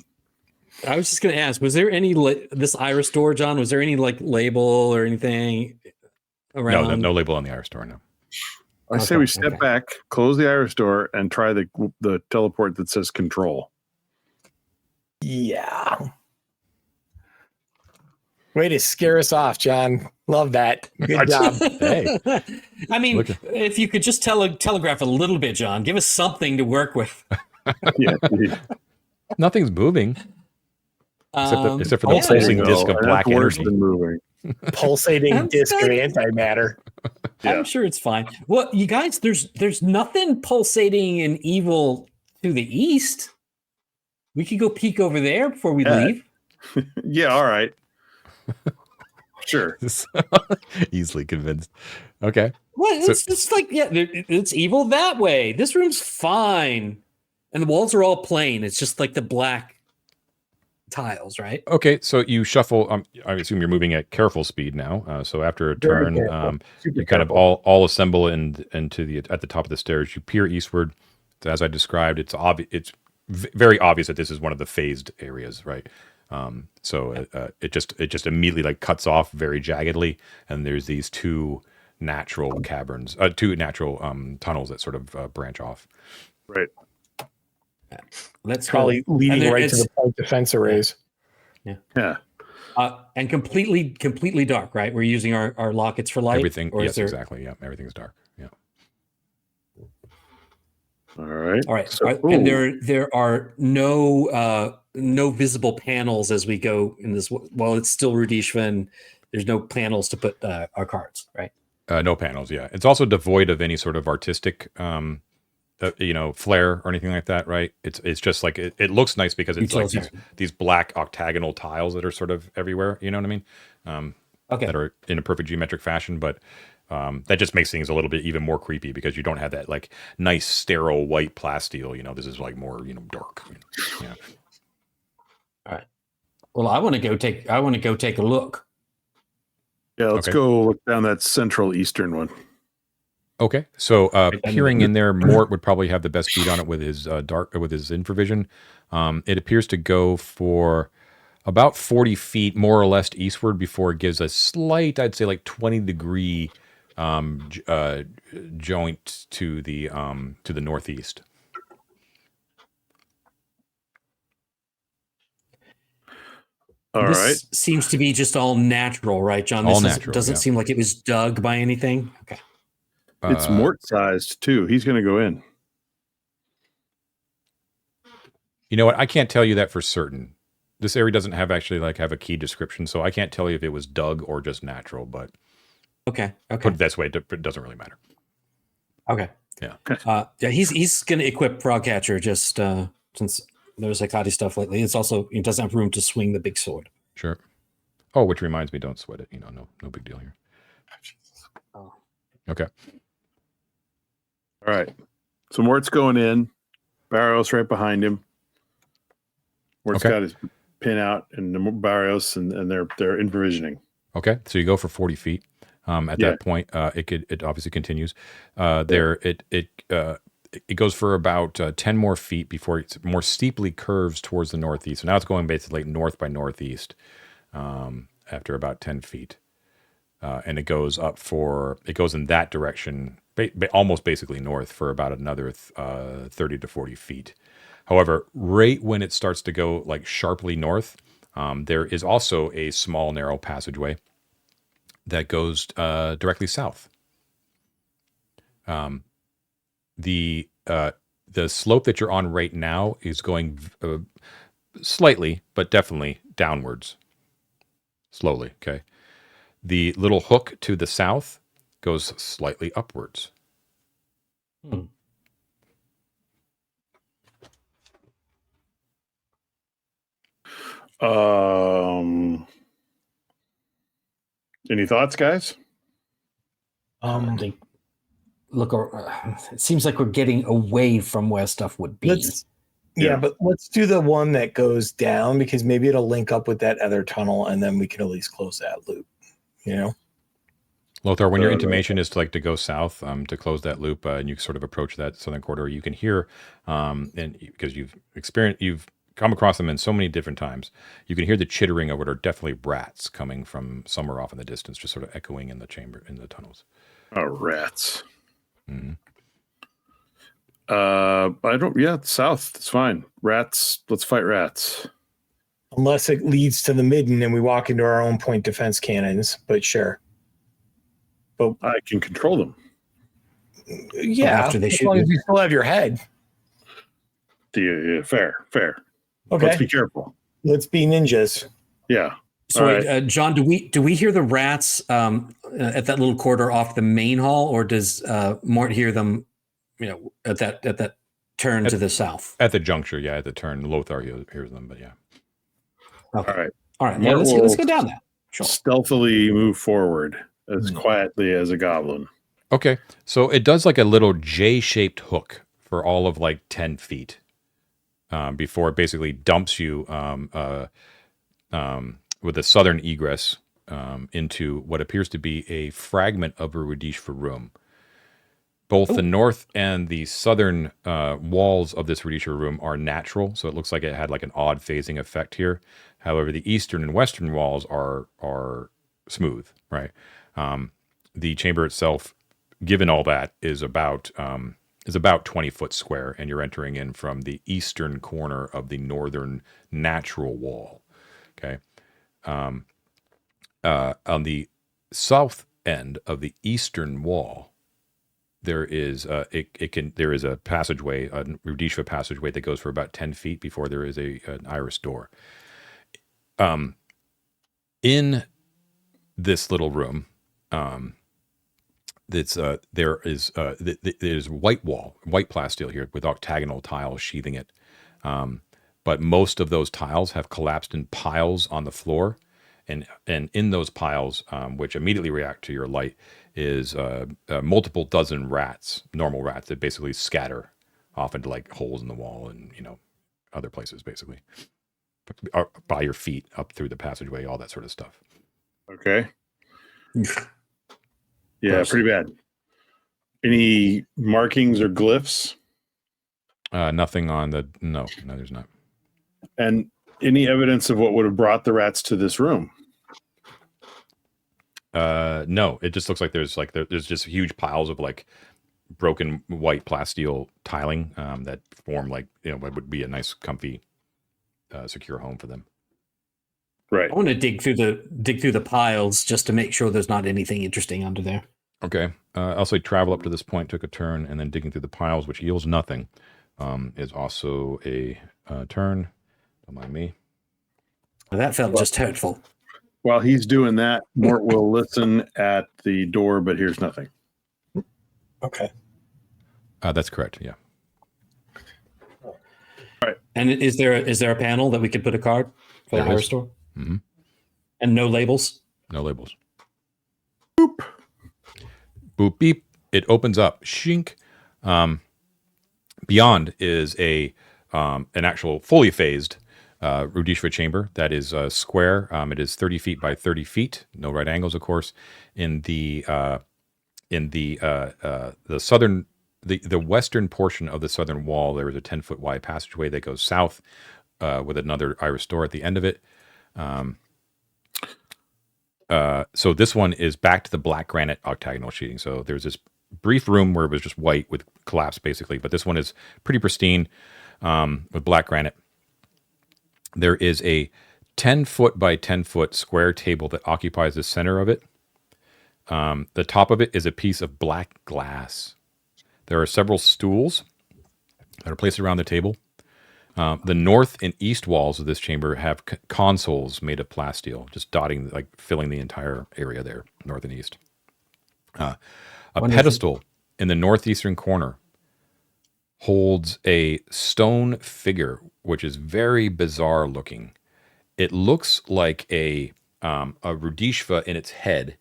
I was just going to ask, was there any this Iris door, John? Was there any label or anything around?
No label on the Iris door. No.
I say we step back, close the Iris door, and try the teleport that says control.
Yeah. Way to scare us off, John. Love that. Good job.
Hey.
I mean, if you could just telegraph a little bit, John, give us something to work with.
Yeah.
Nothing's moving. Except for the pulsing disc of black energy.
Moving.
Pulsating disc of antimatter.
Yeah.
I'm sure it's fine. Well, you guys, there's nothing pulsating and evil to the east. We could go peek over there before we leave.
Yeah, all right. Sure.
Easily convinced. Okay.
Well, it's evil that way. This room's fine. And the walls are all plain. It's just like the black tiles, right?
Okay, so you shuffle. I assume you're moving at careful speed now. So after a turn, you kind of all assemble at the top of the stairs. You peer eastward. As I described, it's very obvious that this is one of the phased areas, right? So it just immediately cuts off very jaggedly, and there's these 2 natural caverns, 2 natural tunnels that sort of branch off.
Right.
Let's
Probably
go.
leading
And
right to the point defense arrays.
Yeah.
And completely dark, right? We're using our lockets for light.
Everything.
Or
Yes,
is there...
exactly. Yeah, everything's dark. Yeah.
All right.
All right.
So,
And there are no visible panels as we go in this. While it's still Rudishvan, there's no panels to put our cards, right?
No panels. Yeah, it's also devoid of any sort of artistic, flair or anything like that, right? It's just like it looks nice because it's like these black octagonal tiles that are sort of everywhere. You know what I mean?
Okay.
That are in a perfect geometric fashion, but that just makes things a little bit even more creepy because you don't have that like nice sterile white plasteel. This is like more dark. Yeah.
All right. Well, I want to go take a look.
yeah, let's go look down that central eastern one.
Okay, so peering in there, Mort would probably have the best beat on it with his infravision. It appears to go for about 40 feet, more or less eastward, before it gives a slight, I'd say, like 20-degree joint to the northeast.
This seems to be just all natural, right, John?
All
this
natural,
doesn't seem like it was dug by anything. Okay.
It's Mort sized too. He's going to go in.
You know what? I can't tell you that for certain. This area doesn't have a key description, so I can't tell you if it was dug or just natural. But
okay.
Put it this way, it doesn't really matter.
Okay.
Yeah.
He's going to equip Frogcatcher just since there's Hecate stuff lately. It's also it doesn't have room to swing the big sword.
Sure. Oh, which reminds me, don't sweat it. No big deal here.
Oh.
Okay.
All right. So Mort's going in. Barrios right behind him. Mort's got his pin out, and Barrios and they're in provisioning.
Okay. So you go for 40 feet. At that point, it obviously continues. It goes for about 10 more feet before it more steeply curves towards the northeast. So now it's going basically north by northeast after about 10 feet. And it goes in that direction, almost basically north for about another 30 to 40 feet. However, right when it starts to go like sharply north, there is also a small narrow passageway that goes directly south. The slope that you're on right now is going slightly, but definitely downwards. Slowly, okay? The little hook to the south goes slightly upwards.
Any thoughts, guys?
Look, it seems like we're getting away from where stuff would be.
But let's do the one that goes down because maybe it'll link up with that other tunnel, and then we can at least close that loop.
Lothar, when your intimation is to go south, to close that loop, and you sort of approach that southern corridor, you can hear, and because you've come across them in so many different times, you can hear the chittering of what are definitely rats coming from somewhere off in the distance, just sort of echoing in the chamber, in the tunnels.
Oh, rats.
Mm-hmm.
South. It's fine. Rats. Let's fight rats.
Unless it leads to the midden and we walk into our own point defense cannons, but sure. But
I can control them.
Yeah,
after they
as
shoot
long
you.
as you still have your head.
Yeah, fair.
Okay.
Let's be careful.
Let's be ninjas.
Yeah.
So, right. John, do we hear the rats at that little corridor off the main hall, or does Mort hear them? At that turn to the south.
At the juncture, at the turn, Lothar hears them, but yeah.
Okay. All right. Yeah, let's go down that. Sure.
Stealthily move forward as quietly as a goblin.
Okay, so it does like a little J-shaped hook for all of 10 feet before it basically dumps you with a southern egress into what appears to be a fragment of a Radishva room. Both the north and the southern walls of this Radishva room are natural, so it looks like it had an odd phasing effect here. However, the eastern and western walls are smooth, right? The chamber itself, given all that, is about is about 20 foot square, and you're entering in from the eastern corner of the northern natural wall. Okay. On the south end of the eastern wall, there is there is a passageway, a Rudishva passageway that goes for about 10 feet before there is an iris door. In this little room, there's white plasteel here with octagonal tiles sheathing it. But most of those tiles have collapsed in piles on the floor. And in those piles, which immediately react to your light, is multiple dozen rats, normal rats, that basically scatter off into like holes in the wall and, other places, basically. By your feet, up through the passageway, all that sort of stuff.
Okay. Yeah, pretty bad. Any markings or glyphs?
Nothing on the... No, there's not.
And any evidence of what would have brought the rats to this room?
No, it just looks like there's just huge piles of like broken white plasteel tiling that form like what would be a nice, comfy, secure home for them.
Right.
I want to dig through the piles just to make sure there's not anything interesting under there.
Okay. I'll say travel up to this point, took a turn, and then digging through the piles, which yields nothing, is also a turn. Don't mind me.
Well, that felt just hurtful.
While he's doing that, Mort will listen at the door, but hears nothing.
Okay.
That's correct. Yeah.
All right.
And is there a panel that we could put a card for the hardware store?
Mm-hmm.
And no labels?
No labels. Boop. Boop beep. It opens up. Shink. Beyond is an actual fully phased Rudishva chamber that is square. It is 30 feet by 30 feet. No right angles, of course. In the southern, the western portion of the southern wall, there is a 10-foot wide passageway that goes south with another iris door at the end of it. So this one is back to the black granite octagonal sheeting. So there's this brief room where it was just white with collapse, basically, but this one is pretty pristine with black granite. There is a 10-foot by 10-foot square table that occupies the center of it. The top of it is a piece of black glass. There are several stools that are placed around the table. The north and east walls of this chamber have consoles made of plasteel, just dotting, like filling the entire area there, north and east. A pedestal in the northeastern corner holds a stone figure, which is very bizarre looking. It looks like a Rudishva in its head,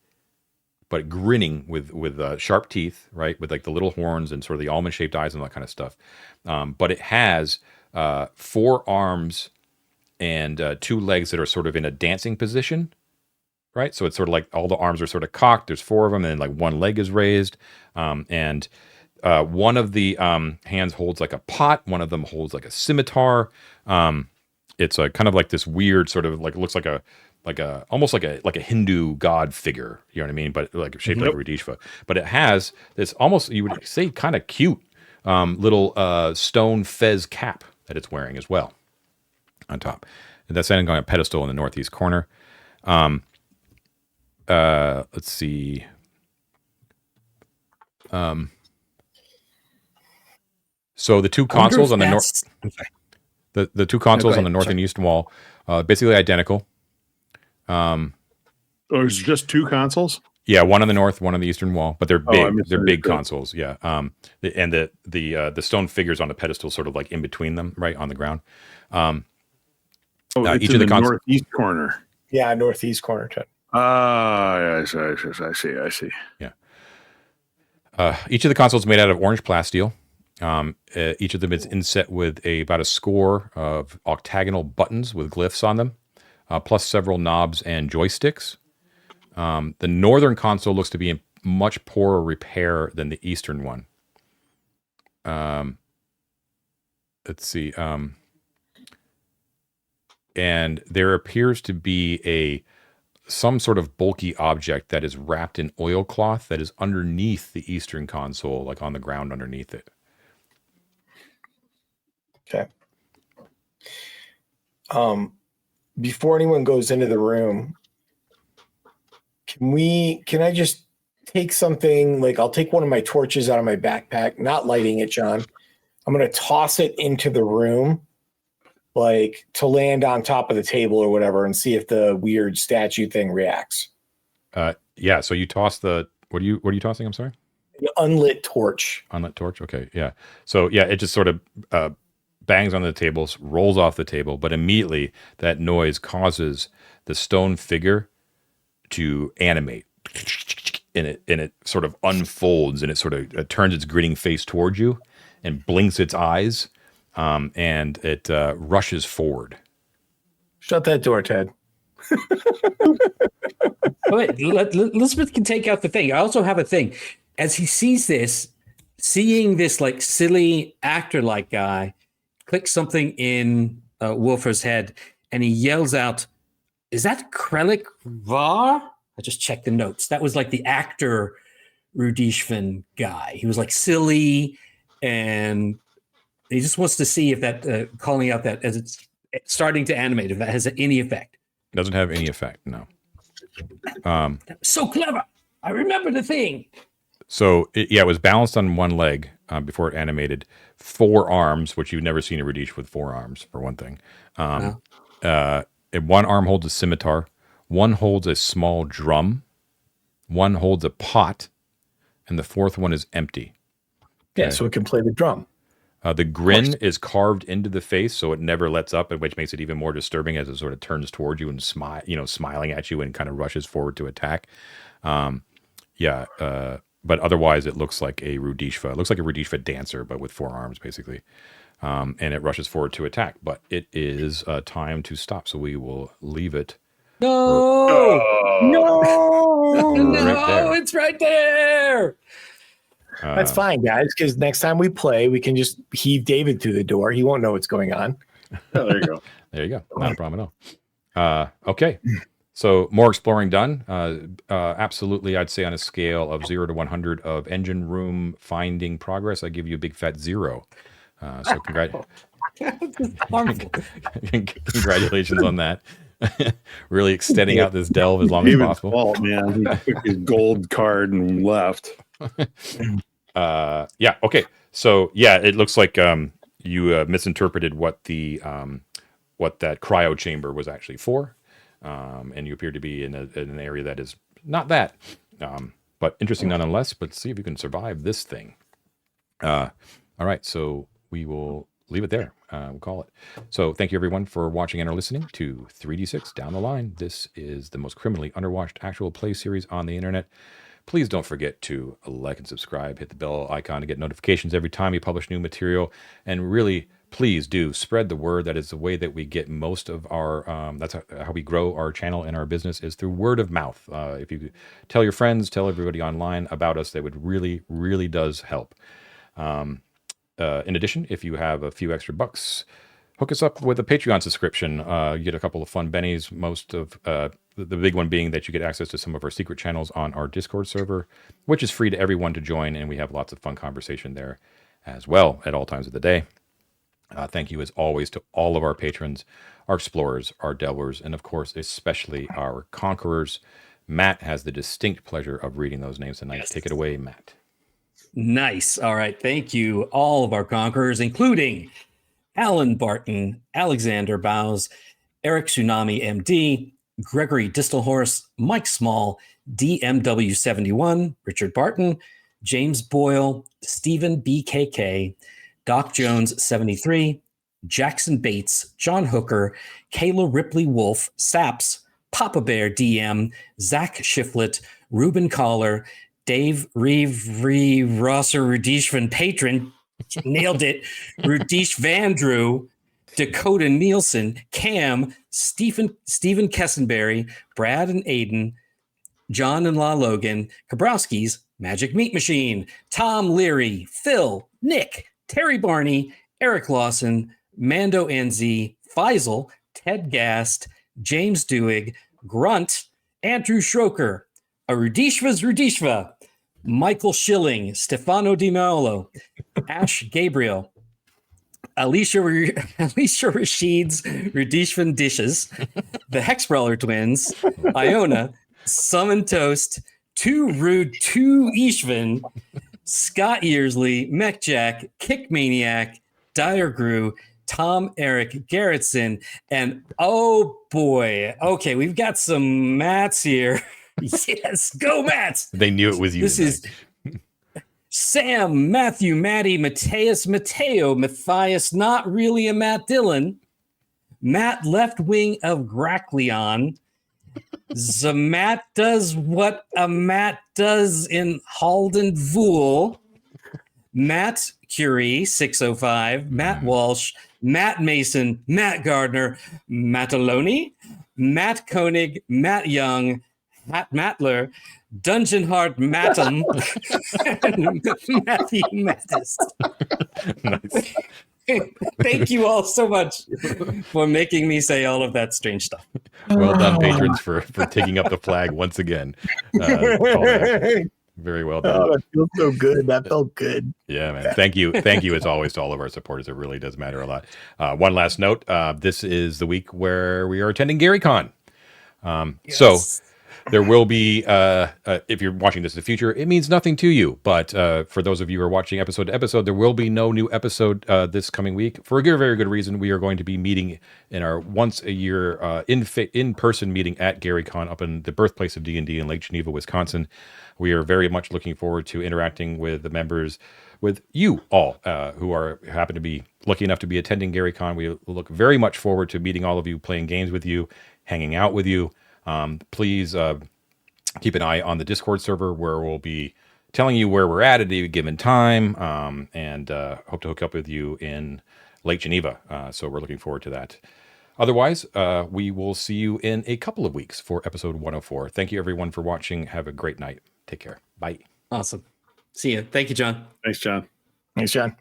but grinning with sharp teeth, right? With like the little horns and sort of the almond-shaped eyes and that kind of stuff. But it has 4 arms and 2 legs that are sort of in a dancing position, right? So it's sort of like all the arms are sort of cocked. There's 4 of them, and then like 1 leg is raised. And one of the hands holds like a pot. One of them holds like a scimitar. It's a kind of like this weird sort of like, it looks like almost like a Hindu god figure, you know what I mean? But like shaped like a Rudishva. But it has this almost, you would say, kind of cute little stone fez cap that it's wearing as well on top. And that's standing on a pedestal in the northeast corner. Let's see. So the 2 consoles on the north, the 2 consoles on the north and east wall, basically identical.
It's just 2 consoles?
Yeah, one on the north, one on the eastern wall, but they're big. They're big consoles. Yeah. And the stone figures on the pedestal, sort of like in between them, right on the ground.
It's each in of the northeast corner.
Yeah, northeast corner.
I see.
Yeah. Each of the consoles is made out of orange plasteel. Each of them is inset with about a score of octagonal buttons with glyphs on them, plus several knobs and joysticks. The northern console looks to be in much poorer repair than the eastern one. Let's see. And there appears to be some sort of bulky object that is wrapped in oilcloth that is underneath the eastern console, like on the ground underneath it.
Okay. Before anyone goes into the room, can I just take something, like I'll take one of my torches out of my backpack, not lighting it, John. I'm going to toss it into the room, like to land on top of the table or whatever, and see if the weird statue thing reacts.
Yeah. So you toss the, what are you tossing? I'm sorry.
The unlit torch.
Unlit torch. Okay. Yeah. So yeah, it just sort of bangs on the tables, rolls off the table, but immediately that noise causes the stone figure to animate, and it sort of unfolds, and it sort of turns its grinning face towards you and blinks its eyes, and it rushes forward.
Shut that door, Ted.
Wait, Elizabeth can take out the thing. I also have a thing. As he sees this, seeing this like silly actor-like guy, clicks something in Wolfer's head, and he yells out, "Is that Krelik Var?" I just checked the notes. That was like the actor Rudishvan guy. He was like silly, and he just wants to see if that calling out that as it's starting to animate, if that has any effect.
It doesn't have any effect, no.
That was so clever. I remember the thing.
So it was balanced on one leg before it animated. 4 arms, which you've never seen a Rudish with 4 arms, for one thing. And one arm holds a scimitar, one holds a small drum, one holds a pot, and the 4th one is empty.
Yeah, so it can play the drum.
The grin is carved into the face, so it never lets up, which makes it even more disturbing as it sort of turns towards you and smiling at you and kind of rushes forward to attack. But otherwise, it looks like a Rudishva. It looks like a Rudishva dancer, but with 4 arms, basically. And it rushes forward to attack. But it is time to stop, so we will leave it.
No!
No!
It's right there!
That's fine, guys, because next time we play, we can just heave David through the door. He won't know what's going on.
Oh, there you go.
There you go. Not a problem at all. Okay. So more exploring done. Absolutely, I'd say on a scale of 0 to 100 of engine room finding progress, I give you a big fat 0. So congratulations on that. Really extending out this delve as long as possible.
Fault, man. He took his gold card and left.
Okay. So it looks like you misinterpreted what the what that cryo chamber was actually for. And you appear to be in an area that is not that, but interesting nonetheless. But see if you can survive this thing. All right, so we will leave it there. We'll call it. So thank you everyone for watching and or listening to 3D6 Down the Line. This is the most criminally underwatched actual play series on the internet. Please don't forget to like and subscribe, hit the bell icon to get notifications every time we publish new material, and really, please do spread the word. That is the way that we get most of our, that's how we grow our channel and our business, is through word of mouth. If you tell your friends, tell everybody online about us, that would really, really does help. In addition, if you have a few extra bucks, hook us up with a Patreon subscription. You get a couple of fun bennies, most of the big one being that you get access to some of our secret channels on our Discord server, which is free to everyone to join, and we have lots of fun conversation there as well at all times of the day. Thank you, as always, to all of our patrons, our explorers, our delvers, and of course, especially our conquerors. Matt has the distinct pleasure of reading those names tonight. Yes. Take it away, Matt.
Nice. All right. Thank you, all of our conquerors, including Alan Barton, Alexander Bowes, Eric Tsunami MD, Gregory Distelhorse, Mike Small, DMW71, Richard Barton, James Boyle, Stephen BKK, Doc Jones 73, Jackson Bates, John Hooker, Kayla Ripley Wolf, Saps, Papa Bear DM, Zach Shiflett, Ruben Collar, Dave Rosser Rudishvan Patron, nailed it, Rudish Vandrew, Dakota Nielsen, Cam, Stephen Kessenberry, Brad and Aiden, John and La Logan, Kabrowski's Magic Meat Machine, Tom Leary, Phil, Nick, Terry Barney, Eric Lawson, Mando NZ, Faisal, Ted Gast, James Dewig, Grunt, Andrew Schroker, a Rudishva's Rudishva, Michael Schilling, Stefano Di Maolo, Ash Gabriel, Alicia Rashid's Radishvan Dishes, the Hexbrawler twins, Iona, Summon Toast, Too Rude, Too Ishvan, Scott Earsley, Mech Jack, Kick Maniac, Dire Grew, Tom Eric Garrettson, and oh boy, okay, we've got some Matts here. Yes, go Matts!
They knew it was you.
This is Sam, Matthew, Maddie, Mateus, Mateo, Matthias, not really a Matt Dillon, Matt Left Wing of Grackleon, Zamat does what a Matt does in Arden Vul, Matt Curie, 605, Matt Walsh, Matt Mason, Matt Gardner, Matt Aloni, Matt Koenig, Matt Young, Matt Matler, Dungeon Heart Matum, and Matthew Mattis.
Nice.
Thank you all so much for making me say all of that strange stuff.
Well done, patrons, for taking up the flag once again. Very well done.
Oh, that feels so good. That felt good.
Yeah, man. Thank you as always to all of our supporters. It really does matter a lot. One last note: this is the week where we are attending GaryCon. So there will be, if you're watching this in the future, it means nothing to you. But for those of you who are watching episode to episode, there will be no new episode this coming week for a very good reason. We are going to be meeting in our once a year in-person meeting at GaryCon up in the birthplace of D&D in Lake Geneva, Wisconsin. We are very much looking forward to interacting with the members, with you all who happen to be lucky enough to be attending GaryCon. We look very much forward to meeting all of you, playing games with you, hanging out with you. Please keep an eye on the Discord server where we'll be telling you where we're at a given time, and hope to hook up with you in Lake Geneva. So we're looking forward to that. Otherwise, we will see you in a couple of weeks for episode 104. Thank you, everyone, for watching. Have a great night. Take care. Bye.
Awesome. See you. Thank you, John.
Thanks, John.
Thanks, John.